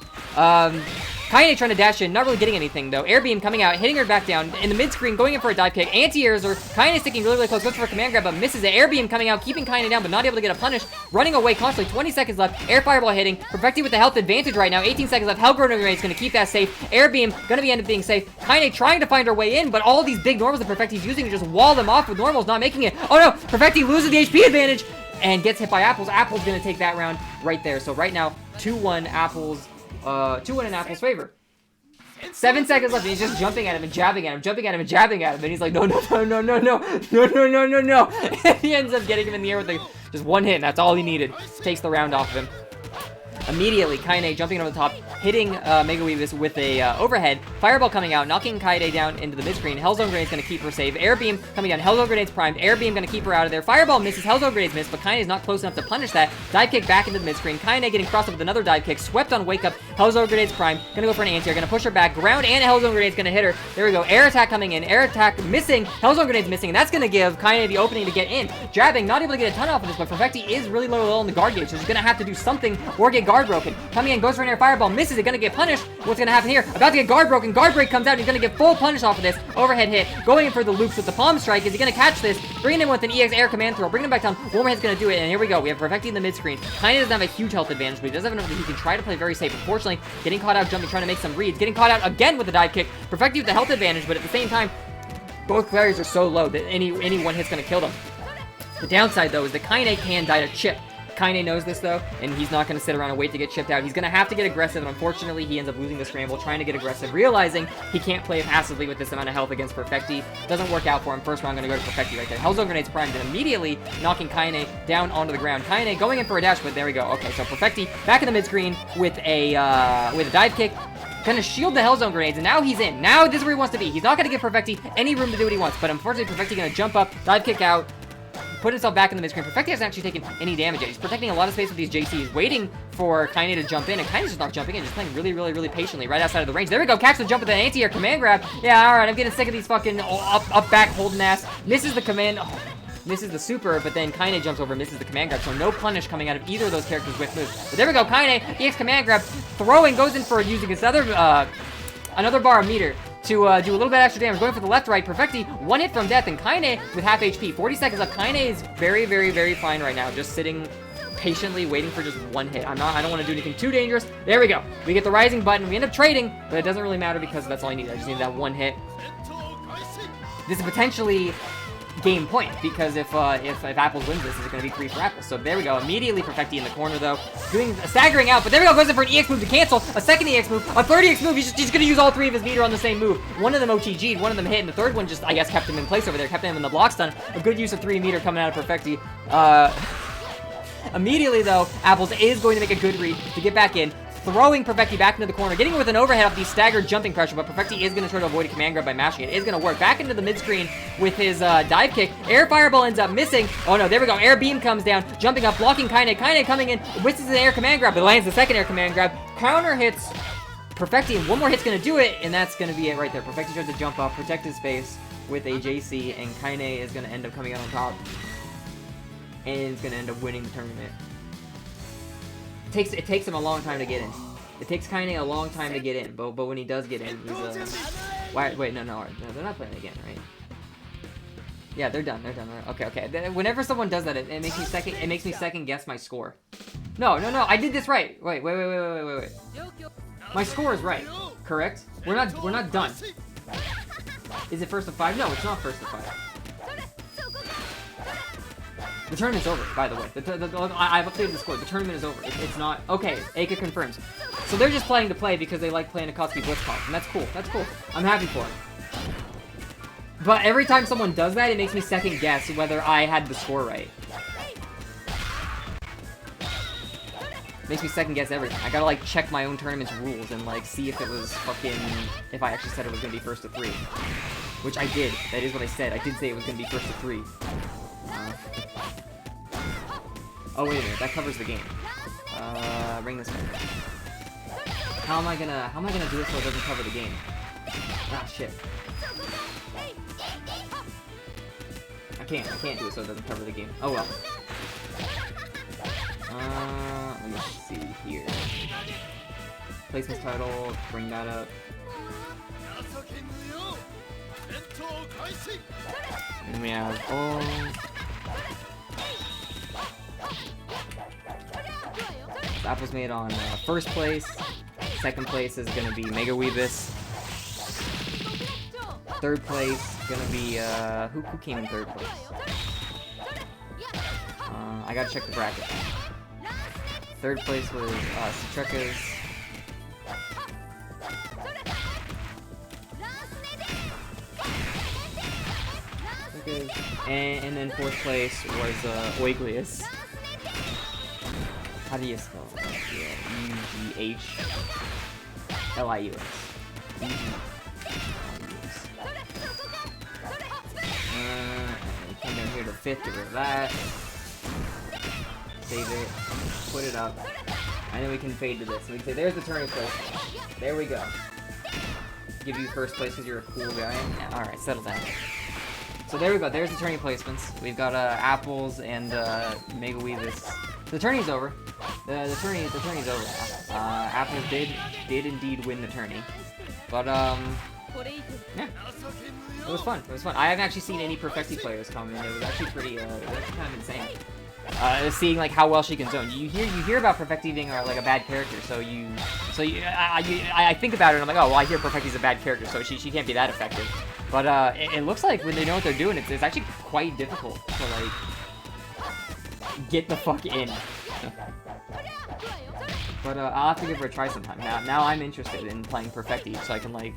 S2: Kanae trying to dash in, not really getting anything though. Air beam coming out, hitting her back down in the mid screen, going in for a dive kick. Anti-airs her. Kanae sticking really, really close, goes for a command grab, but misses it. Air beam coming out, keeping Kanae down, but not able to get a punish. Running away constantly. 20 seconds left. Air fireball hitting. Perfecti with the health advantage right now. 18 seconds left. Hellgrowing Grenade gonna keep that safe. Air beam gonna be end up being safe. Kanae trying to find her way in, but all these big normals that Perfecti's using to just wall them off with normals, not making it. Oh no! Perfecti loses the HP advantage and gets hit by Apples. Apples gonna take that round right there. So right now, 2-1 Apples. 2-1 in Apple's favor. 7 seconds left, and he's just jumping at him and jabbing at him, jumping at him and jabbing at him, and he's like, no. He ends up getting him in the air with just one hit, and that's all he needed. Takes the round off of him. Immediately, Kanae jumping over the top, hitting Mega Weebis with a overhead. Fireball coming out, knocking Kanae down into the mid-screen. Hellzone Grenade's gonna keep her safe. Air Beam coming down. Hellzone Grenade's primed. Air Beam gonna keep her out of there. Fireball misses. Hellzone Grenade's missed, but Kanae's not close enough to punish that. Dive kick back into the mid-screen. Kanae getting crossed up with another dive kick. Swept on Wake Up. Hellzone Grenade's primed. Gonna go for an anti-air. Gonna push her back. Ground and Hellzone Grenade's gonna hit her. There we go. Air attack coming in. Air attack missing. Hellzone Grenade's missing, and that's gonna give Kanae the opening to get in. Jabbing, not able to get a ton off of this, but Perfecti is really low on the guard gauge, so she's gonna have to do something or get guard broken. Coming in, goes for an air fireball, misses it, gonna get punished. What's gonna happen here? About to get guard broken. Guard break comes out, and he's gonna get full punish off of this. Overhead hit, going in for the loops with the palm strike. Is he gonna catch this? Bringing him with an EX air command throw, bringing him back down. One more hit's gonna do it, and here we go. We have Perfecti in the mid screen. Kanae doesn't have a huge health advantage, but he does have enough that he can try to play very safe. Unfortunately, getting caught out jumping, trying to make some reads. Getting caught out again with the dive kick. Perfecti with the health advantage, but at the same time, both players are so low that any one hit's gonna kill them. The downside, though, is that Kanae can die to chip. Kanae knows this, though, and he's not going to sit around and wait to get chipped out. He's going to have to get aggressive, and unfortunately, he ends up losing the scramble, trying to get aggressive, realizing he can't play passively with this amount of health against Perfecti. Doesn't work out for him. First round, going to go to Perfecti right there. Hellzone Grenade's primed, and immediately knocking Kanae down onto the ground. Kanae going in for a dash, but there we go. Okay, so Perfecti back in the mid-screen with a dive kick. Gonna shield the Hellzone Grenades, and now he's in. Now this is where he wants to be. He's not gonna give Perfecti any room to do what he wants, but unfortunately, Perfecti gonna jump up, dive kick out, put himself back in the mid-screen. Perfecti hasn't actually taken any damage yet. He's protecting a lot of space with these JCs, waiting for Kanae to jump in, and Kanae's just not jumping in, just playing really, really, really patiently right outside of the range. There we go, catch the jump with an anti-air command grab. Yeah, alright, I'm getting sick of these fucking up back holding ass. Misses the command, misses the super, but then Kanae jumps over, misses the command grab, so no punish coming out of either of those characters with moves. But there we go, Kanae, EX command grab, throwing, goes in for using this another bar of meter to do a little bit extra damage, going for the left-right. Perfecti, one hit from death, and Kanae with half HP. 40 seconds left. Kanae is very, very, very fine right now, just sitting patiently waiting for just one hit. I don't want to do anything too dangerous. There we go. We get the rising button. We end up trading, but it doesn't really matter because that's all I need. I just need that one hit. This is potentially game point, because if Apples wins this, it's going to be 3 for Apples. So there we go. Immediately Perfecti in the corner, though, doing staggering out. But there we go. Goes in for an EX move to cancel. A second EX move. A third EX move. He's going to use all 3 of his meter on the same move. One of them OTG'd. One of them hit. And the third one just, I guess, kept him in place over there. Kept him in the block stun. A good use of 3 meter coming out of Perfecti. Immediately, though, Apples is going to make a good read to get back in. Throwing Perfecti back into the corner, getting with an overhead off the staggered jumping pressure, but Perfecti is going to try to avoid a command grab by mashing it. It is going to work. Back into the mid-screen with his dive kick. Air fireball ends up missing. Oh no, there we go. Air beam comes down, jumping up, blocking Kanae. Kanae coming in, misses an air command grab, but lands the second air command grab. Counter hits Perfecti, and one more hit's going to do it, and that's going to be it right there. Perfecti tries to jump up, protect his space with a JC, and Kanae is going to end up coming out on top, and is going to end up winning the tournament. It takes him a long time to get in. It takes Kanae a long time to get in, but when he does get in, he's wait, no, they're not playing again, right? Yeah, they're done. Okay. Whenever someone does that, it makes me second guess my score. No, I did this right. Wait. My score is right, correct? We're not done. Is it first of 5? No, it's not first of 5. The tournament's over, by the way. I've updated the score. The tournament is over. It's not... Okay, Eika confirms. So they're just playing to play because they like playing Akatsuki Blitzkampf, and that's cool. That's cool. I'm happy for it. But every time someone does that, it makes me second guess whether I had the score right. Makes me second guess everything. I gotta like check my own tournament's rules and like see if it was fucking... if I actually said it was gonna be first to 3. Which I did. That is what I said. I did say it was gonna be first to 3. Oh wait a minute, that covers the game. Bring this back. How am I gonna do it so it doesn't cover the game? Ah shit. I can't do it so it doesn't cover the game. Oh well. Let me see here. Placements title, bring that up. And we have OhDasApplesMate on first place. Second place is gonna be Mega Weebis. Third place gonna be who came in third place? I gotta check the bracket. Third place was Ctrekoz. And then fourth place was Eughlius. How do you spell that? Yeah, Eughlius. Came down here to 5th, get rid of that. Save it, put it up, and then we can fade to this. So we can say, there's the turning place. There we go. Give you first place because you're a cool guy. Yeah, alright, settle down. So there we go, there's the tourney placements. We've got Apples and Mega Weebis. The tourney's over. The tourney's over now. Apples did indeed win the tourney. But yeah. It was fun. It was fun. I haven't actually seen any perfecti players come in. It was actually pretty it was actually kind of insane. Seeing like how well she can zone. You hear about perfecti being like a bad character, I think about it and I'm like, oh well, I hear perfecti's a bad character, so she can't be that effective. But it looks like when they know what they're doing, it's actually quite difficult to like get the fuck in. But I'll have to give her a try sometime. Now I'm interested in playing perfecti, so I can like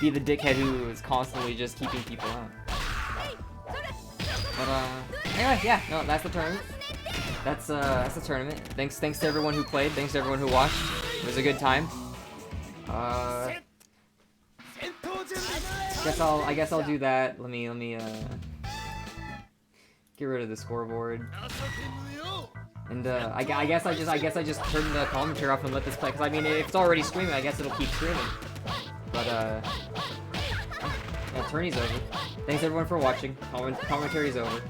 S2: be the dickhead who is constantly just keeping people out. But anyway, yeah, no, that's the tournament. That's the tournament. Thanks to everyone who played. Thanks to everyone who watched. It was a good time. I guess I'll do that. Let me get rid of the scoreboard. And I guess I just turn the commentary off and let this play. Cause I mean, if it's already streaming, I guess it'll keep streaming. But yeah, tourney's over. Thanks everyone for watching. Commentary's over.